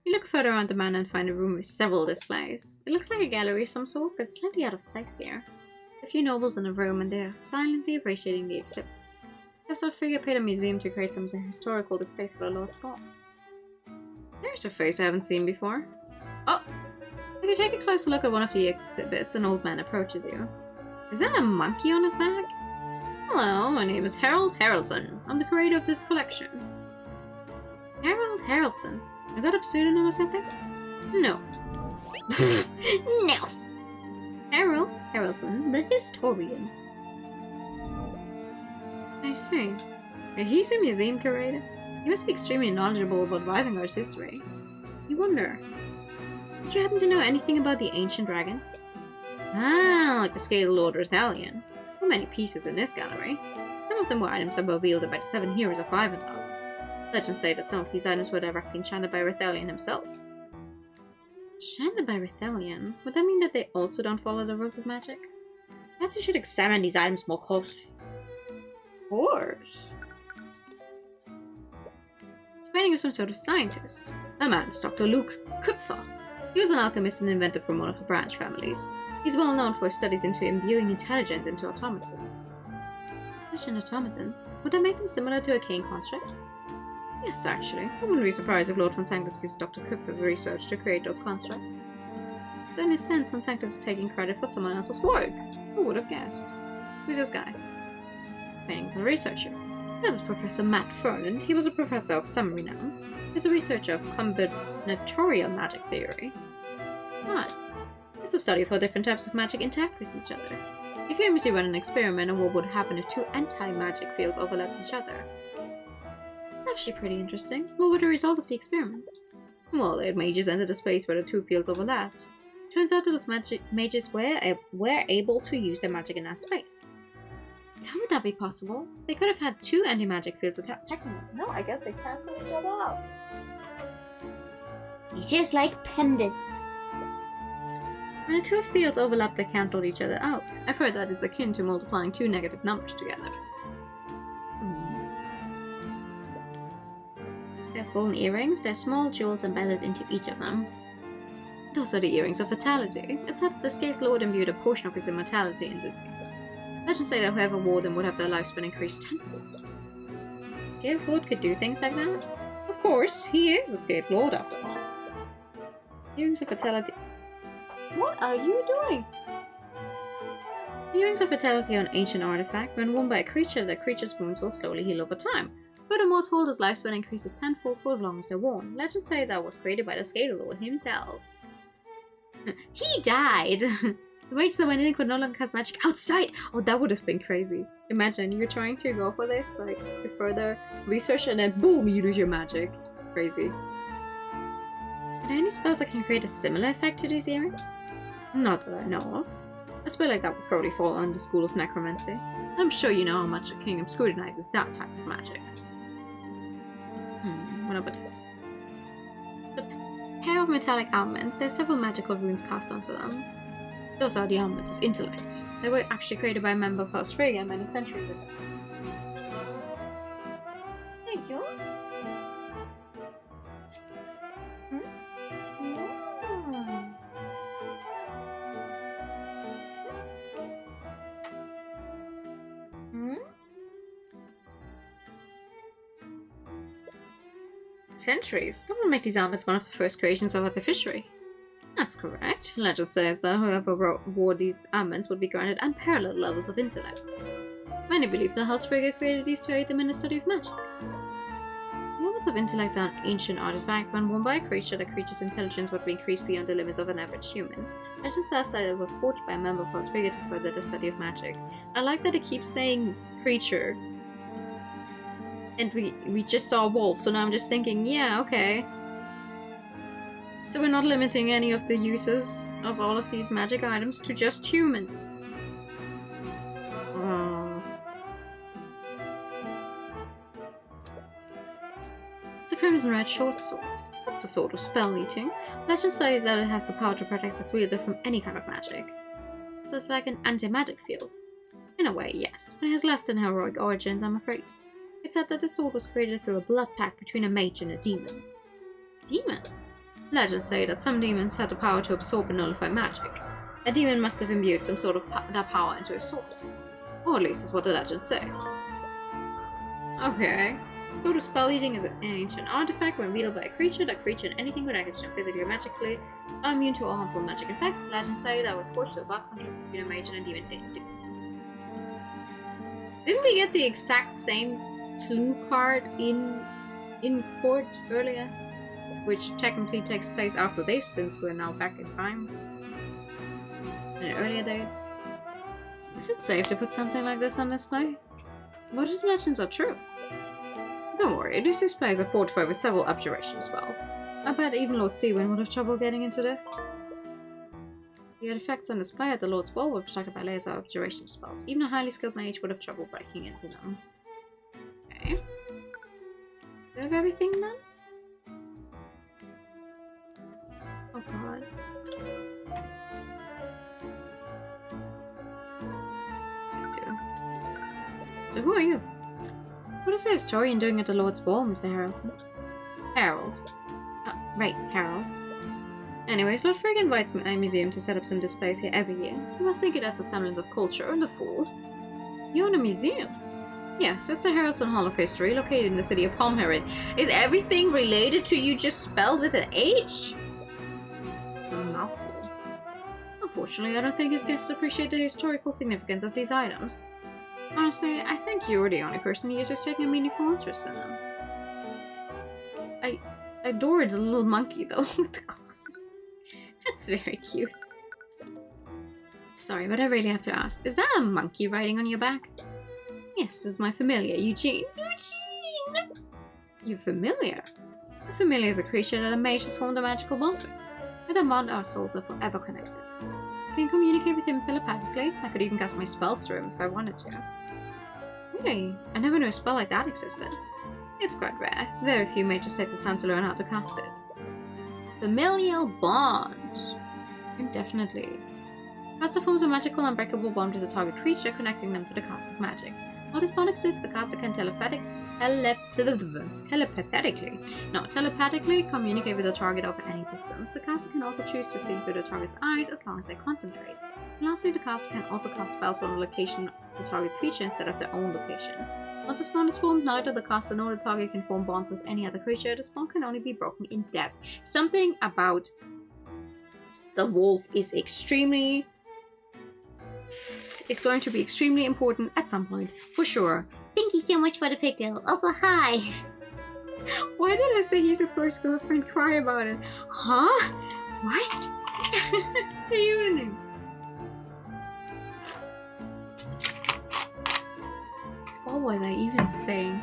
You look further around the manor and find a room with several displays. It looks like a gallery of some sort, but slightly out of place here. A few nobles in the room, and they are silently appreciating the exhibits. House Frigga paid a museum to create some historical displays for the Lord's Ball. There's a face I haven't seen before. Oh! As you take a closer look at one of the exhibits, an old man approaches you. Is that a monkey on his back? Hello, my name is Harold Haraldson. I'm the curator of this collection. Harold Haraldson? Is that a pseudonym or something? No. No. Harold Haraldson, the historian. I see. He's a museum curator? He must be extremely knowledgeable about Rivengard's history. You wonder, did you happen to know anything about the ancient dragons? Ah, like the Scale Lord Rithalion. How many pieces in this gallery? Some of them were items that were wielded by the 7 heroes of Rivengard. Legends say that some of these items were directly enchanted by Rithalion himself. Enchanted by Rithalion? Would that mean that they also don't follow the rules of magic? Perhaps you should examine these items more closely. Of course. It's a painting of some sort of scientist. The man is Dr. Luke Kupfer. He was an alchemist and inventor from one of the branch families. He's well known for his studies into imbuing intelligence into automatons. Intelligent automatons? Would that make them similar to arcane constructs? Yes, actually. I wouldn't be surprised if Lord Von Sanctus used Dr. Kupfer's research to create those constructs. So in a sense, Von Sanctus is taking credit for someone else's work. Who would have guessed? Who's this guy? It's painting for the researcher. That is Professor Matt Fernand. He was a professor of some renown. He's a researcher of combinatorial magic theory. It's odd. It's a study of how different types of magic interact with each other. He famously ran an experiment on what would happen if 2 anti-magic fields overlapped each other. It's actually pretty interesting. What were the results of the experiment? Well, they had mages enter the space where the 2 fields overlapped. Turns out that those mages were able to use their magic in that space. But how would that be possible? They could have had 2 anti-magic fields attacking them. No, I guess they cancel each other out. It's just like pandas. When the 2 fields overlap, they cancel each other out. I've heard that it's akin to multiplying 2 negative numbers together. They have golden earrings. There are small jewels embedded into each of them. Those are the earrings of vitality. It's that the Scaled Lord imbued a portion of his immortality into these. Legends say that whoever wore them would have their lifespan increased tenfold. The Scaled Lord could do things like that? Of course, he is a Scaled Lord after all. Earrings of vitality. What are you doing? Viewings of vitality on ancient artifact. When worn by a creature, the creature's wounds will slowly heal over time. Furthermore, its holder's lifespan increases tenfold for as long as they're worn. Legends say that was created by the Skater Lord himself. He died! The mages that went in could no longer cast magic outside! Oh, that would have been crazy. Imagine, you're trying to go for this, like, to further research, and then boom, you lose your magic. Crazy. Are there any spells that can create a similar effect to these earrings? Not that I know of. A spell like that would probably fall under the School of Necromancy. I'm sure you know how much the Kingdom scrutinizes that type of magic. What about this? The pair of metallic armaments, there are several magical runes carved onto them. Those are the armaments of intellect. They were actually created by a member of House Freyja many centuries ago. Thank you. Centuries? That would make these armaments one of the first creations of artificery. That's correct. Legend says that whoever wore these armaments would be granted unparalleled levels of intellect. Many believe that House Freyja created these to aid them in the study of magic. The levels of intellect are an ancient artifact. When worn by a creature, the creature's intelligence would be increased beyond the limits of an average human. Legend says that it was forged by a member of House Freyja to further the study of magic. I like that it keeps saying creature. And we just saw a wolf, so now I'm just thinking, yeah, okay. So we're not limiting any of the uses of all of these magic items to just humans. It's a crimson red short sword. That's a sort of spell eating. Legend says that it has the power to protect its wielder from any kind of magic. So it's like an anti-magic field. In a way, yes, but it has less than heroic origins, I'm afraid. It's said that the sword was created through a blood pact between a mage and a demon. Demon? Legends say that some demons had the power to absorb and nullify magic. A demon must have imbued some sort of that power into a sword. Or at least is what the legends say. Okay. Sword of Spell Eating is an ancient artifact. When wielded by a creature, that creature and anything with action physically or magically are immune to all harmful magic effects. Legends say that was forged to a blood contract between a mage and a demon. Didn't we get the exact same clue card in court earlier, which technically takes place after this, since we're now back in time in an earlier date? Is it safe to put something like this on display? What if the legends are true? Don't worry, these displays are fortified with several abjuration spells. I bet even Lord Stephen would have trouble getting into this. The artifacts on display at the Lord's Ball were protected by layers of abjuration spells. Even a highly skilled mage would have trouble breaking into them. Okay. Do we have everything done? Oh god. What's it do? So who are you? What is the historian doing at the Lord's Ball, Mr. Haraldson? Harold. Right, Harold. Anyways, Lord Frigg invites my museum to set up some displays here every year. You must think it adds a semblance of culture and the fool. You own a museum? Yes, it's the Haraldson Hall of History, located in the city of Holmherred. Is everything related to you just spelled with an H? It's a mouthful. Unfortunately, I don't think his guests appreciate the historical significance of these items. Honestly, I think you're the only person who is taking a meaningful interest in them. I adore the little monkey, though, with the glasses. That's very cute. Sorry, but I really have to ask. Is that a monkey riding on your back? Yes, this is my familiar, Eugene. Eugene! You familiar? A familiar is a creature that a mage has formed a magical bond with. With a bond, our souls are forever connected. I can communicate with him telepathically. I could even cast my spells through him if I wanted to. Really? I never knew a spell like that existed. It's quite rare. Very few mages take the time to learn how to cast it. Familial bond. Indefinitely. Caster forms a magical unbreakable bond with the target creature, connecting them to the caster's magic. While this bond exists, the caster can telepathically communicate with the target over any distance. The caster can also choose to see through the target's eyes as long as they concentrate. And lastly, the caster can also cast spells on the location of the target creature instead of their own location. Once this bond is formed, neither the caster nor the target can form bonds with any other creature. This bond can only be broken in death. Something about the wolf is extremely is going to be extremely important at some point, for sure. Thank you so much for the pigtail. Also, hi. Why did I say he's your first girlfriend? Cry about it. Huh? What? What are you doing? What was I even saying?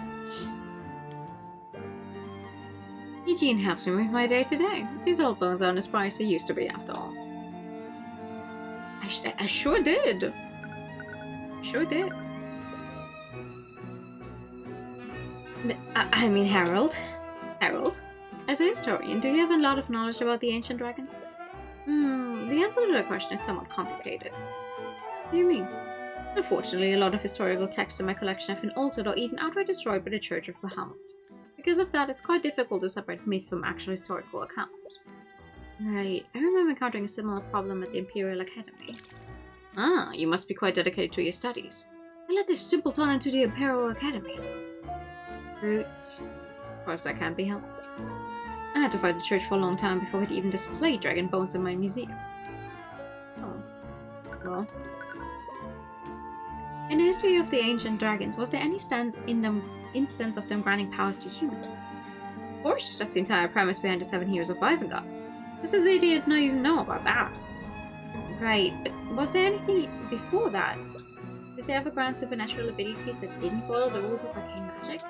Eugene helps me with my day-to-day. These old bones aren't as bright as they used to be, after all. I sure did. Sure did. But, I mean, Harold. Harold, as a historian, do you have a lot of knowledge about the ancient dragons? The answer to that question is somewhat complicated. What do you mean? Unfortunately, a lot of historical texts in my collection have been altered or even outright destroyed by the Church of Bahamut. Because of that, it's quite difficult to separate myths from actual historical accounts. Right, I remember encountering a similar problem at the Imperial Academy. Ah, you must be quite dedicated to your studies. I let this simpleton into the Imperial Academy. Root. Of course, that can't be helped. I had to fight the church for a long time before I could even display dragon bones in my museum. Oh. Well. In the history of the ancient dragons, was there any instance of them granting powers to humans? Of course, that's the entire premise behind the 7 Years of Vivengard. This is idiot not even know about that. Right, but was there anything before that? Did they ever grant supernatural abilities that didn't follow the rules of arcane magic?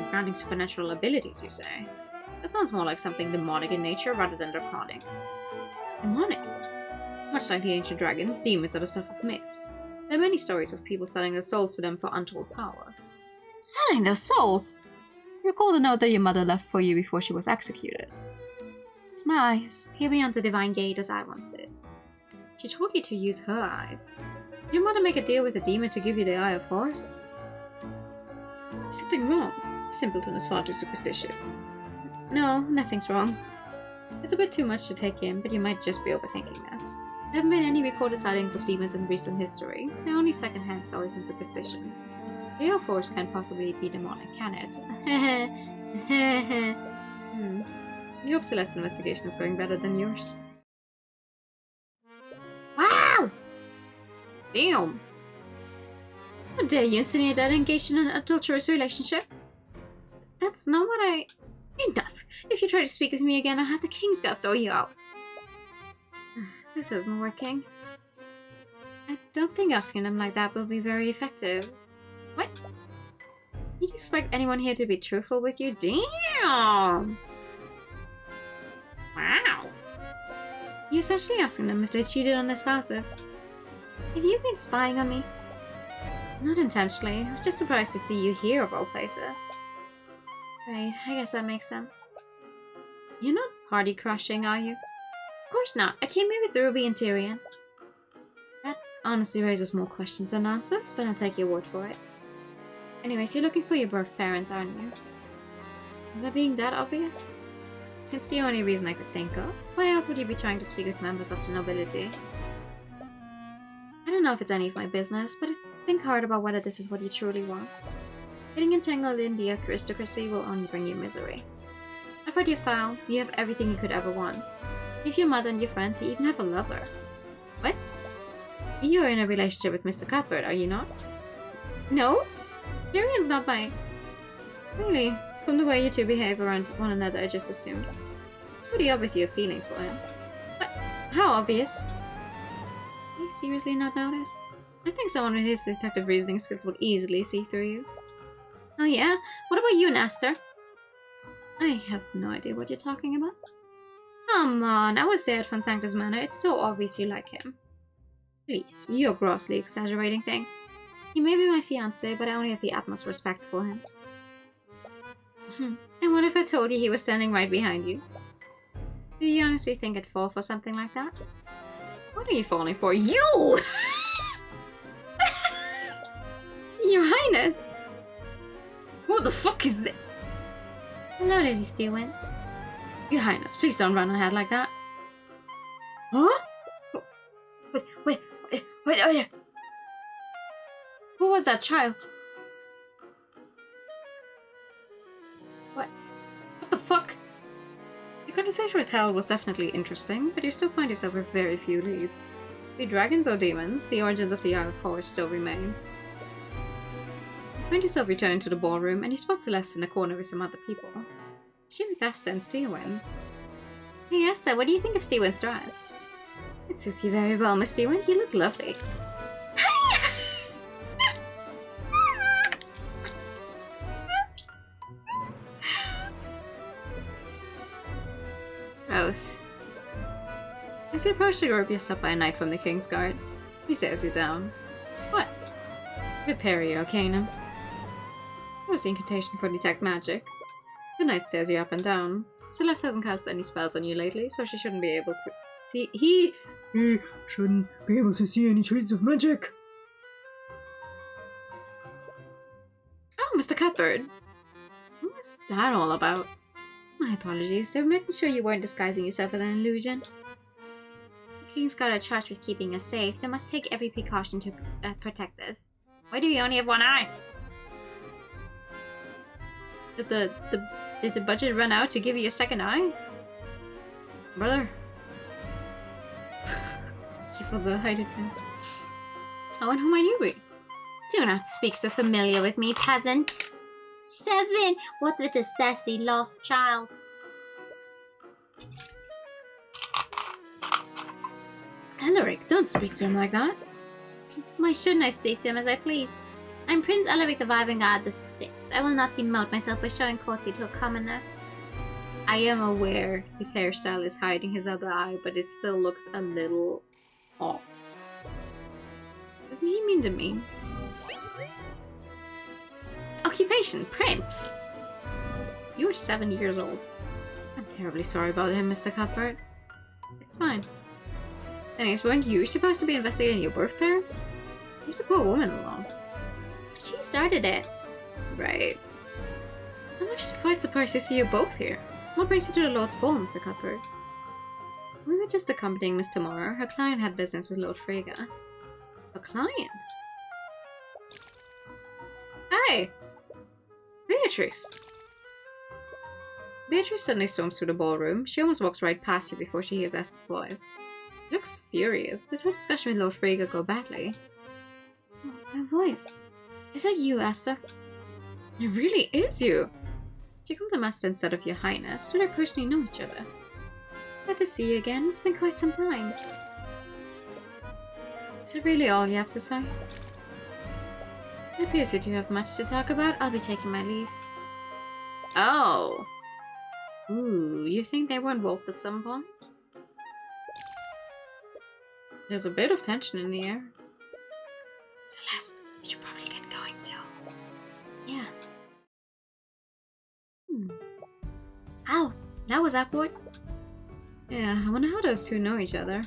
Granting supernatural abilities, you say? That sounds more like something demonic in nature rather than draconic. Demonic? Much like the ancient dragons, demons are the stuff of myths. There are many stories of people selling their souls to them for untold power. Selling their souls? Recall the note that your mother left for you before she was executed. It's my eyes, peer beyond the divine gate as I once did. She told you to use her eyes. Did your mother make a deal with a demon to give you the Eye of Horus? Something wrong. Simpleton is far too superstitious. No, nothing's wrong. It's a bit too much to take in, but you might just be overthinking this. There haven't been any recorded sightings of demons in recent history. They're only second-hand stories and superstitions. The Eye of Horus can't possibly be demonic, can it? I hope Celeste's investigation is going better than yours. Wow! Damn! How dare you insinuate that I engaged in an adulterous relationship? That's not what I... Enough! If you try to speak with me again, I'll have the Kingsguard throw you out. This isn't working. I don't think asking them like that will be very effective. What? You'd expect anyone here to be truthful with you? Damn! Wow! You're essentially asking them if they cheated on their spouses. Have you been spying on me? Not intentionally. I was just surprised to see you here of all places. Right, I guess that makes sense. You're not party crushing, are you? Of course not. I came here with Ruby and Tyrion. That honestly raises more questions than answers, but I'll take your word for it. Anyways, you're looking for your birth parents, aren't you? Is that being that obvious? It's the only reason I could think of. Why else would you be trying to speak with members of the nobility? I don't know if it's any of my business, but think hard about whether this is what you truly want. Getting entangled in the aristocracy will only bring you misery. I've read your file. You have everything you could ever want. You have your mother and your friends, you even have a lover. What? You're in a relationship with Mr. Cuthbert, are you not? No? Tyrion's not my... Really? From the way you two behave around one another, I just assumed. It's pretty obvious you have feelings for him. But how obvious? Do you seriously not notice? I think someone with his detective reasoning skills would easily see through you. Oh yeah? What about you, Nestor? I have no idea what you're talking about. Come on, I was there at Von Sanctus Manor. It's so obvious you like him. Please, you're grossly exaggerating things. He may be my fiancé, but I only have the utmost respect for him. And what if I told you he was standing right behind you? Do you honestly think I'd fall for something like that? What are you falling for? You! Your Highness! Who the fuck is it? Hello, Lady Steelwind. Your Highness, please don't run ahead like that. Huh? Wait, oh yeah. Who was that child? What the fuck? Your conversation with Hal was definitely interesting, but you still find yourself with very few leads. Be dragons or demons, the origins of the Eye of Horus still remains. You find yourself returning to the ballroom, and you spot Celeste in a corner with some other people. She with Asta and Steelwind. Hey Asta, what do you think of Steelwind's dress? It suits you very well, Miss Steelwind. You look lovely. Gross. As you approach the group, you're stopped by a knight from the King's Guard. He stares you down. What? Prepare your arcanum. What was the incantation for detect magic? The knight stares you up and down. Celeste hasn't cast any spells on you lately, so she shouldn't be able to see. He shouldn't be able to see any traces of magic. Oh, Mr. Cuthbert. What was that all about? My apologies. They were making sure you weren't disguising yourself with an illusion. The King's Guard are charged with keeping us safe. They must take every precaution to protect us. Why do you only have one eye? Did the budget run out to give you a second eye? Brother. Thank you for the hide attempt. Oh, and who might you be? Do not speak so familiar with me, peasant. 7! What's with the sassy lost child? Elric, don't speak to him like that. Why shouldn't I speak to him as I please? I'm Prince Elric the Vivengard the Sixth. I will not demote myself by showing courtesy to a commoner. I am aware his hairstyle is hiding his other eye, but it still looks a little off. Doesn't he mean to me? Occupation, Prince! You were 7 years old. I'm terribly sorry about him, Mr. Cuthbert. It's fine. Anyways, weren't you supposed to be investigating your birth parents? Leave the poor woman alone. She started it. Right. I'm actually quite surprised to see you both here. What brings you to the Lord's Ball, Mr. Cuthbert? We were just accompanying Miss Tamara. Her client had business with Lord Frigga. A client? Hey! Beatrice! Beatrice suddenly storms through the ballroom. She almost walks right past you before she hears Asta's voice. She looks furious. Did her discussion with Lord Frigga go badly? Oh, her voice. Is that you, Asta? It really is you! She called him Asta instead of Your Highness. Do they personally know each other? Glad to see you again. It's been quite some time. Is it really all you have to say? It appears you two have much to talk about. I'll be taking my leave. Oh! Ooh, you think they were involved at some point? There's a bit of tension in the air. Celeste, we should probably get going too. Yeah. Ow, that was awkward. Yeah, I wonder how those two know each other.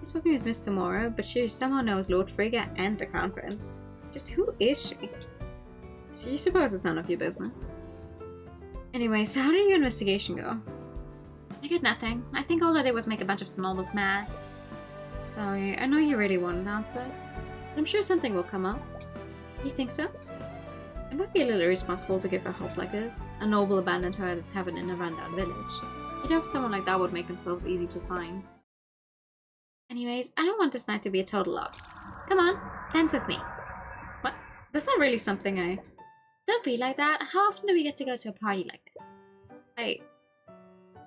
She's spoken with Miss Tamora, but she somehow knows Lord Frigga and the Crown Prince. Just who is she? She supposes it's none of your business. Anyways, how did your investigation go? I got nothing. I think all I did was make a bunch of the nobles mad. Sorry, I know you really wanted answers. But I'm sure something will come up. You think so? It might be a little irresponsible to give her help like this. A noble abandoned her at its heaven in a rundown village. You'd hope someone like that would make themselves easy to find. Anyways, I don't want this night to be a total loss. Come on, dance with me. What? That's not really something I... Don't be like that. How often do we get to go to a party like this? Hey.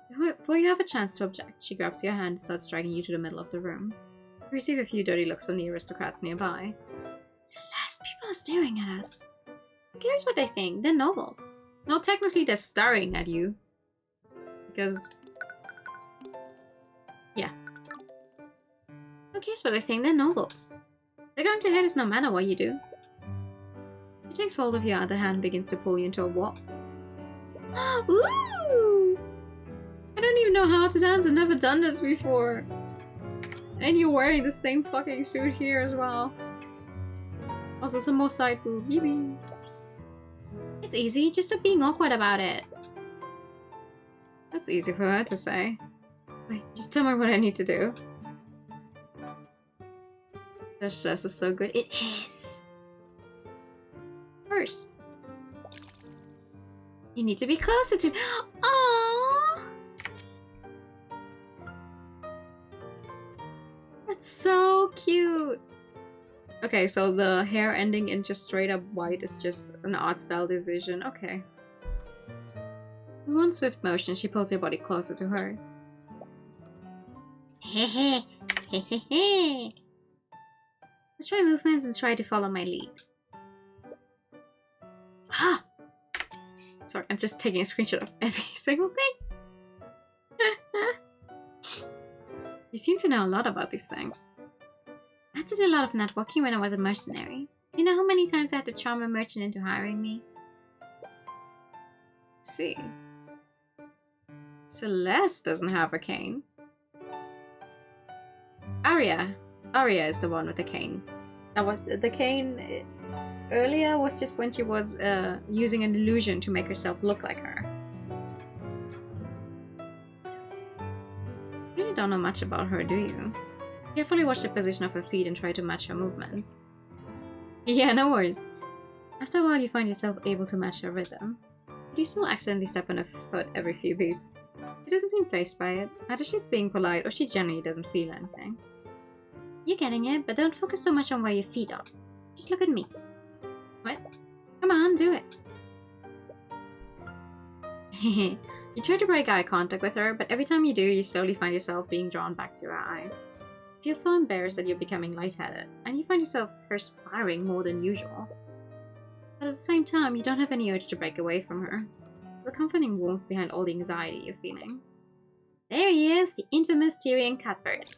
Before you have a chance to object, she grabs your hand and starts dragging you to the middle of the room. You receive a few dirty looks from the aristocrats nearby. Celeste, people are staring at us. Who cares what they think? They're nobles. No, technically they're staring at you. Because... yeah. Who cares what they think? They're nobles. They're going to hate us no matter what you do. She takes hold of your other hand and begins to pull you into a waltz. Ooh! I don't even know how to dance. I've never done this before. And you're wearing the same fucking suit here as well. Also some more side boob. Yippee. It's easy, just stop being awkward about it. That's easy for her to say. Wait, just tell me what I need to do. This dress is so good. It is. First, you need to be closer to... Aww! That's so cute. Okay, so the hair ending in just straight up white is just an art style decision. Okay. In one swift motion, she pulls your body closer to hers. Hehe. Hehehe. Watch my movements and try to follow my lead. Ah. Sorry, I'm just taking a screenshot of every single thing. You seem to know a lot about these things. I had to do a lot of networking when I was a mercenary. You know how many times I had to charm a merchant into hiring me? Let's see. Celeste doesn't have a cane. Arya is the one with the cane. That was the cane earlier was just when she was using an illusion to make herself look like her. You really don't know much about her, do you? Carefully watch the position of her feet and try to match her movements. Yeah, no worries. After a while, you find yourself able to match her rhythm. But you still accidentally step on her foot every few beats. She doesn't seem fazed by it. Either she's being polite or she genuinely doesn't feel anything. You're getting it, but don't focus so much on where your feet are. Just look at me. What? Come on, do it. You try to break eye contact with her, but every time you do, you slowly find yourself being drawn back to her eyes. You feel so embarrassed that you're becoming lightheaded, and you find yourself perspiring more than usual. But at the same time, you don't have any urge to break away from her. There's a comforting warmth behind all the anxiety you're feeling. There he is, the infamous Tyrion Cuthbert.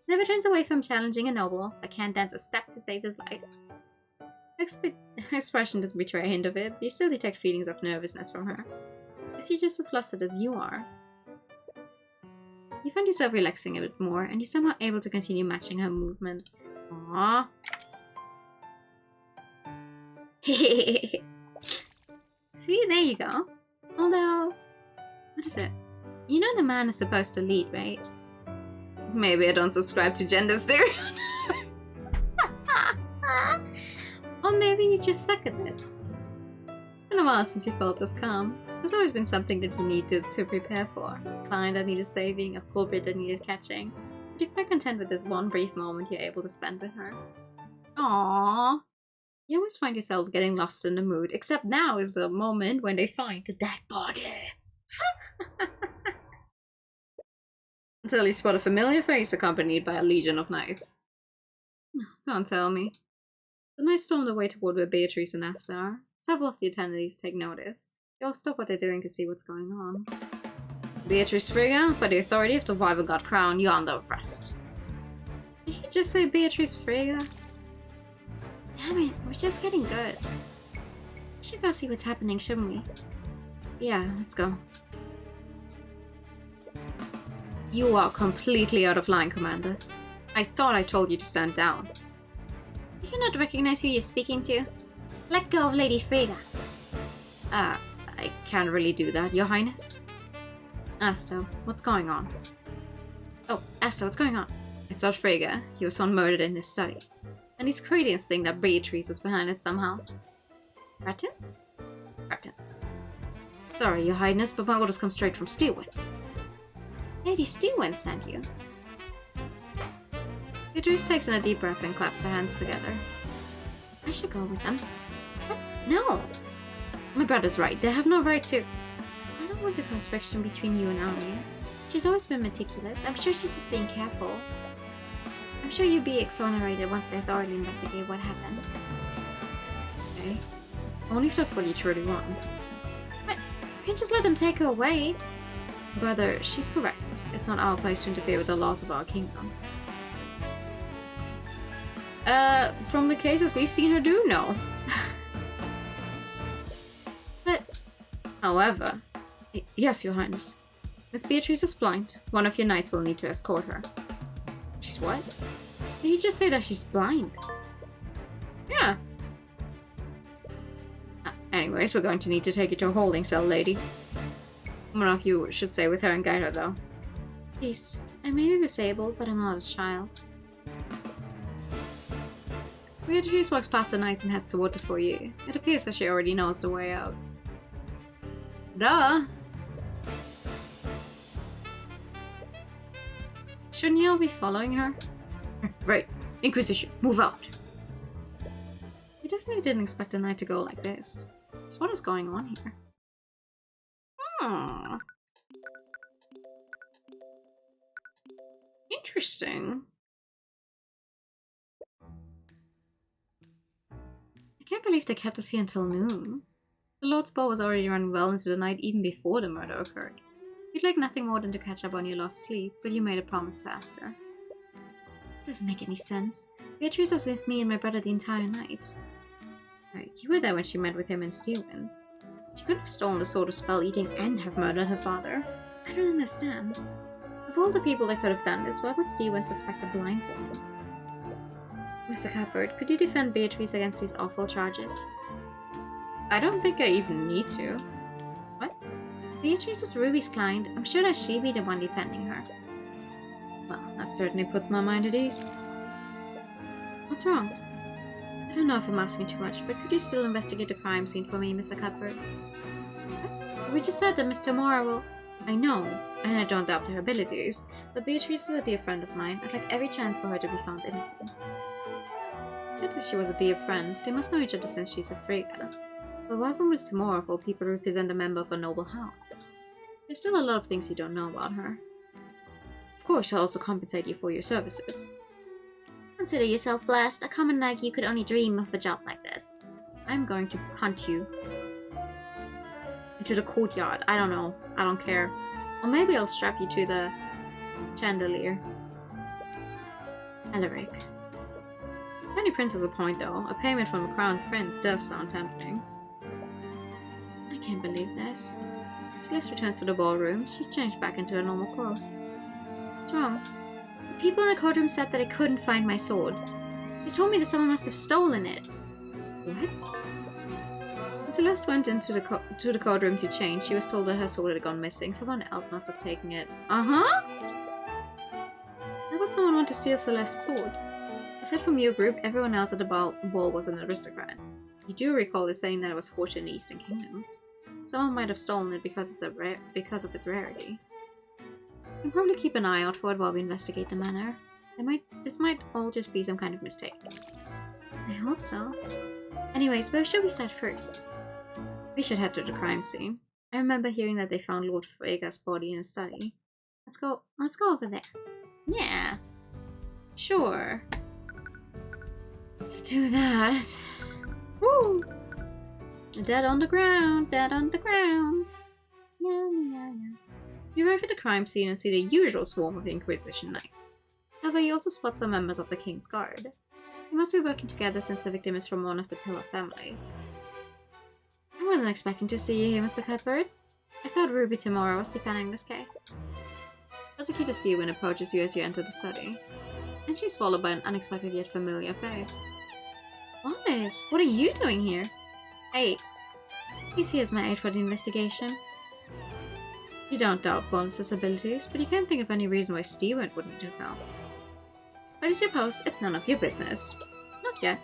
Never turns away from challenging a noble, but can't dance a step to save his life. Her expression doesn't betray a hint of it, but you still detect feelings of nervousness from her. Is she just as flustered as you are? You find yourself relaxing a bit more, and you're somehow able to continue matching her movements. Aww. See, there you go. Although, what is it? You know the man is supposed to lead, right? Maybe I don't subscribe to gender stereotypes. Or maybe you just suck at this. It's been a while since you felt this calm. There's always been something that you needed to prepare for. A client that needed saving, a culprit that needed catching. But you're quite content with this one brief moment you're able to spend with her. Aww. You always find yourself getting lost in the mood, except now is the moment when they find the dead body. Until you spot a familiar face accompanied by a legion of knights. Don't tell me. The knights stormed away toward where Beatrice and Asta are. Several of the attendees take notice. They all stop what they're doing to see what's going on. Beatrice Frigga, by the authority of the rival god crown, you're under arrest. Did he just say Beatrice Frigga? Damn it, we're just getting good. We should go see what's happening, shouldn't we? Yeah, let's go. You are completely out of line, Commander. I thought I told you to stand down. Do you not recognize who you're speaking to? Let go of Lady Frigga. I can't really do that, Your Highness. Asta, what's going on? Oh, Asta, what's going on? It's not Frigga. He was found murdered in his study. And these Cradians think that Beatrice is behind it somehow. Cretans? Cretans. Sorry, Your Highness, but my orders come straight from Steelwind. Lady Steelwind sent you. Beatrice takes in a deep breath and claps her hands together. I should go with them. What? No! My brother's right. They have no right to... I don't want to cause friction between you and Arya. She's always been meticulous. I'm sure she's just being careful. I'm sure you'll be exonerated once they thoroughly investigate what happened. Okay. Only if that's what you truly want. But you can't just let them take her away. Brother, she's correct. It's not our place to interfere with the laws of our kingdom. From the cases we've seen her do, no. But... However... Yes, Your Highness. Miss Beatrice is blind. One of your knights will need to escort her. She's what? Did he just say that she's blind? Yeah. Anyways, we're going to need to take you to a holding cell, lady. One of you should stay with her and guide her, though. Please, I may be disabled, but I'm not a child. Beatrice walks past the knights and heads toward the foyer. It appears that she already knows the way out. Duh! Shouldn't you all be following her? Right. Inquisition, move out. We definitely didn't expect the night to go like this. So what is going on here? Hmm. Interesting. I can't believe they kept us here until noon. The Lord's ball was already running well into the night even before the murder occurred. You'd like nothing more than to catch up on your lost sleep, but you made a promise to Esther. This doesn't make any sense. Beatrice was with me and my brother the entire night. Right, you were there when she met with him in Steelwind. She could have stolen the sword of spell eating and have murdered her father. I don't understand. Of all the people that could have done this, why would Steelwind suspect a blind woman? Mr. Cuthbert, could you defend Beatrice against these awful charges? I don't think I even need to. What? Beatrice is Ruby's client. I'm sure that she'd be the one defending her. Well, that certainly puts my mind at ease. What's wrong? I don't know if I'm asking too much, but could you still investigate the crime scene for me, Mr. Cuthbert? We just said that Miss Tamora will... I know, and I don't doubt her abilities, but Beatrice is a dear friend of mine. I'd like every chance for her to be found innocent. I said that she was a dear friend. They must know each other since she's a Frigga. But why would Miss Tamora, of all people, represent a member of a noble house? There's still a lot of things you don't know about her. Of course, I'll also compensate you for your services. Consider yourself blessed. A common like you could only dream of a job like this. I'm going to punt you into the courtyard. I don't know. I don't care. Or maybe I'll strap you to the chandelier. Alaric. Tiny Prince has a point though. A payment from a crown prince does sound tempting. I can't believe this. Celeste returns to the ballroom. She's changed back into her normal clothes. What's wrong? The people in the courtroom said that I couldn't find my sword. They told me that someone must have stolen it. What? When Celeste went into the courtroom to change, she was told that her sword had gone missing. Someone else must have taken it. Uh-huh? How would someone want to steal Celeste's sword? Aside from your group, everyone else at the ball was an aristocrat. You do recall it saying that it was forged in the Eastern Kingdoms. Someone might have stolen it because of its rarity. We can probably keep an eye out for it while we investigate the matter. This might all just be some kind of mistake. I hope so. Anyways, where should we start first? We should head to the crime scene. I remember hearing that they found Lord Frigga's body in a study. Let's go over there. Yeah. Sure. Let's do that. Woo! Dead on the ground, dead on the ground. Yeah, yeah, yeah. You arrive at the crime scene and see the usual swarm of Inquisition knights. However, you also spot some members of the King's Guard. They must be working together since the victim is from one of the Pillar families. I wasn't expecting to see you here, Mr. Cuthbert. I thought Ruby Tamora was defending this case. Prosecutor Steven approaches you as you enter the study, and she's followed by an unexpected yet familiar face. Wallace, what are you doing here? Hey, he's here as my aide for the investigation. You don't doubt Wallace's abilities, but you can't think of any reason why Steven would need his help. But I suppose it's none of your business. Not yet.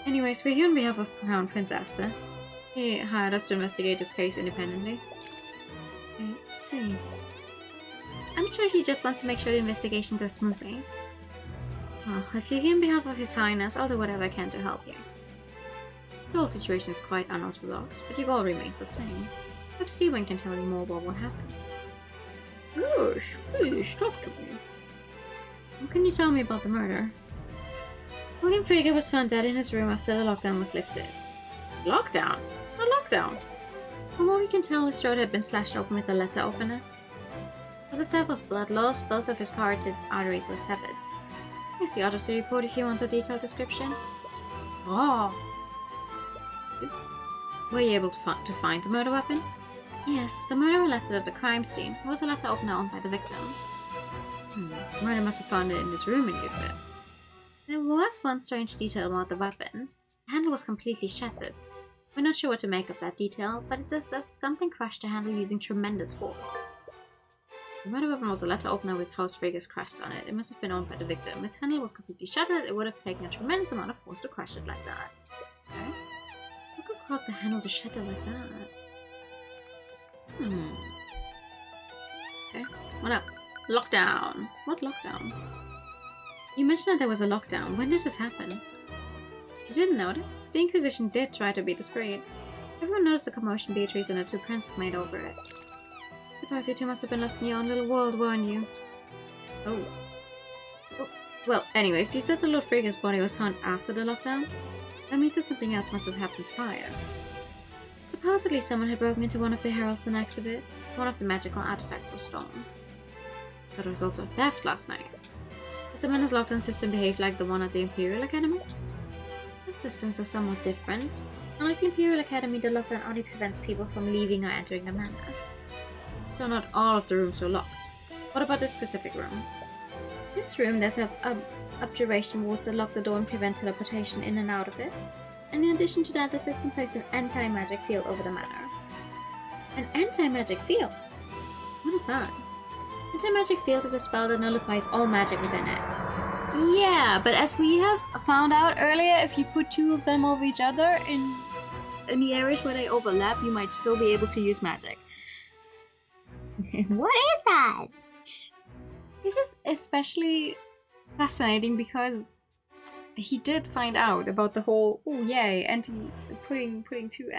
Anyways, we're here on behalf of Crown Prince Esther. He hired us to investigate this case independently. I see. I'm sure he just wants to make sure the investigation goes smoothly. Well, if you're here on behalf of His Highness, I'll do whatever I can to help you. This whole situation is quite unorthodox, but your goal remains the same. Hope Steven can tell you more about what happened. Yes, please talk to me. What can you tell me about the murder? William Frigga was found dead in his room after the lockdown was lifted. Lockdown? A lockdown? From what we can tell, his throat had been slashed open with a letter opener. As if there was blood loss, both of his carotid arteries were severed. Here's the autopsy report if you want a detailed description. Oh. Were you able to find the murder weapon? Yes, the murderer left it at the crime scene. It was a letter opener owned by the victim. The murderer must have found it in his room and used it. There was one strange detail about the weapon. The handle was completely shattered. We're not sure what to make of that detail, but it's as if something crushed the handle using tremendous force. The murder weapon was a letter opener with House Frigga's crest on it. It must have been owned by the victim. Its handle was completely shattered. It would have taken a tremendous amount of force to crush it like that. Okay. What could have caused the handle to shatter like that? Okay, what else? Lockdown. What lockdown? You mentioned that there was a lockdown. When did this happen? You didn't notice? The Inquisition did try to be discreet. Everyone noticed the commotion Beatrice and the two princes made over it. I suppose you two must have been lost in your own little world, weren't you? Oh. Well, anyways, you said that Lord Frigga's body was found after the lockdown? That means that something else must have happened prior. Supposedly someone had broken into one of the heralds and exhibits. One of the magical artifacts was stolen. So there was also a theft last night. The summoner's lockdown system behaved like the one at the Imperial Academy? The systems are somewhat different. Unlike the Imperial Academy, the lockdown only prevents people from leaving or entering the manor. So not all of the rooms are locked. What about this specific room? This room does have objuration wards that lock the door and prevent teleportation in and out of it. And in addition to that, the system placed an anti-magic field over the manor. An anti-magic field? What is that? Anti-magic field is a spell that nullifies all magic within it. Yeah, but as we have found out earlier, if you put two of them over each other in the areas where they overlap, you might still be able to use magic. What is that? This is especially fascinating because he did find out about the whole putting two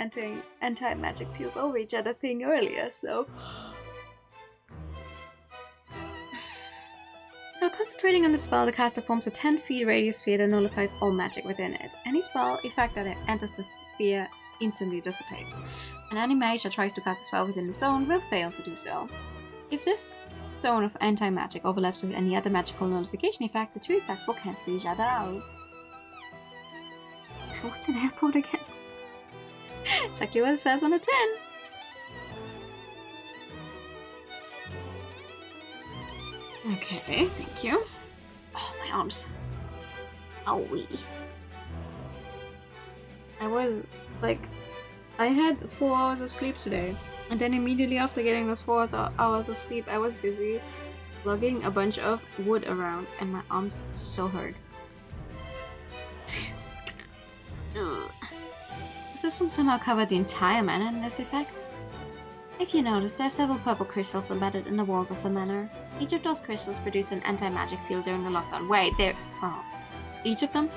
anti-magic fields over each other thing earlier, so now concentrating on the spell, the caster forms a 10 feet radius sphere that nullifies all magic within it. Any spell effect that enters the sphere instantly dissipates, and any mage that tries to cast a spell within the zone will fail to do so. If this zone of anti-magic overlaps with any other magical nullification effect, the two effects will cancel each other out. What's an airport again? Exactly what it says on the tin. Okay, thank you. Oh, my arms. Owie. I had 4 hours of sleep today. And then immediately after getting those 4 hours of sleep, I was busy lugging a bunch of wood around, and my arms so hurt. The system somehow covered the entire manor in this effect. If you notice, there are several purple crystals embedded in the walls of the manor. Each of those crystals produce an anti-magic field during the lockdown. Wait, each of them?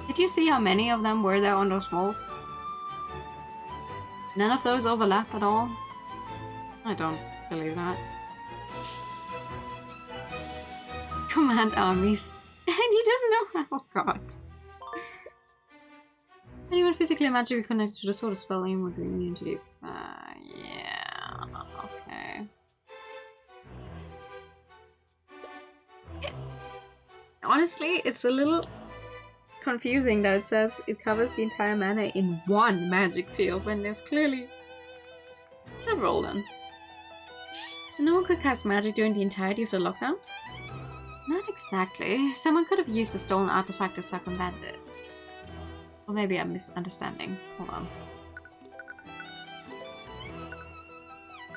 Did you see how many of them were there on those walls? None of those overlap at all? I don't believe that. Command armies. And he doesn't know how. Oh god. Anyone physically and magically connected to the sort of spell aim would be immune to the yeah, okay. Honestly, it's a little confusing that it says it covers the entire manor in one magic field when there's clearly several of them. So no one could cast magic during the entirety of the lockdown? Not exactly. Someone could have used a stolen artifact to circumvent it. Or maybe I'm misunderstanding. Hold on.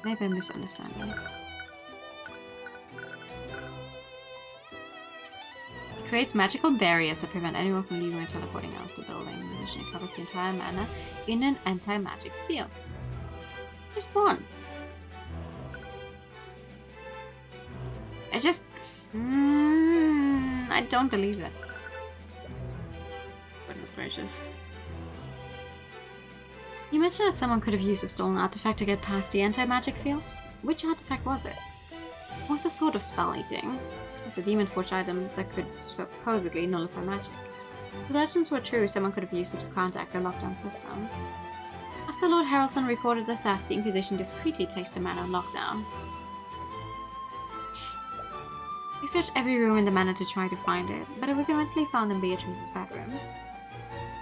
Maybe I'm misunderstanding. It creates magical barriers that prevent anyone from leaving or teleporting out of the building. In addition, it covers the entire manor in an anti-magic field. Just one. I don't believe it. Goodness gracious. You mentioned that someone could have used a stolen artifact to get past the anti-magic fields. Which artifact was it? It was a sort of spell eating. It was a demon-forged item that could supposedly nullify magic. If the legends were true, someone could have used it to counteract the lockdown system. After Lord Haraldson reported the theft, the Inquisition discreetly placed the manor on lockdown. They searched every room in the manor to try to find it, but it was eventually found in Beatrice's bedroom.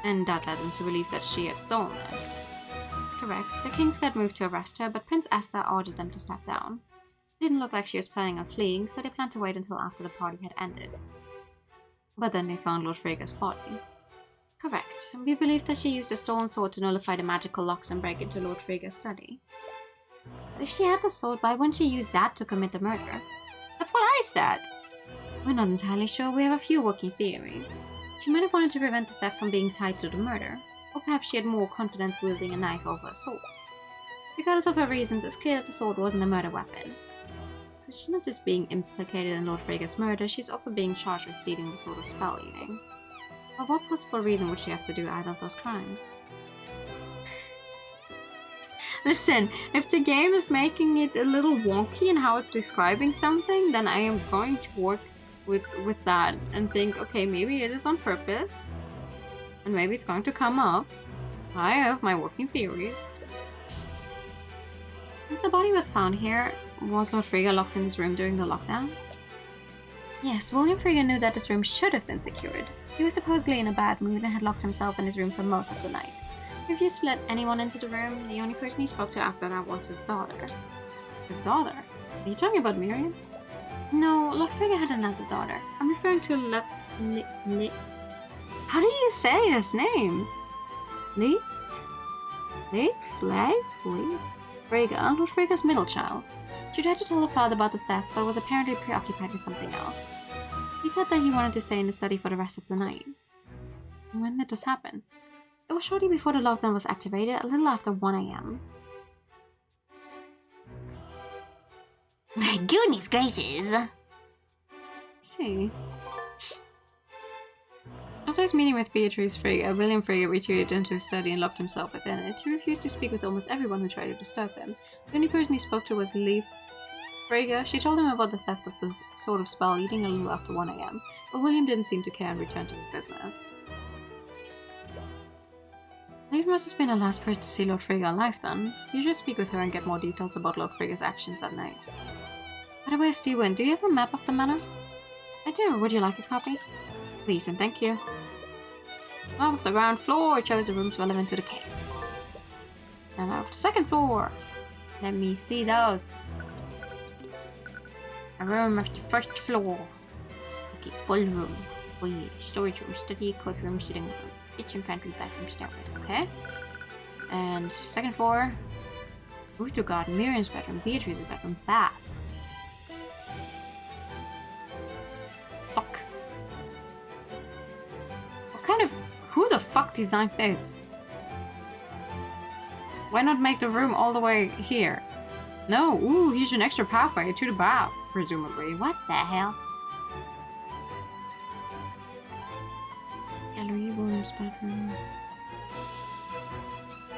And that led them to believe that she had stolen it. That's correct. The Kingsguard moved to arrest her, but Prince Asta ordered them to step down. It didn't look like she was planning on fleeing, so they planned to wait until after the party had ended. But then they found Lord Frigga's body. Correct. We believe that she used a stolen sword to nullify the magical locks and break into Lord Frigga's study. But if she had the sword, why wouldn't she use that to commit the murder? That's what I said! We're not entirely sure. We have a few working theories. She might have wanted to prevent the theft from being tied to the murder, or perhaps she had more confidence wielding a knife over a sword. Regardless of her reasons, it's clear that the sword wasn't a murder weapon. So she's not just being implicated in Lord Freyga's murder, she's also being charged with stealing the sword of spell eating. For what possible reason would she have to do either of those crimes? Listen, if the game is making it a little wonky in how it's describing something, then I am going to work with that and think, okay, maybe it is on purpose. And maybe it's going to come up. I have my working theories. Since the body was found here, was Lord Freyga locked in his room during the lockdown? Yes, William Freyga knew that his room should have been secured. He was supposedly in a bad mood and had locked himself in his room for most of the night. He refused to let anyone into the room. The only person he spoke to after that was his daughter. His daughter? Are you talking about Miriam? No, Lord Freyga had another daughter. I'm referring to How do you say his name? Leif? Freyga, Lord Freyga's middle child. She tried to tell her father about the theft, but was apparently preoccupied with something else. He said that he wanted to stay in the study for the rest of the night. When did this happen? It was shortly before the lockdown was activated, a little after 1 AM. Goodness gracious. Let's see. After his meeting with Beatrice Freyga, William Freyga retreated into his study and locked himself within it. He refused to speak with almost everyone who tried to disturb him. The only person he spoke to was Leif Freyga. She told him about the theft of the sword of spell eating a little after 1 AM, but William didn't seem to care and returned to his business. Leif must have been the last person to see Lord Freyga alive then. You should speak with her and get more details about Lord Freyga's actions that night. By the way, Steven, do you have a map of the manor? I do. Would you like a copy? Please and thank you. Map of the ground floor. It shows the rooms relevant to the case. And map of the second floor. Let me see those. A room of the first floor. Okay, ballroom. Oh yeah, storage room, study, courtroom, sitting room, kitchen, pantry, bathroom, stairway. Okay. And second floor. Roof to garden, Miriam's bedroom, Beatrice's bedroom, bath. Fuck. What kind of... Who the fuck designed this? Why not make the room all the way here? No, ooh, here's an extra pathway to the bath, presumably. What the hell? Gallery, William's bedroom.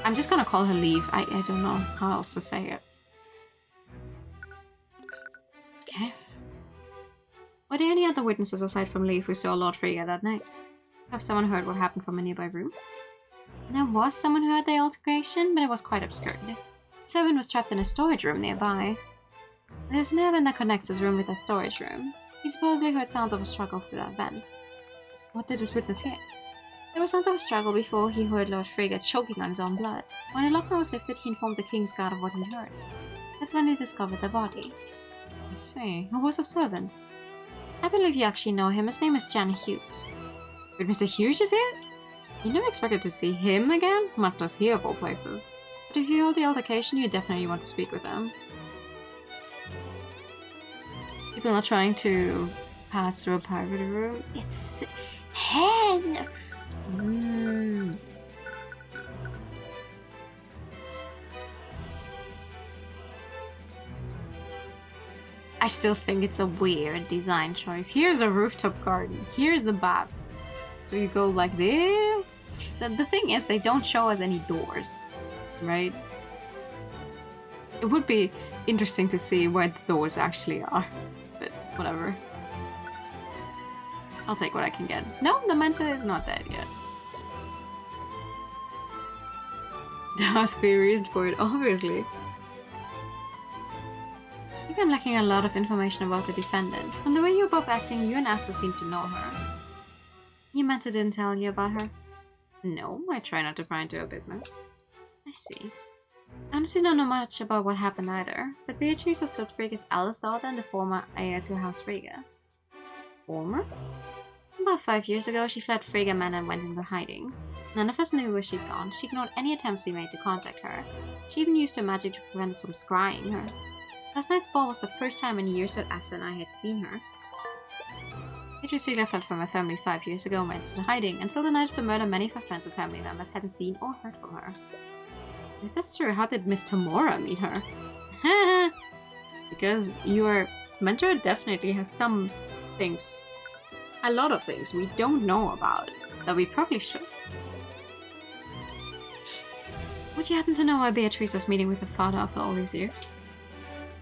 I'm just gonna call her Leave. I don't know how else to say it. Okay. Were there any other witnesses aside from Leif who saw Lord Freyga that night? Perhaps someone heard what happened from a nearby room? There was someone who heard the altercation, but it was quite obscure. The servant was trapped in a storage room nearby. There's an oven that connects his room with that storage room. He supposedly heard sounds of a struggle through that vent. What did this witness hear? There were sounds of a struggle before he heard Lord Freyga choking on his own blood. When the locker was lifted, he informed the King's Guard of what he heard. That's when they discovered the body. I see. Who was the servant? I believe you actually know him. His name is Jan Hughes. But Mr. Hughes is here? You never expected to see him again? Much less here of all places. But if you hold the altercation, you definitely want to speak with him. People are trying to pass through a private room. It's hen. I still think it's a weird design choice. Here's a rooftop garden. Here's the bath. So you go like this. The thing is, they don't show us any doors, right? It would be interesting to see where the doors actually are, but whatever. I'll take what I can get. No, the Manta is not dead yet. There must be a reason for it, obviously. I think I'm lacking a lot of information about the defendant. From the way you're both acting, you and Asta seem to know her. You Manta didn't tell you about her? No, I try not to pry into her business. I see. I honestly don't know much about what happened either, but Beatrice was Lord Freyga's eldest daughter and the former heir to House Freyga. Former? About 5 years ago, she fled Freyga Manor and went into hiding. None of us knew where she'd gone. She ignored any attempts we made to contact her. She even used her magic to prevent us from scrying her. Last night's ball was the first time in years that Asta and I had seen her. Beatrice Freyga fled from her family 5 years ago and went into hiding. Until the night of the murder, many of her friends and family members hadn't seen or heard from her. If that's true, how did Miss Tamora meet her? Because your mentor definitely has some things, a lot of things we don't know about that we probably should. Would you happen to know why Beatrice was meeting with her father after all these years?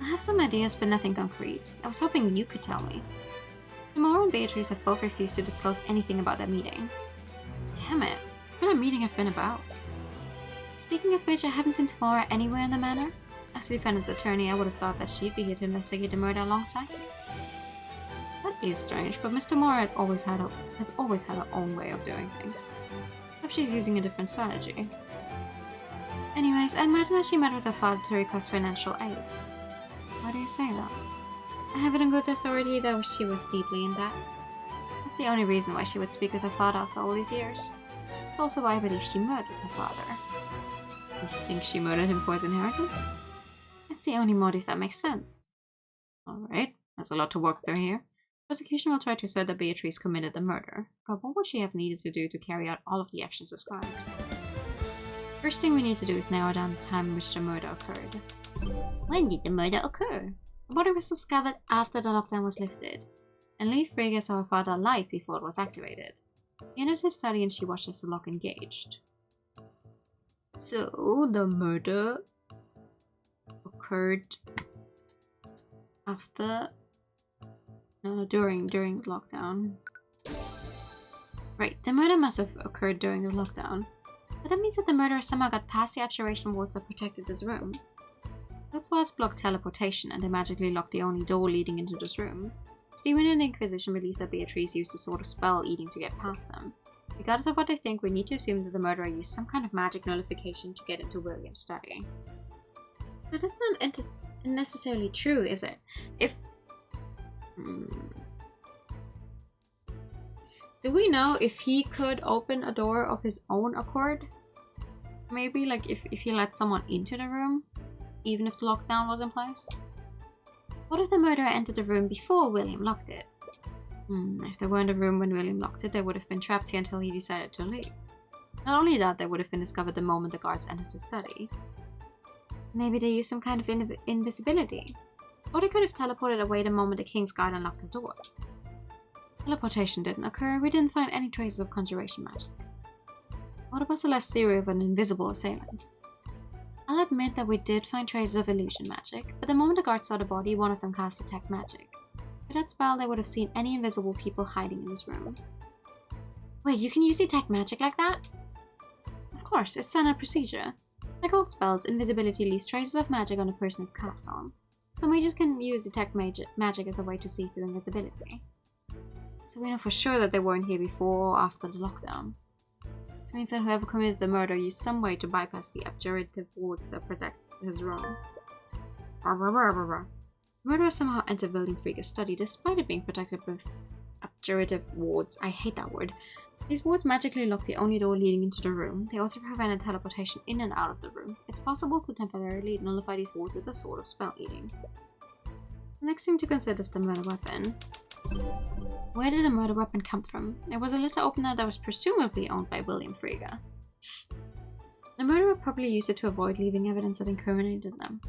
I have some ideas, but nothing concrete. I was hoping you could tell me. Tamora and Beatrice have both refused to disclose anything about their meeting. Damn it, what could a meeting have been about? Speaking of which, I haven't seen Tamora anywhere in the manor. As a defendant's attorney, I would have thought that she'd be here to investigate the murder alongside me. That is strange, but Miss Tamora has always had her own way of doing things. Perhaps she's using a different strategy. Anyways, I imagine that she met with her father to request financial aid. Why do you say that? I have it on good authority that she was deeply in debt. That's the only reason why she would speak with her father after all these years. It's also why I believe she murdered her father. You think she murdered him for his inheritance? That's the only motive that makes sense. Alright, there's a lot to work through here. Prosecution will try to assert that Beatrice committed the murder, but what would she have needed to do to carry out all of the actions described? First thing we need to do is narrow down the time in which the murder occurred. When did the murder occur? The body was discovered after the lockdown was lifted, and Lee Frigga saw her father alive before it was activated. He entered his study and she watched as the lock engaged. So, the murder occurred after... No, during lockdown. Right, the murder must have occurred during the lockdown. But that means that the murderer somehow got past the abjuration walls that protected this room. That's why it's blocked teleportation, and they magically locked the only door leading into this room. Stephen and the Inquisition believe that Beatrice used a sort of spell eating to get past them. Regardless of what they think, we need to assume that the murderer used some kind of magic nullification to get into William's study. But that's not necessarily true, is it? Do we know if he could open a door of his own accord? Maybe, like, if he let someone into the room, even if the lockdown was in place? What if the murderer entered the room before William locked it? If they were in the room when William locked it, they would have been trapped here until he decided to leave. Not only that, they would have been discovered the moment the guards entered the study. Maybe they used some kind of invisibility. Or they could have teleported away the moment the King's Guard unlocked the door. Teleportation didn't occur, we didn't find any traces of conjuration magic. What about Celeste's theory of an invisible assailant? I'll admit that we did find traces of illusion magic, but the moment the guards saw the body, one of them cast detect magic. With that spell, they would have seen any invisible people hiding in this room. Wait, you can use detect magic like that? Of course, it's standard procedure. Like all spells, invisibility leaves traces of magic on the person it's cast on. So mages can use detect magic as a way to see through invisibility. So we know for sure that they weren't here before or after the lockdown. This means that whoever committed the murder used some way to bypass the abjurative wards that protect his room. The murderer somehow entered William Frigga's study despite it being protected with abjurative wards. I hate that word. These wards magically lock the only door leading into the room. They also prevented teleportation in and out of the room. It's possible to temporarily nullify these wards with a sort of spell eating. The next thing to consider is the murder weapon. Where did the murder weapon come from? It was a letter opener that was presumably owned by William Frigga. The murderer probably used it to avoid leaving evidence that incriminated them.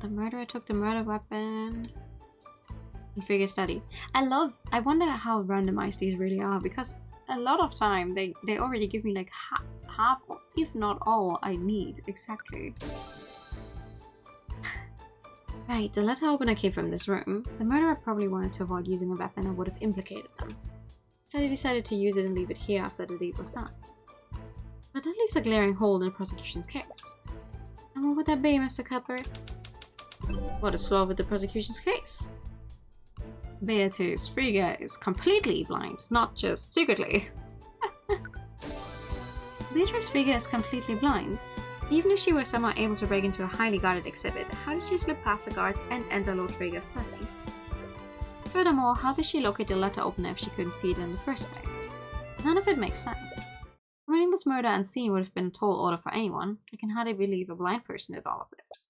The murderer took the murder weapon in Frigga's study. I wonder how randomized these really are, because a lot of time they already give me like half, if not all, I need exactly. Right, the letter opener came from this room. The murderer probably wanted to avoid using a weapon that would have implicated them. So he decided to use it and leave it here after the deed was done. But that leaves a glaring hole in the prosecution's case. And what would that be, Mr. Cuthbert? What is flawed with the prosecution's case? Beatrice Frigga is completely blind, not just secretly. Beatrice Frigga is completely blind. Even if she were somehow able to break into a highly guarded exhibit, how did she slip past the guards and enter Lord Frigga's study? Furthermore, how did she locate the letter opener if she couldn't see it in the first place? None of it makes sense. Committing this murder unseen would have been a tall order for anyone. I can hardly believe a blind person did all of this.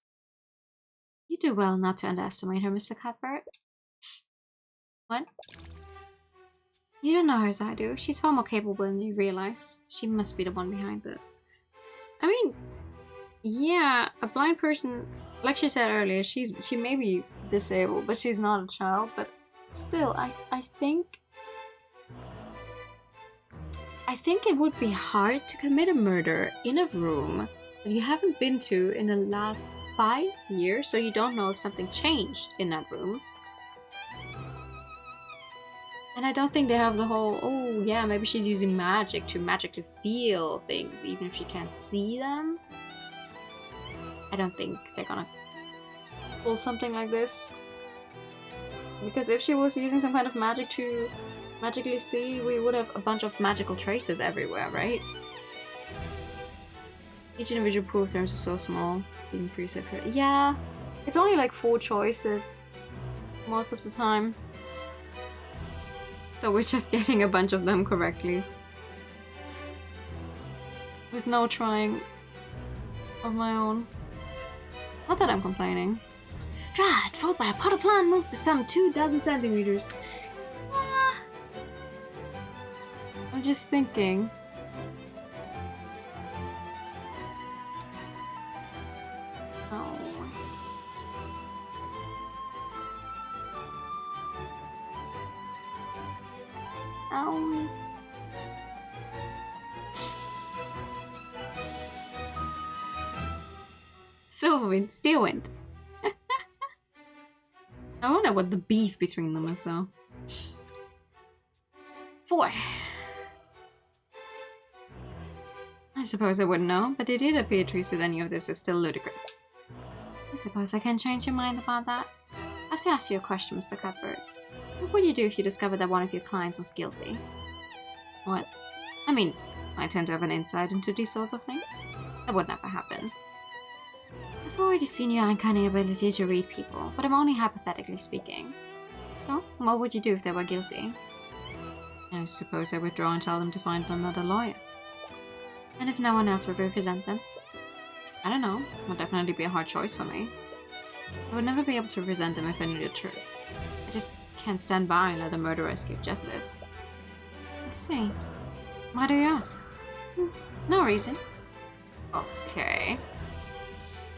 You do well not to underestimate her, Mr. Cuthbert. What? You don't know her as I do. She's far more capable than you realize. She must be the one behind this. I mean, yeah, a blind person Like she said earlier, she may be disabled, but she's not a child. But still, I think it would be hard to commit a murder in a room that you haven't been to in the last 5 years, so you don't know if something changed in that room. And I don't think they have the whole, oh yeah, maybe she's using magic to magically feel things, even if she can't see them. I don't think they're gonna pull something like this. Because if she was using some kind of magic to magically see, we would have a bunch of magical traces everywhere, right? Each individual pool of terms is so small, being pre-separate. Yeah, it's only like 4 choices most of the time. So we're just getting a bunch of them correctly. With no trying of my own. Not that I'm complaining. Drat, followed by a pot of plant moved by some 2,000 centimeters. I'm just thinking. Oh. Silverwind, Steelwind. I wonder what the beef between them is, though. 4. I suppose I wouldn't know, but the idea that Beatrice did any of this is still ludicrous. I suppose I can change your mind about that. I have to ask you a question, Mr. Cuthbert. What would you do if you discovered that one of your clients was guilty? What? I mean, I tend to have an insight into these sorts of things. That would never happen. I've already seen your uncanny ability to read people, but I'm only hypothetically speaking. So, what would you do if they were guilty? I suppose I withdraw and tell them to find another lawyer. And if no one else would represent them? I don't know. It would definitely be a hard choice for me. I would never be able to represent them if I knew the truth. I just can't stand by and let a murderer escape justice. I see. Why do you ask? No reason. Okay.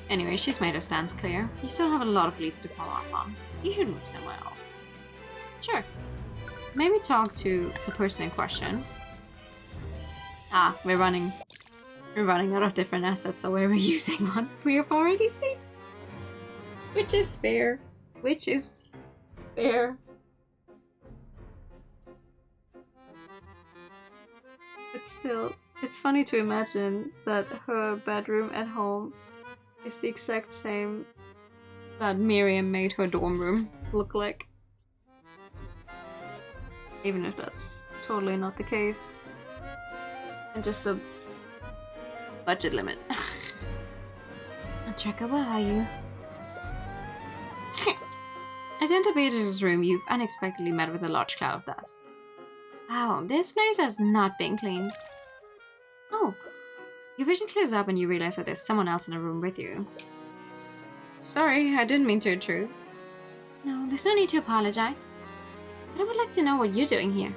Anyway, she's made her stance clear. You still have a lot of leads to follow up on. You should move somewhere else. Sure. Maybe talk to the person in question. Ah, we're running out of different assets, so we're reusing ones we have already seen. Which is fair. Which is fair. But still, it's funny to imagine that her bedroom at home is the exact same that Miriam made her dorm room look like. Even if that's totally not the case. And just a budget limit. Treka, where are you? As you enter Beatrice's room, you've unexpectedly met with a large cloud of dust. Wow, this place has not been cleaned. Oh, your vision clears up and you realize that there's someone else in the room with you. Sorry, I didn't mean to intrude. No, there's no need to apologize. But I would like to know what you're doing here.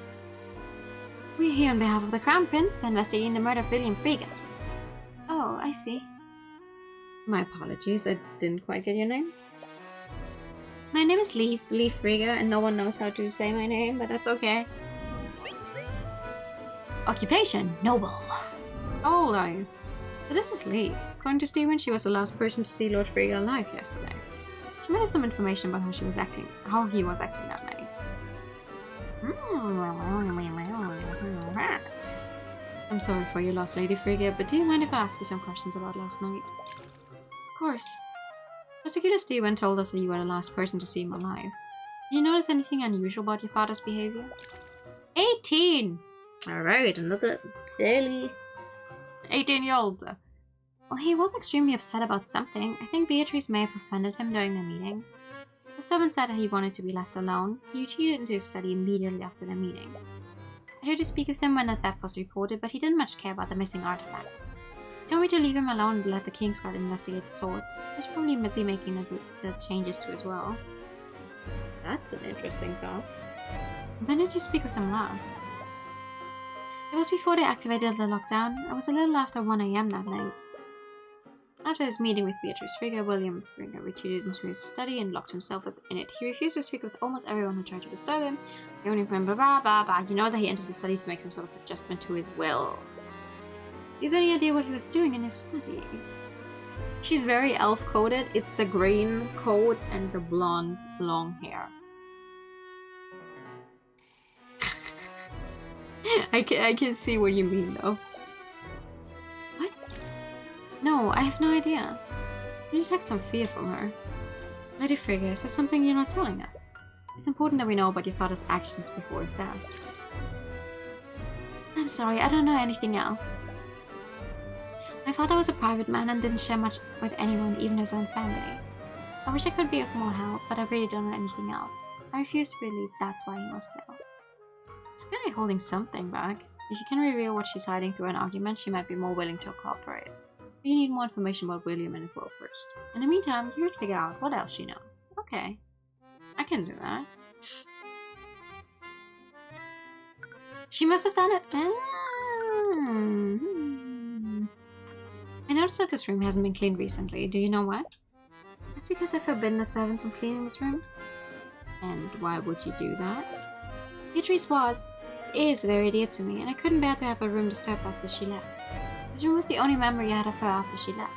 We're here on behalf of the Crown Prince for investigating the murder of William Frege. Oh, I see. My apologies, I didn't quite get your name. My name is Leaf Frege, and no one knows how to say my name, but that's okay. Occupation, noble. How old are you? So this is Leaf. According to Steven, she was the last person to see Lord Frege alive yesterday. She might have some information about how he was acting that night. I'm sorry for your loss, Lady Frege, but do you mind if I ask you some questions about last night? Of course. Prosecutor Steven told us that you were the last person to see him alive. Did you notice anything unusual about your father's behavior? 18! Alright, another barely 18-year-old. Well, he was extremely upset about something. I think Beatrice may have offended him during the meeting. The servant said that he wanted to be left alone. He retreated into his study immediately after the meeting. I tried to speak with him when the theft was reported, but he didn't much care about the missing artifact. He told me to leave him alone and let the Kingsguard investigate the sword. He was probably busy making the changes to as well. That's an interesting thought. When did you speak with him last? It was before they activated the lockdown. It was a little after 1 AM that night. After his meeting with Beatrice Frigga, William Frigga retreated into his study and locked himself in it. He refused to speak with almost everyone who tried to disturb him. He only remembered blah blah blah. You know that he entered the study to make some sort of adjustment to his will. Do you have any idea what he was doing in his study? She's very elf-coded. It's the green coat and the blonde long hair. I can see what you mean though. What? No, I have no idea. You detect some fear from her. Lady Frigga, is there something you're not telling us? It's important that we know about your father's actions before his death. I'm sorry, I don't know anything else. My father was a private man and didn't share much with anyone, even his own family. I wish I could be of more help, but I really don't know anything else. I refuse to believe that's why he was killed. She's clearly holding something back. If you can reveal what she's hiding through an argument, she might be more willing to cooperate. But you need more information about William and his will first. In the meantime, you should figure out what else she knows. Okay. I can do that. She must have done it. I noticed that this room hasn't been cleaned recently. Do you know why? It's because I've forbidden the servants from cleaning this room. And why would you do that? Beatrice is very dear to me, and I couldn't bear to have her room disturbed after she left. This room was the only memory I had of her after she left.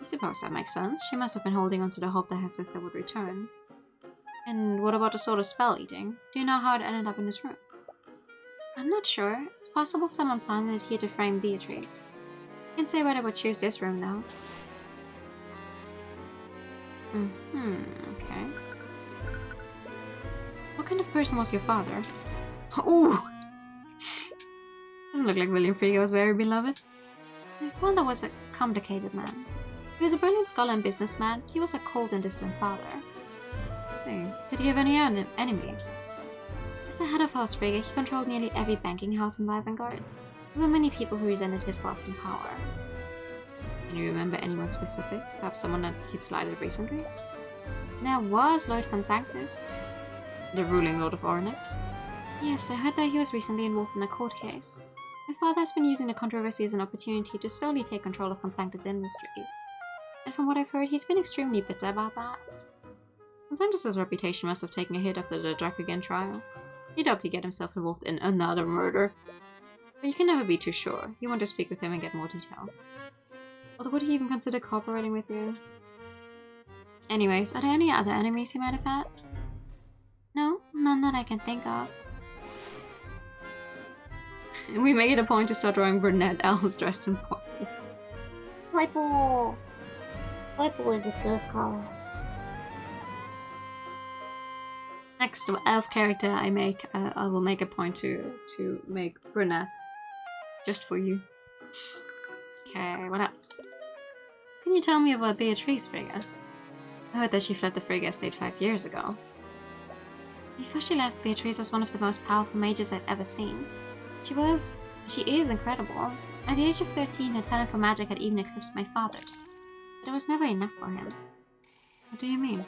I suppose that makes sense. She must have been holding on to the hope that her sister would return. And what about the sort of spell eating? Do you know how it ended up in this room? I'm not sure. It's possible someone planted it here to frame Beatrice. I can't say why they would choose this room though. Okay. What kind of person was your father? Ooh! Doesn't look like William Frigga was very beloved. My father was a complicated man. He was a brilliant scholar and businessman. He was a cold and distant father. Let's see. Did he have any enemies? As the head of House Frigga, he controlled nearly every banking house in Vivengard. There were many people who resented his wealth and power. Can you remember anyone specific? Perhaps someone that he'd slighted recently? There was Lord Von Sanctus. The ruling Lord of Ornyx? Yes, I heard that he was recently involved in a court case. My father has been using the controversy as an opportunity to slowly take control of Von Sanctus' industries. And from what I've heard, he's been extremely bitter about that. Von Sanctus' reputation must have taken a hit after the Dracogen trials. He'd hoped he'd get himself involved in another murder. But you can never be too sure. You want to speak with him and get more details. Although would he even consider cooperating with you? Anyways, are there any other enemies he might have had? No, none that I can think of. We make it a point to start drawing brunette elves dressed in purple. Purple! Purple is a good color. Next elf character I make, I will make a point to make brunette. Just for you. Okay, what else? Can you tell me about Beatrice Frigga? I heard that she fled the Frigga estate 5 years ago. Before she left, Beatrice was one of the most powerful mages I'd ever seen. She is incredible. At the age of 13, her talent for magic had even eclipsed my father's. But it was never enough for him. What do you mean?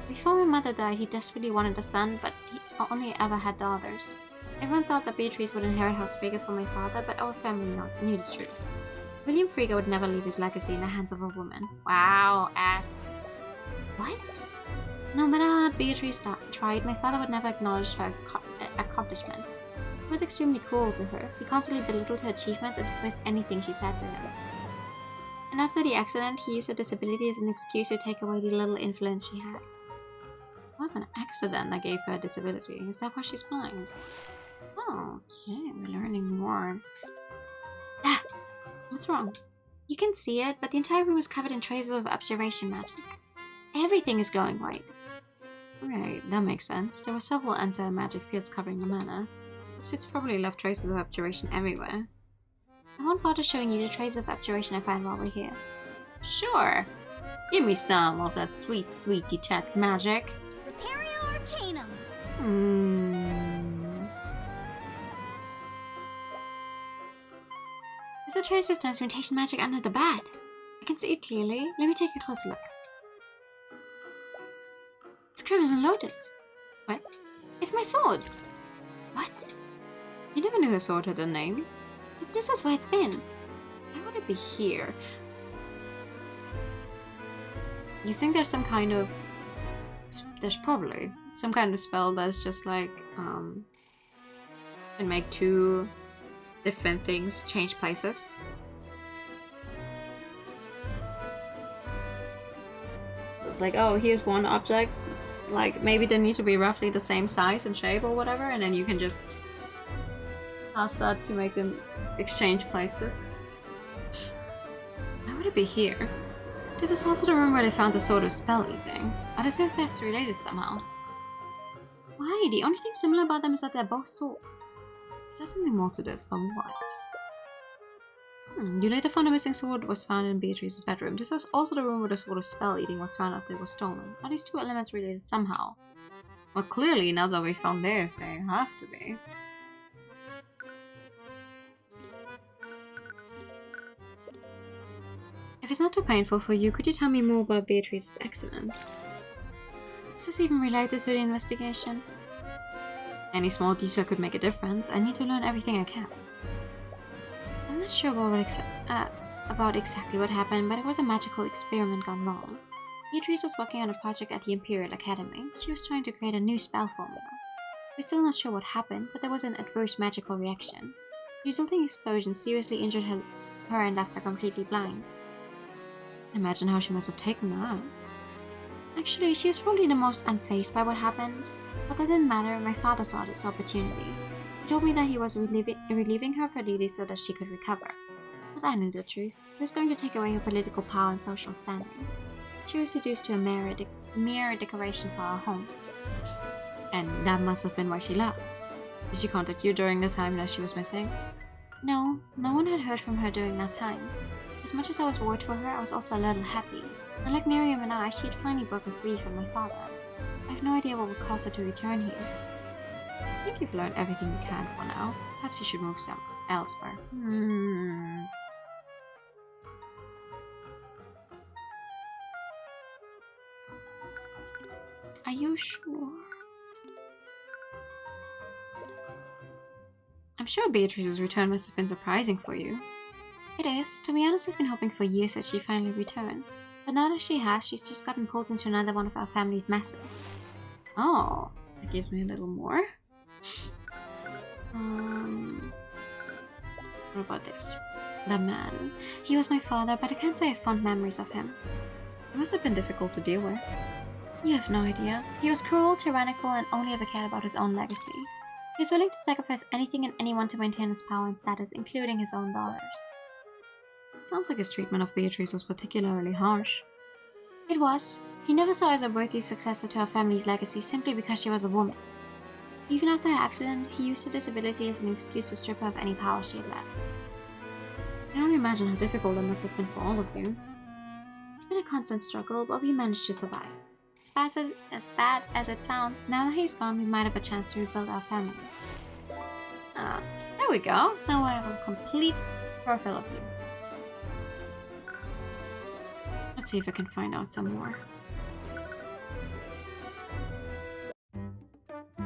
Before my mother died, he desperately wanted a son, but he only ever had daughters. Everyone thought that Beatrice would inherit House Frigga from my father, but our family knew the truth. William Frigga would never leave his legacy in the hands of a woman. Wow, ass. What? No matter how hard Beatrice tried, my father would never acknowledge her accomplishments. He was extremely cruel to her. He constantly belittled her achievements and dismissed anything she said to him. And after the accident, he used her disability as an excuse to take away the little influence she had. It was an accident that gave her a disability. Is that why she's blind? Oh, okay, we're learning more. Ah! What's wrong? You can see it, but the entire room is covered in traces of abjuration magic. Everything is glowing white. Right, that makes sense. There were several anti-magic fields covering the manor. Those fields probably left traces of abjuration everywhere. I won't bother showing you the traces of abjuration I find while we're here. Sure! Give me some of that sweet, sweet detect magic. Prepario Arcanum! There's a trace of transmutation magic under the bed. I can see it clearly. Let me take a closer look. It's Crimson Lotus. What? It's my sword. What? You never knew her sword had a name? This is where it's been. Why would it be here? You think there's some kind of... There's probably some kind of spell that's just like, can make two different things change places. So it's like, oh, here's one object, like maybe they need to be roughly the same size and shape or whatever, and then you can just ask that to make them exchange places. Why would it be here? This is also the room where they found the sword of spell eating. I just hope that's related somehow. Why? The only thing similar about them is that they're both swords. There's definitely more to this, but what? You later found a missing sword was found in Beatrice's bedroom. This was also the room where the sword of spell eating was found after it was stolen. Are these two elements related somehow? Well, clearly, now that we found theirs, they have to be. If it's not too painful for you, could you tell me more about Beatrice's accident? Is this even related to the investigation? Any small detail could make a difference. I need to learn everything I can. I'm not sure about exactly what happened, but it was a magical experiment gone wrong. Beatrice was working on a project at the Imperial Academy. She was trying to create a new spell formula. We're still not sure what happened, but there was an adverse magical reaction. The resulting explosion seriously injured her and left her completely blind. Imagine how she must have taken that. Actually, she was probably the most unfazed by what happened, but that didn't matter. My father saw this opportunity. He told me that he was relieving her for Lily so that she could recover. But I knew the truth. He was going to take away her political power and social standing. She was reduced to a mere decoration for our home. And that must have been why she left. Did she contact you during the time that she was missing? No, no one had heard from her during that time. As much as I was worried for her, I was also a little happy. Unlike Miriam and I, she had finally broken free from my father. I have no idea what would cause her to return here. I think you've learned everything you can for now. Perhaps you should move elsewhere. Are you sure? I'm sure Beatrice's return must have been surprising for you. It is. To be honest, I've been hoping for years that she'd finally return. But now that she has, she's just gotten pulled into another one of our family's messes. Oh, that gives me a little more. What about this? The man. He was my father, but I can't say I have fond memories of him. He must have been difficult to deal with. You have no idea. He was cruel, tyrannical, and only ever cared about his own legacy. He was willing to sacrifice anything and anyone to maintain his power and status, including his own daughters. It sounds like his treatment of Beatrice was particularly harsh. It was. He never saw her as a worthy successor to our family's legacy simply because she was a woman. Even after her accident, he used her disability as an excuse to strip her of any power she had left. I can only imagine how difficult that must have been for all of you. It's been a constant struggle, but we managed to survive. As bad as it sounds, now that he's gone, we might have a chance to rebuild our family. Ah, there we go. Now I have a complete profile of you. Let's see if I can find out some more.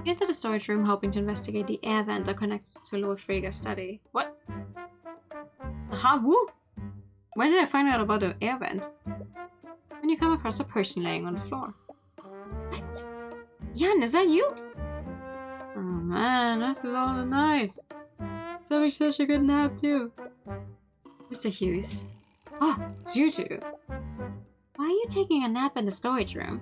We enter the storage room hoping to investigate the air vent that connects to Lord Frigga's study. What? Aha, woo! When did I find out about the air vent? When you come across a person laying on the floor. What? Jan, is that you? Oh man, that's all the nice. It's having such a good nap too. Mr. Hughes. Oh, it's you two. Why are you taking a nap in the storage room?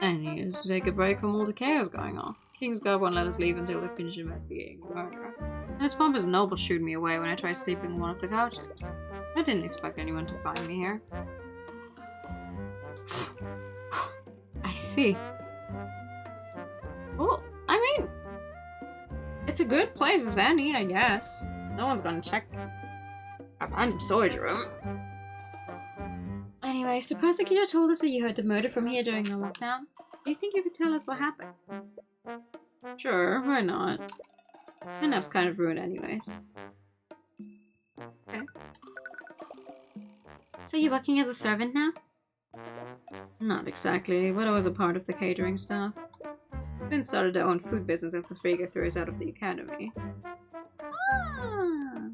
I needed to take a break from all the chaos going on. Kingsguard won't let us leave until they finish investigating the murder. And his pompous noble shooed me away when I tried sleeping on one of the couches. I didn't expect anyone to find me here. I see. Well, I mean, it's a good place as any, I guess. No one's gonna check a random storage room. Anyway, suppose Akira told us that you heard the murder from here during the lockdown. Do you think you could tell us what happened? Sure, why not? My nap's kind of ruined anyways. Okay. So you're working as a servant now? Not exactly, but I was a part of the catering staff. Finn started their own food business after Frigga threw us out of the academy. Ah,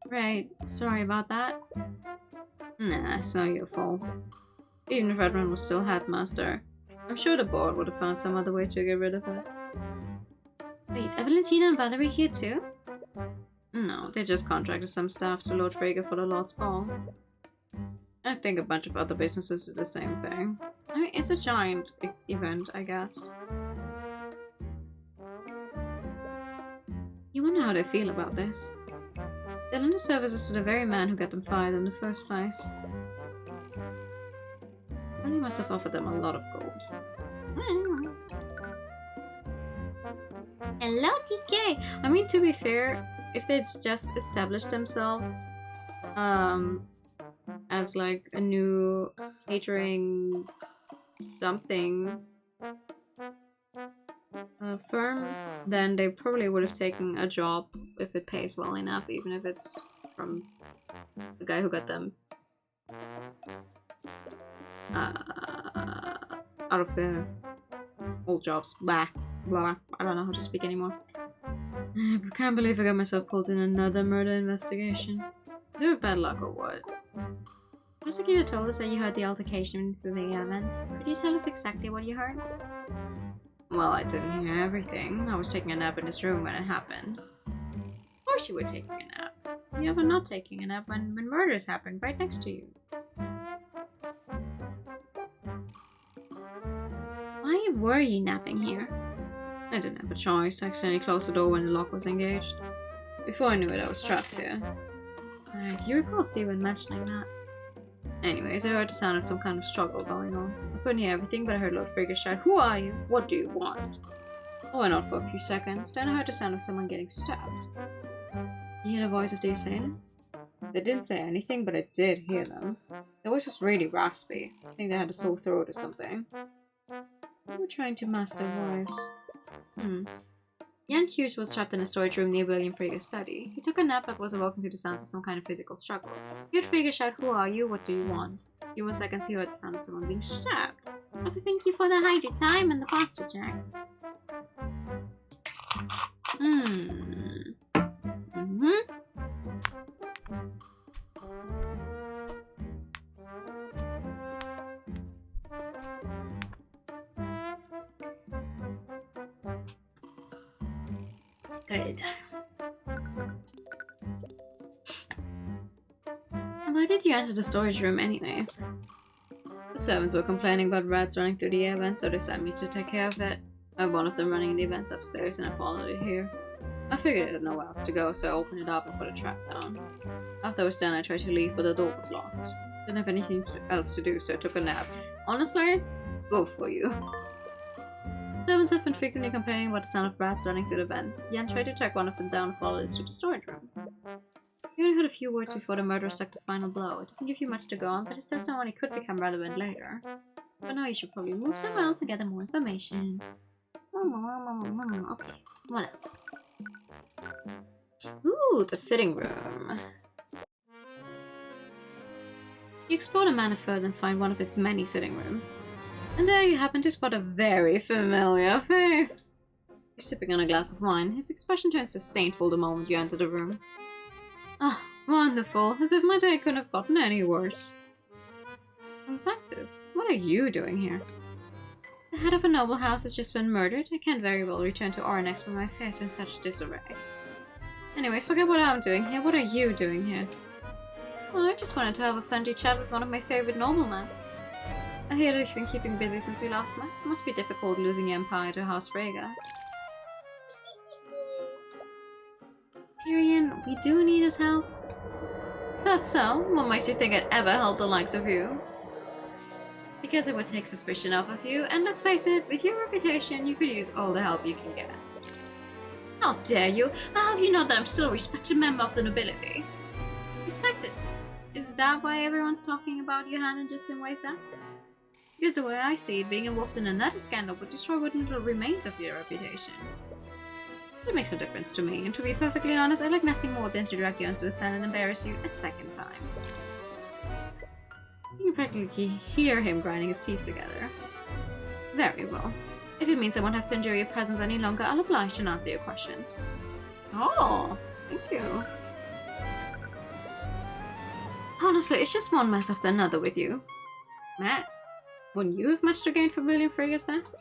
right. Sorry about that. Nah, it's not your fault. Even if Redmond was still headmaster, I'm sure the board would have found some other way to get rid of us. Wait, are Valentina and Valerie here too? No, they just contracted some staff to Lord Frege for the Lord's Ball. I think a bunch of other businesses did the same thing. I mean, it's a giant event, I guess. You wonder how they feel about this. They lend the services to the very man who got them fired in the first place. Well, he must have offered them a lot of gold. Hello, TK. I mean, to be fair, if they'd just established themselves as like a new catering something firm, then they probably would have taken a job if it pays well enough, even if it's from the guy who got them out of the old jobs. Blah, blah. I don't know how to speak anymore. I can't believe I got myself pulled in another murder investigation. Do you have bad luck or what? Prosecutor told us that you heard the altercation through the events. Could you tell us exactly what you heard? Well, I didn't hear everything. I was taking a nap in this room when it happened. Of course you were taking a nap. You were not taking a nap when murders happened right next to you. Why were you napping here? I didn't have a choice. I accidentally closed the door when the lock was engaged. Before I knew it, I was trapped here. Do you recall Steven mentioning that? Anyways, I heard the sound of some kind of struggle going on. I couldn't hear everything, but I heard Lord Frege shout, "Who are you? What do you want?" I went on for a few seconds, then I heard the sound of someone getting stabbed. You hear the voice of the assailant? They didn't say anything, but I did hear them. The voice was really raspy. I think they had a sore throat or something. They were trying to mask their voice. Jan Hughes was trapped in a storage room near William Frege's study. He took a nap but was awoken to the sounds of some kind of physical struggle. He heard Frege shout, "Who are you? What do you want?" In a few more seconds he heard the sound of someone being stabbed. Well, thank you for the hydrate time and the pasta, Jack. Good. Why did you enter the storage room anyways? The servants were complaining about rats running through the event, so they sent me to take care of it. I had one of them running the events upstairs and I followed it here. I figured I had nowhere else to go, so I opened it up and put a trap down. After I was done, I tried to leave, but the door was locked. Didn't have anything else to do, so I took a nap. Honestly, go for you. Servants have been frequently complaining about the sound of rats running through the vents. Jan tried to track one of them down and followed it to the storage room. You only heard a few words before the murderer struck the final blow. It doesn't give you much to go on, but it's just someone who could become relevant later. But now you should probably move somewhere else and gather more information. Okay, what else? Ooh, the sitting room. You explore the manor further and find one of its many sitting rooms. And there you happen to spot a very familiar face. He's sipping on a glass of wine. His expression turns disdainful the moment you enter the room. Ah, wonderful. As if my day couldn't have gotten any worse. Exactus, what are you doing here? The head of a noble house has just been murdered. I can't very well return to Ornex when my affairs in such disarray. Anyways, forget what I'm doing here. What are you doing here? Well, I just wanted to have a friendly chat with one of my favorite noblemen. I hear that you've been keeping busy since we last met. It must be difficult losing your empire to House Frege. Tyrion, we do need his help. So that's so? What makes you think I'd ever help the likes of you? Because it would take suspicion off of you, and let's face it, with your reputation, you could use all the help you can get. How dare you? How have you known that I'm still a respected member of the nobility? Respected? Is that why everyone's talking about your hand and just in ways that? Because the way I see it, being involved in another scandal would destroy what little remains of your reputation. It makes no difference to me, and to be perfectly honest, I'd like nothing more than to drag you onto a stand and embarrass you a second time. You can practically hear him grinding his teeth together. Very well. If it means I won't have to endure your presence any longer, I'll oblige and answer your questions. Oh, thank you. Honestly, it's just one mess after another with you. Mess? Wouldn't you have much to gain from William Frigga's death?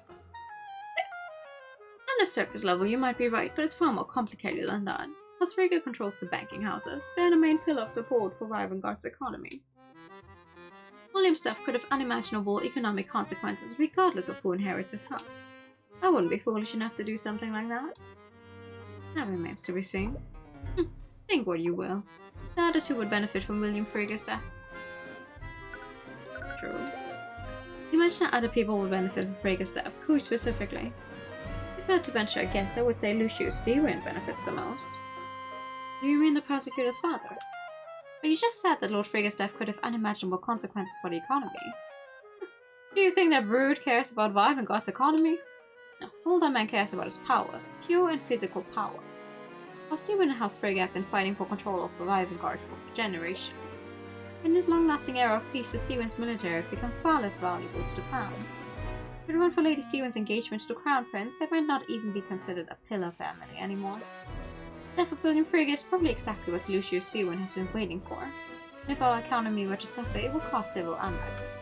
On the surface level, you might be right, but it's far more complicated than that. House Frigga controls the banking houses. They're the main pillar of support for Rivengard's economy. William's death could have unimaginable economic consequences regardless of who inherits his house. I wouldn't be foolish enough to do something like that. That remains to be seen. Think what you will. The others who would benefit from William Frigga's death. True. You mentioned that other people would benefit from Frigga's death. Who specifically? If I had to venture a guess, I would say Lucius Stewart benefits the most. Do you mean the prosecutor's father? But you just said that Lord Frigga's death could have unimaginable consequences for the economy. Do you think that Brood cares about Rivengard's economy? No, all that man cares about is power. Pure and physical power. House Stewart and House Frigga have been fighting for control of Rivengard for generations. In this long-lasting era of peace, the Stevens military have become far less valuable to the crown. If it weren't for Lady Stevens' engagement to the Crown Prince, they might not even be considered a pillar family anymore. The death of William Frigga is probably exactly what Lucius Stewart has been waiting for. And if our economy were to suffer, it would cause civil unrest.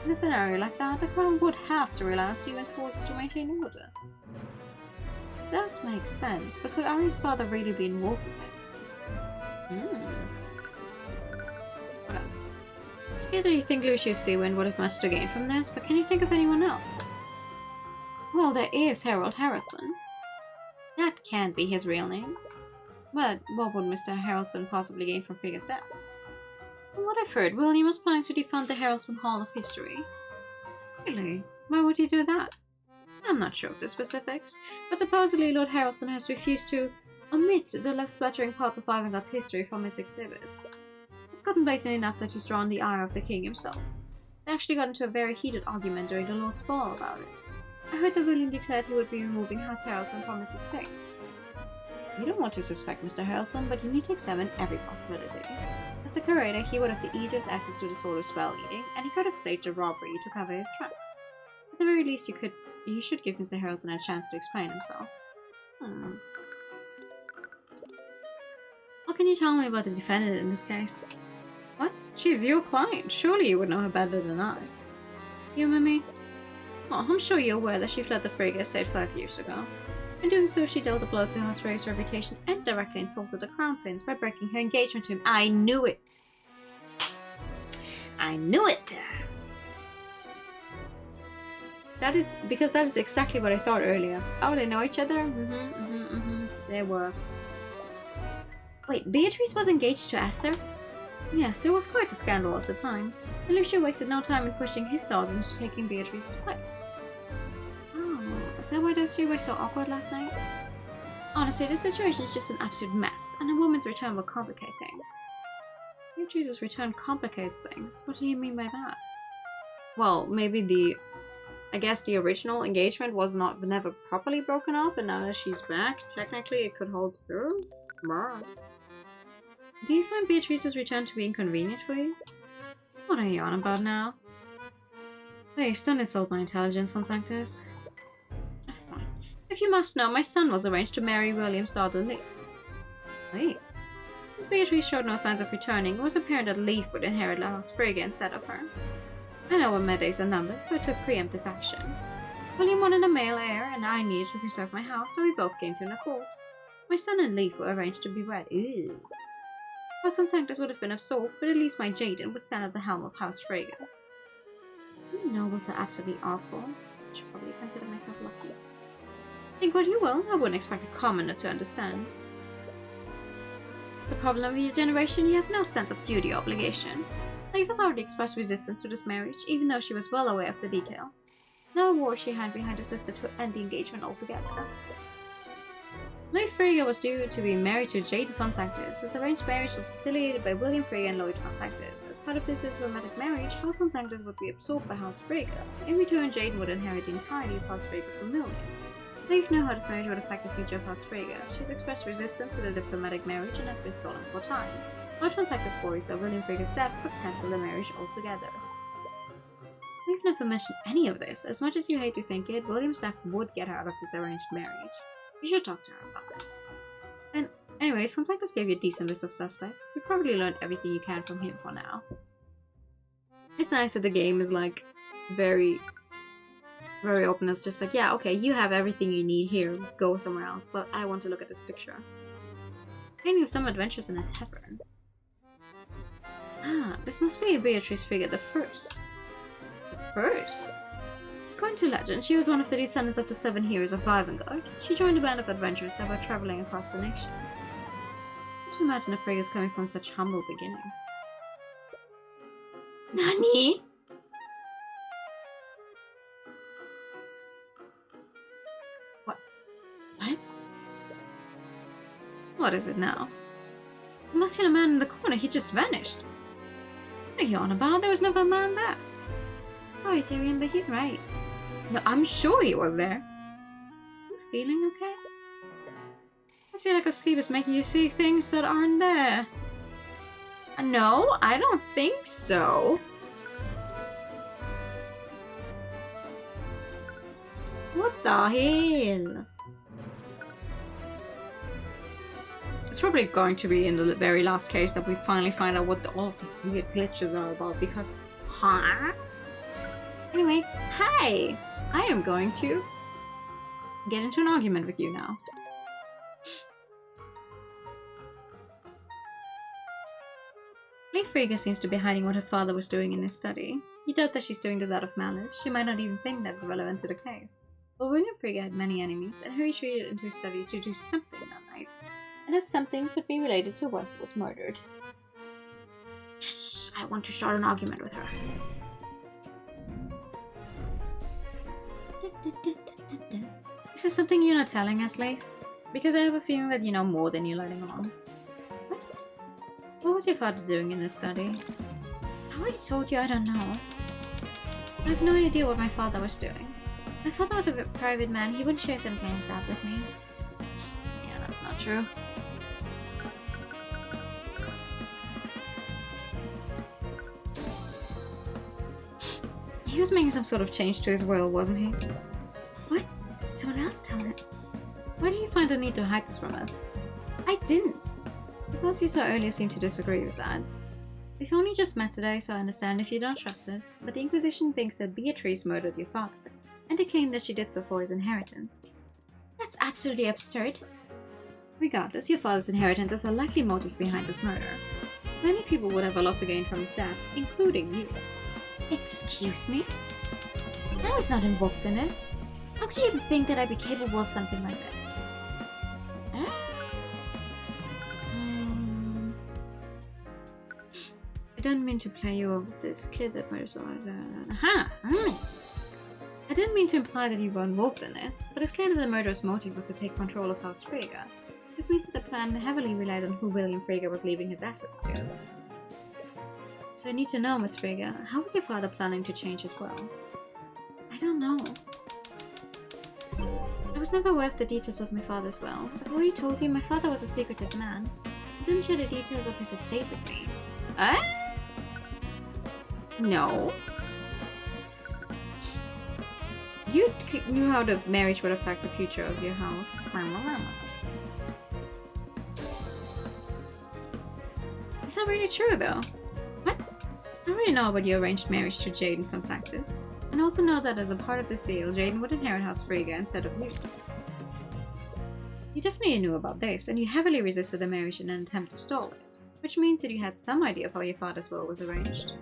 In a scenario like that, the Crown would have to rely on Stevens' forces to maintain order. It does make sense, but could Arya's father really be involved in it? What else? It's clear that you think Lucius Stewart would have much to gain from this, but can you think of anyone else? Well, there is Harold Haraldson. That can't be his real name. But what would Mr. Haraldson possibly gain from Frigga's death? From what I've heard, William was planning to defund the Haraldson Hall of History. Really? Why would he do that? I'm not sure of the specifics, but supposedly Lord Haraldson has refused to omit the less flattering parts of Rivengard's history from his exhibits. It's gotten blatant enough that he's drawn the ire of the king himself. They actually got into a very heated argument during the Lord's Ball about it. I heard that William declared he would be removing House Haraldson from his estate. You don't want to suspect Mr. Haraldson, but you need to examine every possibility. As the curator, he would have the easiest access to the Sword of Spell-Eating, and he could have staged a robbery to cover his tracks. At the very least, you should give Mr. Haraldson a chance to explain himself. What can you tell me about the defendant in this case? What? She's your client. Surely you would know her better than I. Humor me? Well, I'm sure you're aware that she fled the Frigga estate 5 years ago. In doing so, she dealt a blow to House Frigga's reputation and directly insulted the Crown Prince by breaking her engagement to him. I knew it! I knew it! That is exactly what I thought earlier. Oh, they know each other? They were. Wait, Beatrice was engaged to Esther? Yes, it was quite a scandal at the time. And Lucia wasted no time in pushing his thoughts into taking Beatrice's place. Oh, is that why those three were so awkward last night? Honestly, the situation is just an absolute mess, and a woman's return will complicate things. Beatrice's return complicates things? What do you mean by that? Well, maybe I guess the original engagement was never properly broken off, and now that she's back, technically it could hold through? Do you find Beatrice's return to be inconvenient for you? What are you on about now? Please, don't insult my intelligence, Von Sanctus. Fine. If you must know, my son was arranged to marry William's daughter, Leif. Leif? Since Beatrice showed no signs of returning, it was apparent that Leif would inherit House Frigga instead of her. I know when my days are numbered, so I took preemptive action. William wanted a male heir, and I needed to preserve my house, so we both came to an accord. My son and Leif were arranged to be wed. Ew. House Von Sanctus would have been absorbed, but at least my Jaden would stand at the helm of House Frigga. You nobles are absolutely awful. I should probably consider myself lucky. Think what you will, I wouldn't expect a commoner to understand. It's a problem of your generation, you have no sense of duty or obligation. Leif has already expressed resistance to this marriage, even though she was well aware of the details. No war she had behind her sister to end the engagement altogether. Leif Frigga was due to be married to Jaden Von Sanctus. His arranged marriage was facilitated by William Frigga and Lloyd Von Sanctus. As part of this diplomatic marriage, House Von Sanctus would be absorbed by House Frigga. In return, Jaden would inherit the entirety of House Frigga from William. Leif knew how this marriage would affect the future of House Frigga. She has expressed resistance to the diplomatic marriage and has been stalling for time. Lloyd Von Sanctus worries that William Frigga's death could cancel the marriage altogether. Leif never mentioned any of this. As much as you hate to think it, William's death would get her out of this arranged marriage. You should talk to her about this. And anyways, Von Sanctus gave you a decent list of suspects. You probably learned everything you can from him for now. It's nice that the game is like very, very open. It's just like, yeah, okay, you have everything you need here. Go somewhere else. But I want to look at this picture. Painting of some adventures in a tavern. Ah, this must be Beatrice figure the first. The first? According to legend, she was one of the descendants of the 7 heroes of Vivengard. She joined a band of adventurers that were traveling across the nation. Not to imagine a Frigga's coming from such humble beginnings. Nani? What? What is it now? I must see a man in the corner. He just vanished. What are you on about? There was never a man there. Sorry, Tyrion, but he's right. No, I'm sure he was there. You feeling okay? I feel like sleep is making you see things that aren't there. No, I don't think so. What the hell? It's probably going to be in the very last case that we finally find out what all of these weird glitches are about because... Huh? Anyway, hi! I am going to get into an argument with you now. Leif Frigga seems to be hiding what her father was doing in his study. You doubt that she's doing this out of malice. She might not even think that's relevant to the case. But William Frigga had many enemies, and he retreated into his studies to do something that night. And that something could be related to when he was murdered. Yes! I want to start an argument with her. Is there something you're not telling us, Leif? Because I have a feeling that you know more than you're letting on. What? What was your father doing in this study? I already told you I don't know. I have no idea what my father was doing. My father was a private man. He wouldn't share something like that with me. Yeah, that's not true. He was making some sort of change to his will, wasn't he? What? Someone else tell him. Why did you find the need to hide this from us? I didn't. The thoughts you saw earlier seem to disagree with that. We've only just met today, so I understand if you don't trust us, but the Inquisition thinks that Beatrice murdered your father, and they claim that she did so for his inheritance. That's absolutely absurd. Regardless, your father's inheritance is a likely motive behind this murder. Many people would have a lot to gain from his death, including you. Excuse me? I was not involved in this. How could you even think that I'd be capable of something like this? I didn't mean to play you off with this kid that might as well. I didn't mean to imply that you were involved in this, but it's clear that the murderer's motive was to take control of House Frigga. This means that the plan heavily relied on who William Frigga was leaving his assets to. So I need to know, Miss Frigga, how was your father planning to change his will? I don't know. I was never aware of the details of my father's will. I've already told you my father was a secretive man. He didn't share the details of his estate with me. No. You knew how the marriage would affect the future of your house. It's not really true, though. What? I already know about your arranged marriage to Jaden von Sanctus. And also know that as a part of this deal, Jaden would inherit House Frigga instead of you. You definitely knew about this, and you heavily resisted the marriage in an attempt to stall it, which means that you had some idea of how your father's will was arranged.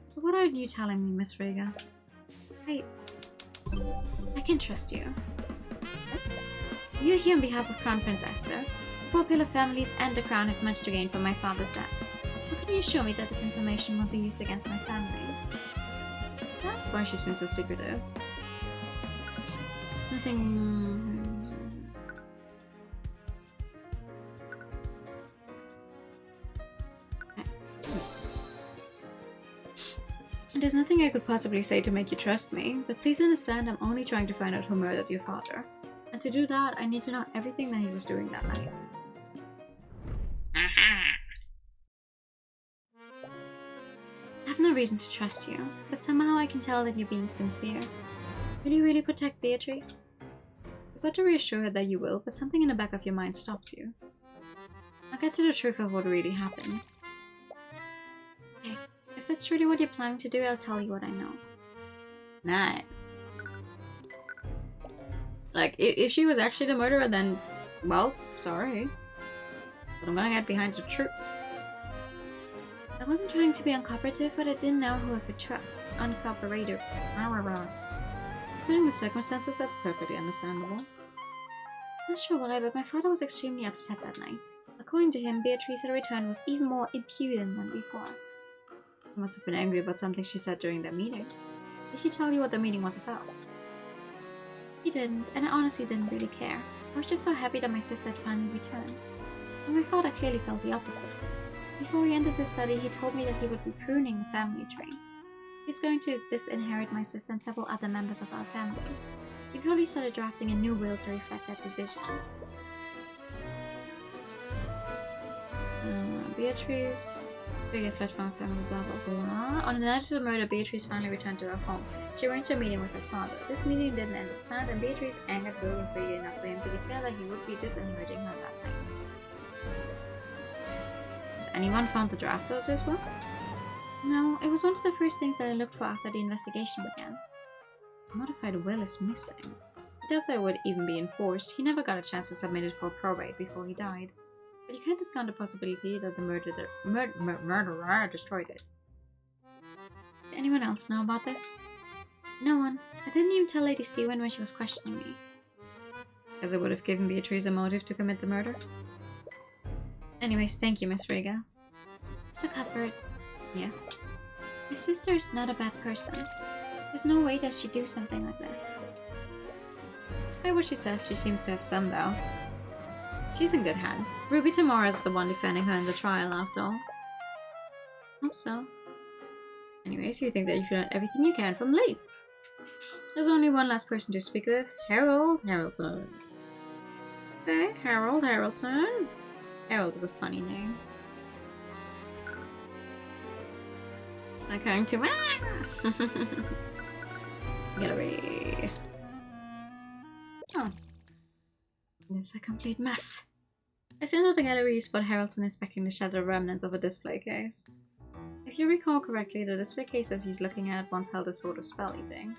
So what are you telling me, Miss Frigga? I can trust you. You're here on behalf of Crown Prince Esther. The four-pillar families and the crown have much to gain from my father's death. How can you assure me that this information won't be used against my family? So that's why she's been so secretive. Something... There's nothing I could possibly say to make you trust me, but please understand I'm only trying to find out who murdered your father. And to do that, I need to know everything that he was doing that night. I have no reason to trust you, but somehow I can tell that you're being sincere. Will you really protect Beatrice? You've got to reassure her that you will, but something in the back of your mind stops you. I'll get to the truth of what really happened. Okay, If that's truly what you're planning to do, I'll tell you what I know. Nice. Like, if she was actually the murderer, then, well, sorry. But I'm gonna get behind the truth. I wasn't trying to be uncooperative, but I didn't know who I could trust. Uncooperative. Considering the circumstances, that's perfectly understandable. Not sure why, but my father was extremely upset that night. According to him, Beatrice at return was even more impudent than before. He must have been angry about something she said during their meeting. Did he tell you what the meeting was about? He didn't, and I honestly didn't really care. I was just so happy that my sister had finally returned. But my father clearly felt the opposite. Before he entered his study, he told me that he would be pruning the family tree. He's going to disinherit my sister and several other members of our family. He probably started drafting a new will to reflect that decision. Beatrice... Frigga fled from her family, blah blah blah. On the night of the murder, Beatrice finally returned to her home. She arranged a meeting with her father. This meeting didn't end as planned, and Beatrice angered William Frigga enough for him to declare that he would be disinheriting her that night. Has anyone found the draft of this will? No, it was one of the first things that I looked for after the investigation began. The modified will is missing. I doubt that it would even be enforced. He never got a chance to submit it for probate before he died. But you can't discount the possibility that the murderer destroyed it. Did anyone else know about this? No one. I didn't even tell Lady Steven when she was questioning me. Because it would have given Beatrice a motive to commit the murder? Anyways, thank you, Miss Frigga. Mr. Cuthbert. Yes? My sister is not a bad person. There's no way that she'd do something like this. Despite what she says, she seems to have some doubts. She's in good hands. Ruby Tamara's the one defending her in the trial, after all. Hope so. Anyways, you think that you should learn everything you can from Leif. There's only one last person to speak with. Harold Haraldson. Okay, Harold Haraldson. Harold is a funny name. It's not going to... Gallery. Oh. This is a complete mess. I stand at the gallery, spot Haraldson inspecting the shattered remnants of a display case. If you recall correctly, the display case that he's looking at once held a sort of spell eating.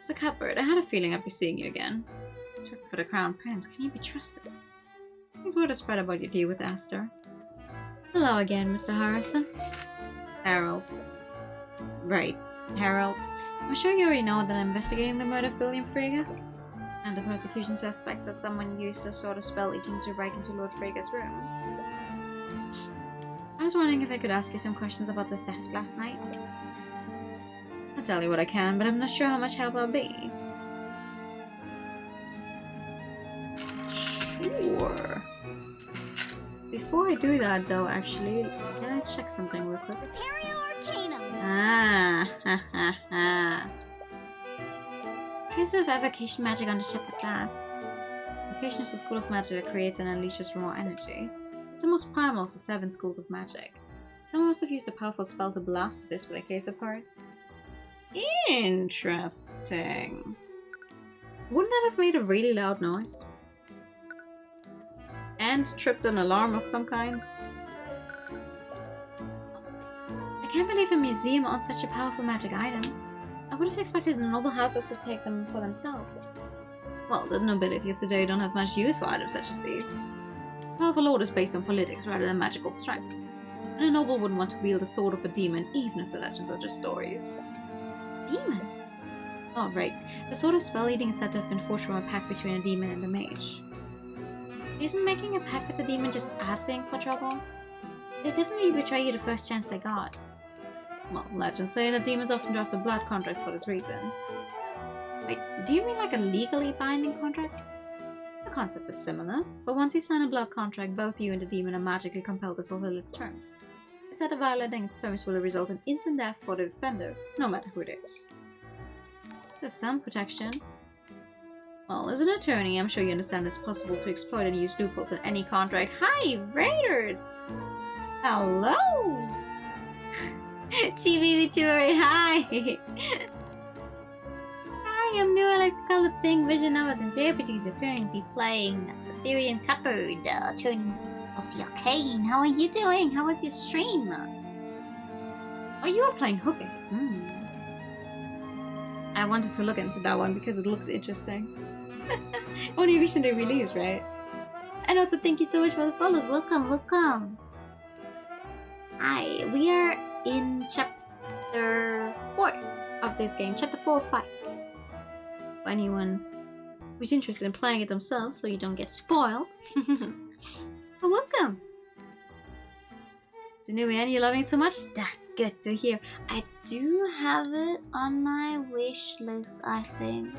Mr. Cuthbert, I had a feeling I'd be seeing you again. Took for the Crown Prince, can you be trusted? Things word have spread about your deal with Esther. Hello again, Mr. Haraldson. Harold. Right, Harold. I'm sure you already know that I'm investigating the murder of William Frigga. And the prosecution suspects that someone used a sort of spell eating to break into Lord Frigga's room. I was wondering if I could ask you some questions about the theft last night. I'll tell you what I can, but I'm not sure how much help I'll be. Sure. Before I do that, though, actually, can I check something real quick? Ah, ha ha ha. Traces of evocation magic on the shattered glass. Evocation is a school of magic that creates and unleashes raw energy. It's the most primal of the 7 schools of magic. Someone must have used a powerful spell to blast the display case apart. Interesting. Wouldn't that have made a really loud noise? And tripped an alarm of some kind? I can't believe a museum owns such a powerful magic item. I would have expected the noble houses to take them for themselves. Well, the nobility of today don't have much use for items such as these. Power of a lord is based on politics rather than magical strength. And a noble wouldn't want to wield the sword of a demon even if the legends are just stories. Demon? Oh, right. The sword of spell eating is said to have been forged from a pact between a demon and a mage. Isn't making a pact with a demon just asking for trouble? They definitely betray you the first chance they got. Well, legends say that demons often draft the blood contracts for this reason. Wait, do you mean like a legally binding contract? The concept is similar, but once you sign a blood contract, both you and the demon are magically compelled to fulfill its terms. It's that violating its terms will result in instant death for the defender, no matter who it is. So some protection. Well, as an attorney, I'm sure you understand it's possible to exploit and use loopholes in any contract. Hi, Raiders! Hello! Chibi Bichuri, hi! Hi, I'm new. I like to call it Pink Vision. I was in JRPGs. We're currently playing Tyrion Cuthbert, Turn of the Arcane. How are you doing? How was your stream? Oh, you were playing hookers. I wanted to look into that one because it looked interesting. Only recently released, right? And also, thank you so much for the follows. Welcome, welcome. Hi, we are in chapter 4 of this game. Chapter 4 of 5. For anyone who's interested in playing it themselves so you don't get spoiled. Welcome. And you're loving it so much? That's good to hear. I do have it on my wish list, I think.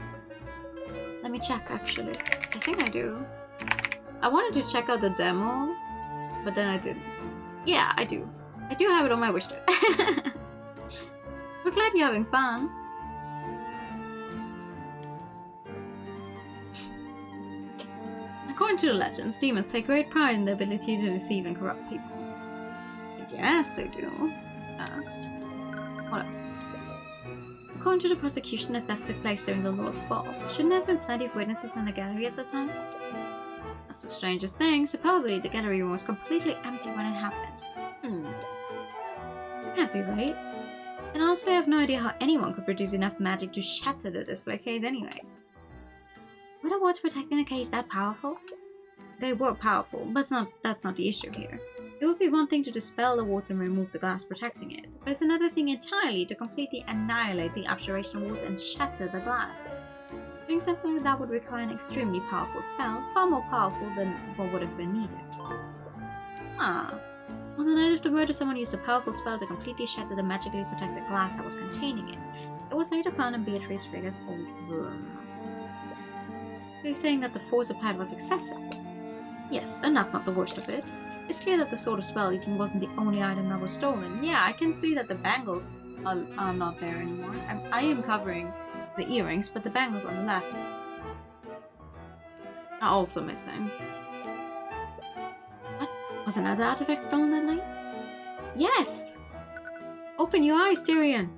Let me check, actually. I think I do. I wanted to check out the demo, but then I didn't. Yeah, I do. I do have it on my wish list. We're glad you're having fun. According to the legends, demons take great pride in their ability to deceive and corrupt people. Yes, they do. Yes. What else? According to the prosecution, the theft took place during the Lord's Ball. Shouldn't there have been plenty of witnesses in the gallery at the time? That's the strangest thing. Supposedly, the gallery room was completely empty when it happened. Can't be right. And honestly, I have no idea how anyone could produce enough magic to shatter the display case anyways. Were the wards protecting the case that powerful? They were powerful, but that's not the issue here. It would be one thing to dispel the wards and remove the glass protecting it, but it's another thing entirely to completely annihilate the abjuration wards and shatter the glass. Doing something like that would require an extremely powerful spell, far more powerful than what would have been needed. On the night of the murder, someone used a powerful spell to completely shatter the magically protected glass that was containing it. It was later found in Beatrice Frigga's old room. So you're saying that the force applied was excessive? Yes, and that's not the worst of it. It's clear that the sword of spell eating wasn't the only item that was stolen. Yeah, I can see that the bangles are not there anymore. I am covering the earrings, but the bangles on the left are also missing. What? Was another artifact stolen that night? Yes! Open your eyes, Tyrion!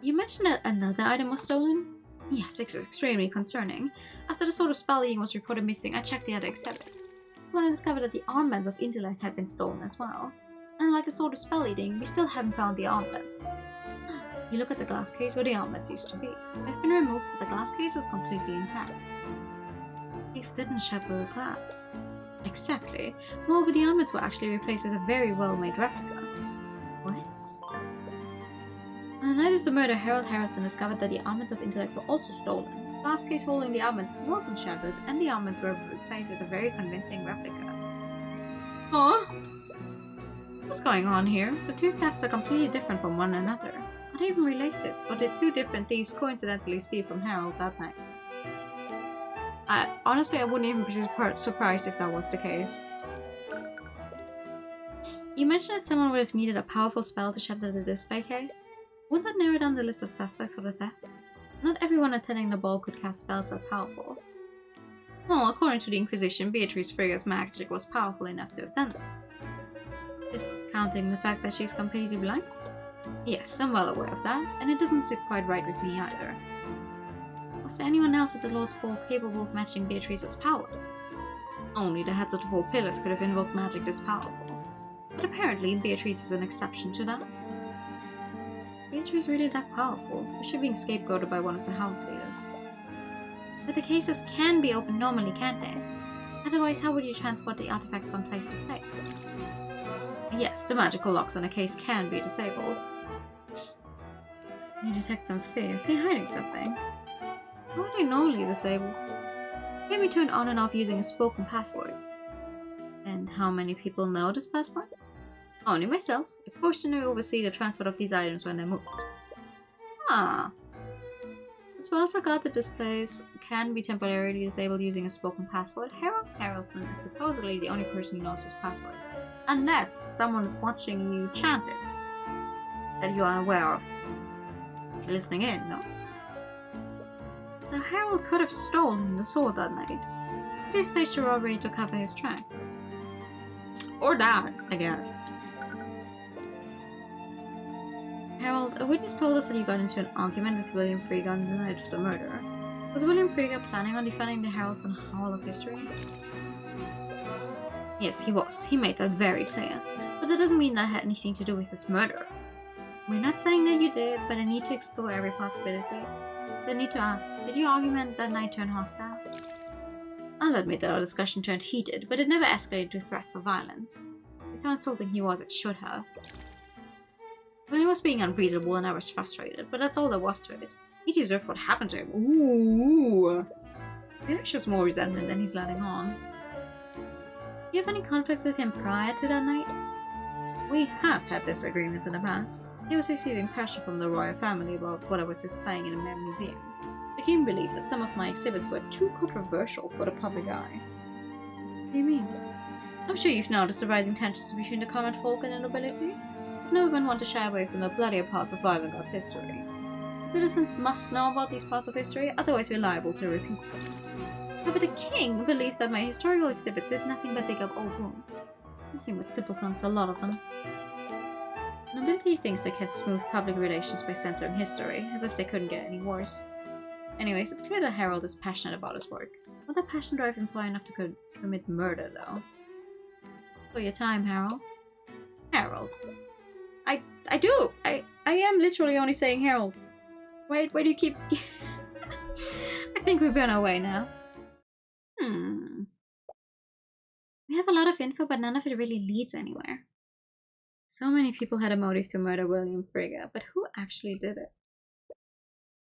You mentioned that another item was stolen? Yes, it's extremely concerning. After the sword of spell eating was reported missing, I checked the other exhibits. That's when I discovered that the armbands of intellect had been stolen as well. And like the sword of spell eating, we still haven't found the armbands. You look at the glass case where the armbands used to be. They've been removed, but the glass case is completely intact. Thief didn't shatter the glass. Exactly. Moreover, the armbands were actually replaced with a very well-made replica. What? On the night of the murder, Harold Haraldson discovered that the armbands of intellect were also stolen. The glass case holding the armbands wasn't shattered, and the armbands were replaced with a very convincing replica. Huh? What's going on here? The two thefts are completely different from one another. Are they even related? Or did two different thieves coincidentally steal from Harold that night? Honestly, I wouldn't even be surprised if that was the case. You mentioned that someone would have needed a powerful spell to shatter the display case. Wouldn't that narrow down the list of suspects for the theft? Not everyone attending the ball could cast spells that powerful. Well, according to the Inquisition, Beatrice Frigga's magic was powerful enough to have done this. Discounting the fact that she's completely blind? Yes, I'm well aware of that, and it doesn't sit quite right with me either. Was there anyone else at the Lord's Ball capable of matching Beatrice's power? Only the heads of the four pillars could have invoked magic this powerful. But apparently, Beatrice is an exception to that. Is Beatrice really that powerful? Or is she being scapegoated by one of the house leaders? But the cases can be opened normally, can't they? Otherwise, how would you transport the artifacts from place to place? Yes, the magical locks on a case can be disabled. You detect some fear. Is he hiding something? How are they normally disabled? Can be turned on and off using a spoken password. And how many people know this password? Only myself. A person who oversees the transport of these items when they're moved. Ah. The spells that guard the displays can be temporarily disabled using a spoken password. Harold Haraldson is supposedly the only person who knows this password. Unless someone's watching you chant it. That you are aware of. Listening in, no. So Harold could have stolen the sword that night. Could have staged a robbery to cover his tracks. Or that, I guess. Harold, a witness told us that you got into an argument with William Frigga on the night of the murder. Was William Frigga planning on defending the Harolds in Hall of History? Yes, he was. He made that very clear. But that doesn't mean that had anything to do with his murder. We're not saying that you did, but I need to explore every possibility. So I need to ask, did your argument that night turn hostile? I'll admit that our discussion turned heated, but it never escalated to threats or violence. It's how insulting he was, it should have. Well, he was being unreasonable and I was frustrated, but that's all there was to it. He deserved what happened to him. Ooh! There shows more resentment than he's letting on. Do you have any conflicts with him prior to that night? We have had disagreements in the past. He was receiving pressure from the royal family about what I was displaying in the museum. The king believed that some of my exhibits were too controversial for the public eye. What do you mean? I'm sure you've noticed the rising tensions between the common folk and the nobility. No one want to shy away from the bloodier parts of Vivengard's history. Citizens must know about these parts of history, otherwise we're liable to repeat them. However, the king believed that my historical exhibits did nothing but dig up old wounds. Nothing but simpletons, a lot of them. The nobility thinks they can smooth public relations by censoring history, as if they couldn't get any worse. Anyways, it's clear that Harold is passionate about his work. Will that passion drive him far enough to commit murder, though? For your time, Harold. Harold. I am literally only saying Harold. Why do you keep... I think we've been away now. We have a lot of info, but none of it really leads anywhere. So many people had a motive to murder William Frigga, but who actually did it?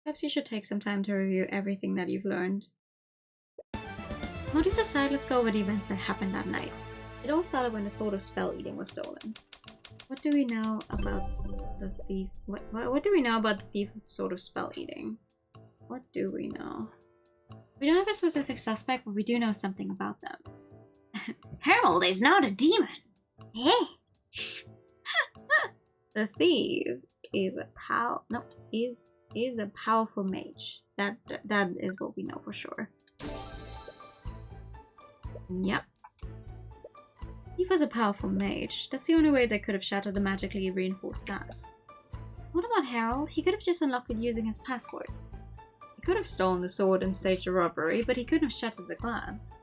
Perhaps you should take some time to review everything that you've learned. Motives aside, let's go over the events that happened that night. It all started when the sword of spell eating was stolen. What do we know about the thief? What do we know about the thief of the sword of spell eating? What do we know? We don't have a specific suspect, but we do know something about them. Harold is not a demon. Eh? The thief is a a powerful mage. That is what we know for sure. Yep. He was a powerful mage. That's the only way they could have shattered the magically reinforced glass. What about Harold? He could have just unlocked it using his password. He could have stolen the sword and staged a robbery, but he couldn't have shattered the glass.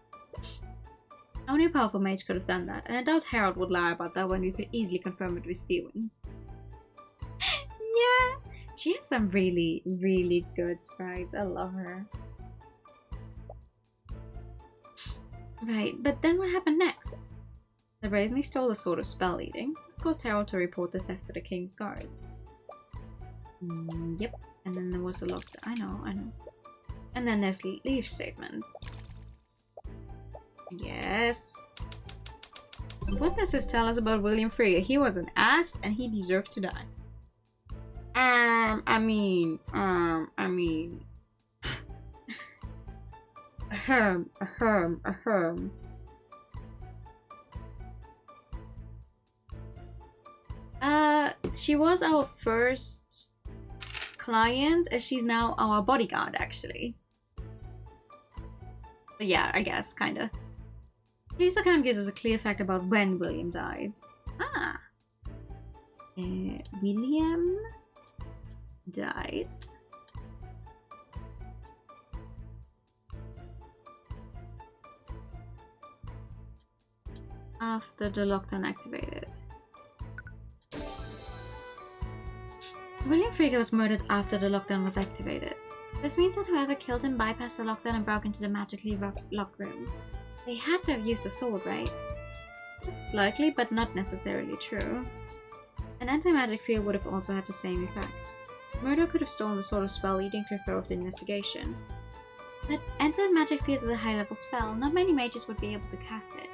Only a powerful mage could have done that, and I doubt Harold would lie about that when we could easily confirm it with Steven. Yeah, she has some really, really good sprites. I love her. Right, but then what happened next? They brazenly stole the sword of spell eating. This caused Harold to report the theft to the king's guard. Yep, and then there was a lockdown. I know. And then there's leave statements. Yes. Witnesses tell us about William Frigga. He was an ass and he deserved to die. I mean. She was our first client, and she's now our bodyguard, actually. But yeah, I guess, kinda. This account gives us a clear fact about when William died. William died after the lockdown activated. William Frigga was murdered after the lockdown was activated. This means that whoever killed him bypassed the lockdown and broke into the magically locked room. They had to have used a sword, right? That's likely, but not necessarily true. An anti-magic field would have also had the same effect. Murder could have stolen the sword of spell eating to throw off the investigation. But anti-magic field is a high-level spell. Not many mages would be able to cast it.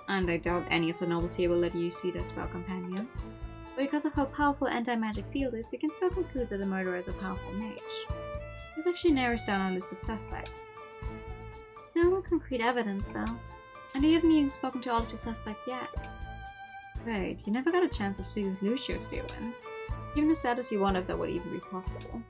And I doubt any of the nobility will let you see their spell companions. But because of how powerful anti-magic field is, we can still conclude that the murderer is a powerful mage. This actually narrows down our list of suspects. Still no concrete evidence, though. And we haven't even spoken to all of the suspects yet. Right, you never got a chance to speak with Lucio, Steelwind. Given the status, you wonder if that would even be possible.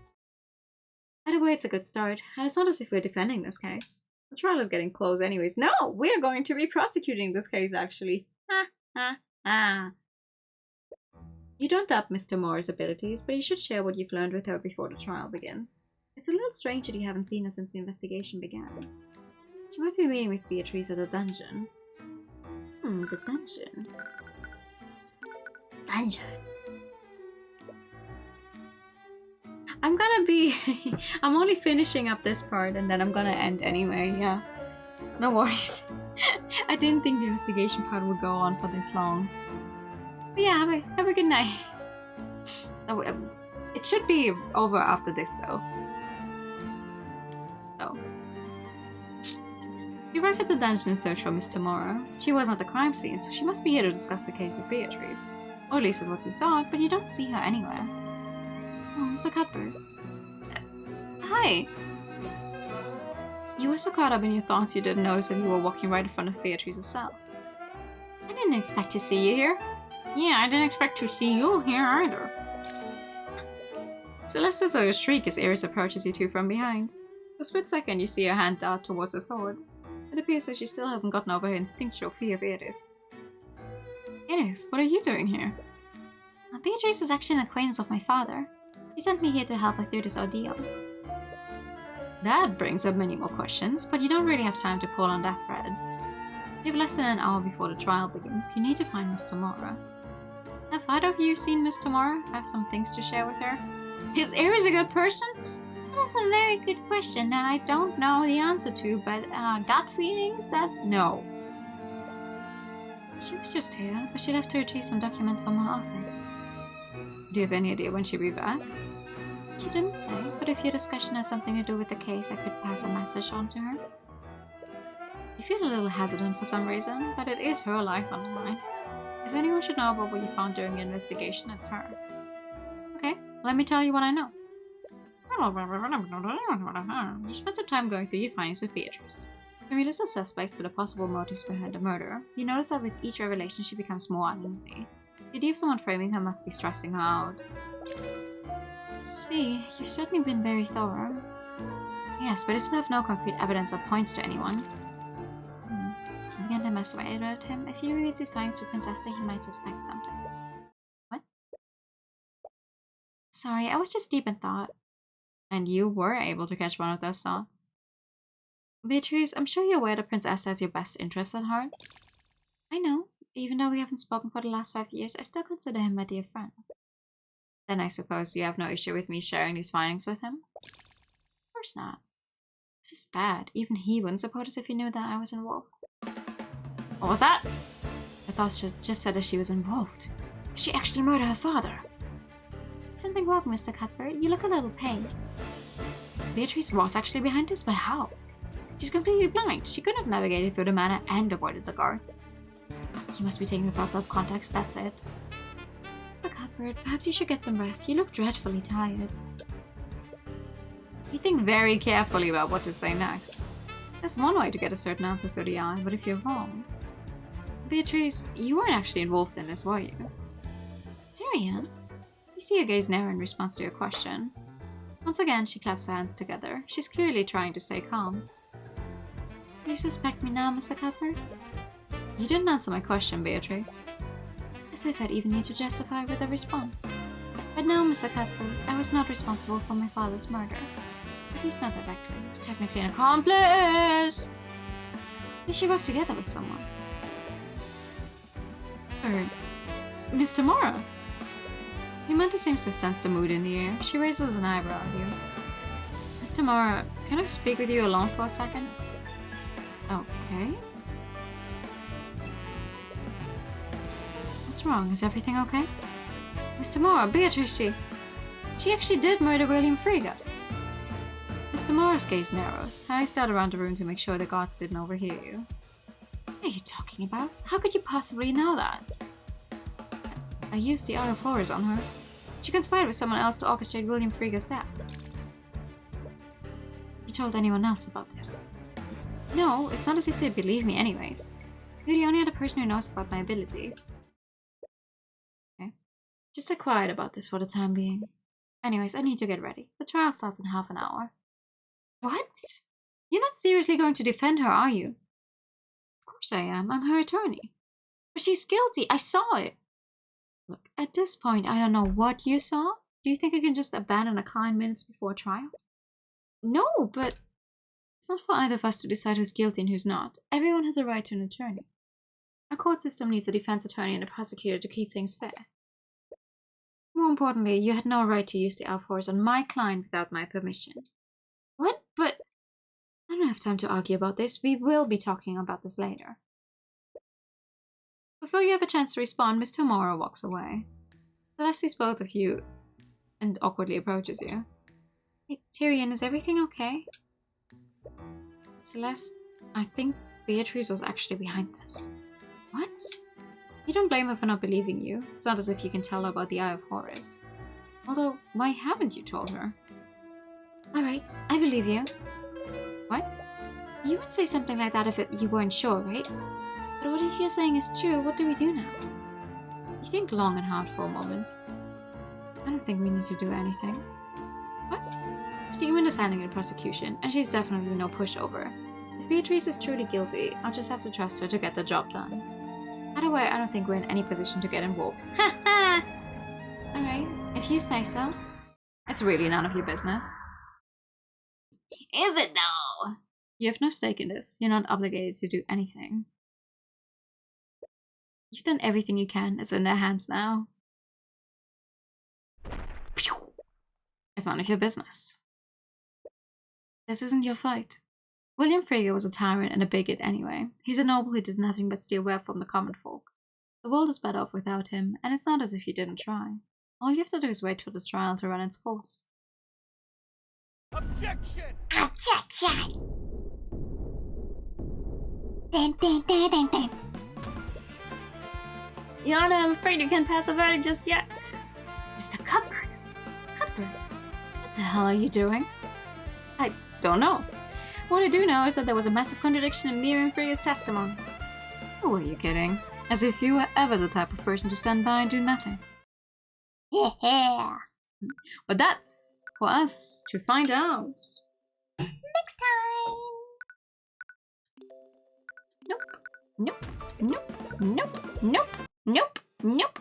Either way, it's a good start, and it's not as if we're defending this case. The trial is getting close anyways. No! We're going to be prosecuting this case, actually. You don't doubt Mr. Moore's abilities, but you should share what you've learned with her before the trial begins. It's a little strange that you haven't seen her since the investigation began. She might be meeting with Beatrice at the dungeon. The dungeon. Dungeon. I'm gonna be... I'm only finishing up this part and then I'm gonna end anyway, yeah. No worries. I didn't think the investigation part would go on for this long. But yeah, have a good night. Oh, it should be over after this though. So. You arrive at the dungeon in search for Miss Tamora. She wasn't at the crime scene, so she must be here to discuss the case with Beatrice. Or at least is what you thought, but you don't see her anywhere. Oh, Mr. Cuthbert. Hi! You were so caught up in your thoughts you didn't notice that you were walking right in front of Beatrice's cell. I didn't expect to see you here. Yeah, I didn't expect to see you here either. Celeste lets out a shriek as Iris approaches you two from behind. For a split second, you see her hand dart towards her sword. It appears that she still hasn't gotten over her instinctual fear of Iris. Iris, what are you doing here? Beatrice is actually an acquaintance of my father. He sent me here to help her through this ordeal. That brings up many more questions, but you don't really have time to pull on that thread. You have less than an hour before the trial begins. You need to find Miss Tamora. Have either of you seen Miss Tamora? Have some things to share with her? Is Iris a good person? That's a very good question that I don't know the answer to, but gut feeling says no. She was just here, but she left to retrieve some documents from her office. Do you have any idea when she'll be back? She didn't say, but if your discussion has something to do with the case, I could pass a message on to her. You feel a little hesitant for some reason, but it is her life on the line. If anyone should know about what you found during the investigation, it's her. Okay, let me tell you what I know. You spent some time going through your findings with Beatrice. From your list of suspects to the possible motives behind the murder, you notice that with each revelation she becomes more uneasy. The idea of someone framing her must be stressing her out. See, you've certainly been very thorough. Yes, but I still have no concrete evidence that points to anyone. You began to mess about him. If he reads his findings to Prince Esther, he might suspect something. What? Sorry, I was just deep in thought. And you were able to catch one of those thoughts. Beatrice, I'm sure you're aware that Prince Esther has your best interests at heart. I know. Even though we haven't spoken for the last 5 years, I still consider him my dear friend. Then I suppose you have no issue with me sharing these findings with him? Of course not. This is bad. Even he wouldn't support us if he knew that I was involved. What was that? I thought she just said that she was involved. Did she actually murder her father? Something wrong, Mr. Cuthbert. You look a little pale. Beatrice was actually behind this, but how? She's completely blind. She couldn't have navigated through the manor and avoided the guards. You must be taking your thoughts out of context, that's it. Mr. Cuthbert, perhaps you should get some rest. You look dreadfully tired. You think very carefully about what to say next. There's one way to get a certain answer through the eye, but if you're wrong... Beatrice, you weren't actually involved in this, were you? Tyrion? You see her gaze narrow in response to your question. Once again, she claps her hands together. She's clearly trying to stay calm. Do you suspect me now, Mr. Cuthbert? You didn't answer my question, Beatrice. As if I'd even need to justify with a response. But no, Mr. Cuthbert, I was not responsible for my father's murder. At least not directly. I was technically an accomplice! Did she work together with someone? Miss Tamora? Yamanta seems to sense the mood in the air. She raises an eyebrow at you. Miss Tamora, can I speak with you alone for a second? Okay. What's wrong? Is everything okay? Miss Tamora, Beatrice, she actually did murder William Freegut. Miss Tamora's gaze narrows. Harry stared around the room to make sure the guards didn't overhear you. What are you talking about? How could you possibly know that? I used the Eye of Horrors on her. She conspired with someone else to orchestrate William Freegut's death. You told anyone else about this? No, it's not as if they'd believe me anyways. You're the only other person who knows about my abilities. Okay. Just stay quiet about this for the time being. Anyways, I need to get ready. The trial starts in half an hour. What? You're not seriously going to defend her, are you? Of course I am. I'm her attorney. But she's guilty. I saw it. Look, at this point, I don't know what you saw. Do you think I can just abandon a client minutes before trial? No, but it's not for either of us to decide who's guilty and who's not. Everyone has a right to an attorney. Our court system needs a defense attorney and a prosecutor to keep things fair. More importantly, you had no right to use the elf horse on my client without my permission. What? But I don't have time to argue about this. We will be talking about this later. Before you have a chance to respond, Miss Tomorrow walks away. Celeste sees both of you and awkwardly approaches you. Hey, Tyrion, is everything okay? Celeste, I think Beatrice was actually behind this. What? You don't blame her for not believing you. It's not as if you can tell her about the Eye of Horus. Although, why haven't you told her? Alright, I believe you. What? You would say something like that if you weren't sure, right? But what if you're saying is true? What do we do now? You think long and hard for a moment. I don't think we need to do anything. What? Steven is handling the prosecution, and she's definitely no pushover. If Beatrice is truly guilty, I'll just have to trust her to get the job done. Either way, I don't think we're in any position to get involved. Ha ha! Alright, if you say so. It's really none of your business. Is it though? You have no stake in this. You're not obligated to do anything. You've done everything you can. It's in their hands now. It's none of your business. This isn't your fight. William Frege was a tyrant and a bigot anyway. He's a noble who did nothing but steal wealth from the common folk. The world is better off without him, and it's not as if you didn't try. All you have to do is wait for the trial to run its course. Objection! Objection! Dun, dun, dun, dun, dun. Your Honor, I'm afraid you can't pass a verdict just yet. Mr. Cuthbert! Cuthbert! What the hell are you doing? I don't know. What I do know is that there was a massive contradiction in Miriam Freya's testimony. Who are you kidding? As if you were ever the type of person to stand by and do nothing. Yeah. But that's for us to find out. Next time. Nope. Nope. Nope. Nope. Nope. Nope. Nope.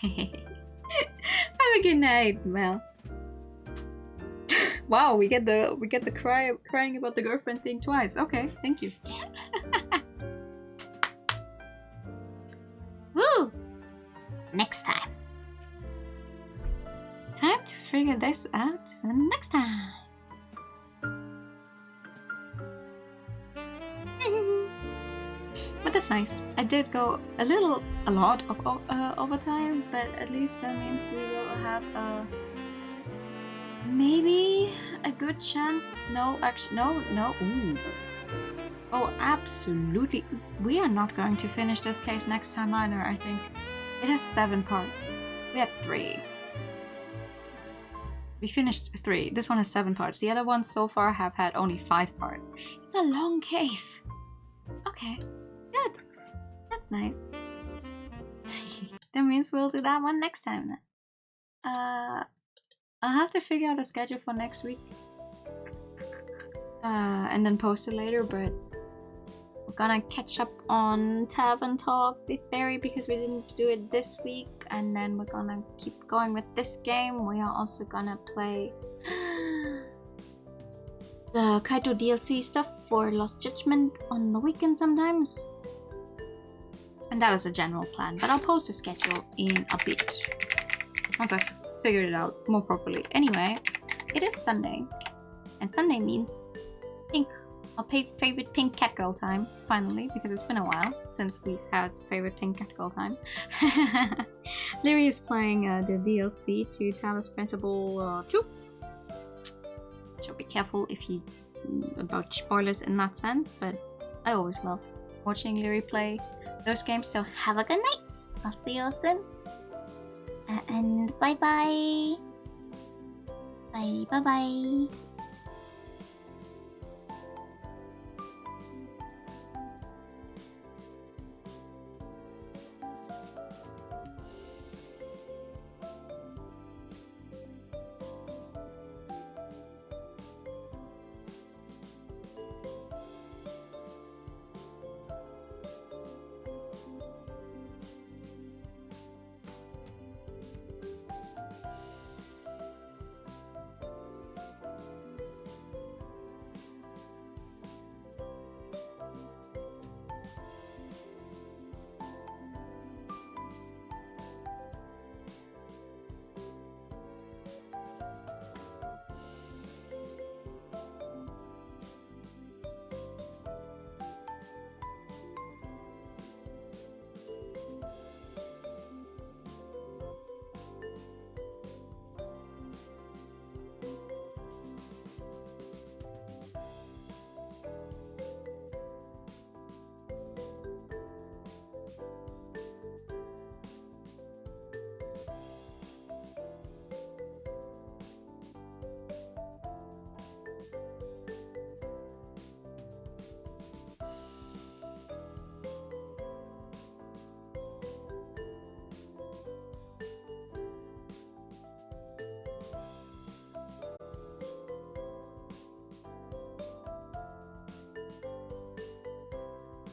Have a good night, Mel. Wow, we get the crying about the girlfriend thing twice. Okay, thank you. Woo! Next time. Time to figure this out next time. But that's nice. I did go a lot of overtime, but at least that means we will have maybe a good chance. No, actually, no. Ooh. Oh, absolutely. We are not going to finish this case next time either, I think. It has 7 parts. We had 3. We finished 3. This one has 7 parts. The other ones so far have had only 5 parts. It's a long case. Okay, good. That's nice. That means we'll do that one next time then. I'll have to figure out a schedule for next week. And then post it later, but we're gonna catch up on Tavern Talk with Barry because we didn't do it this week, and then we're gonna keep going with this game. We are also gonna play the Kaito DLC stuff for Lost Judgment on the weekend sometimes. And that is a general plan, but I'll post a schedule in a bit once I've figured it out more properly. Anyway, it is Sunday, and Sunday means pink. Our favorite pink cat girl time, finally, because it's been a while since we've had favorite pink cat girl time. Lyri is playing the DLC to Talos Principle 2. So be careful about spoilers in that sense, but I always love watching Lyri play those games, so Have a good night. I'll see you soon. And bye bye. Bye bye bye.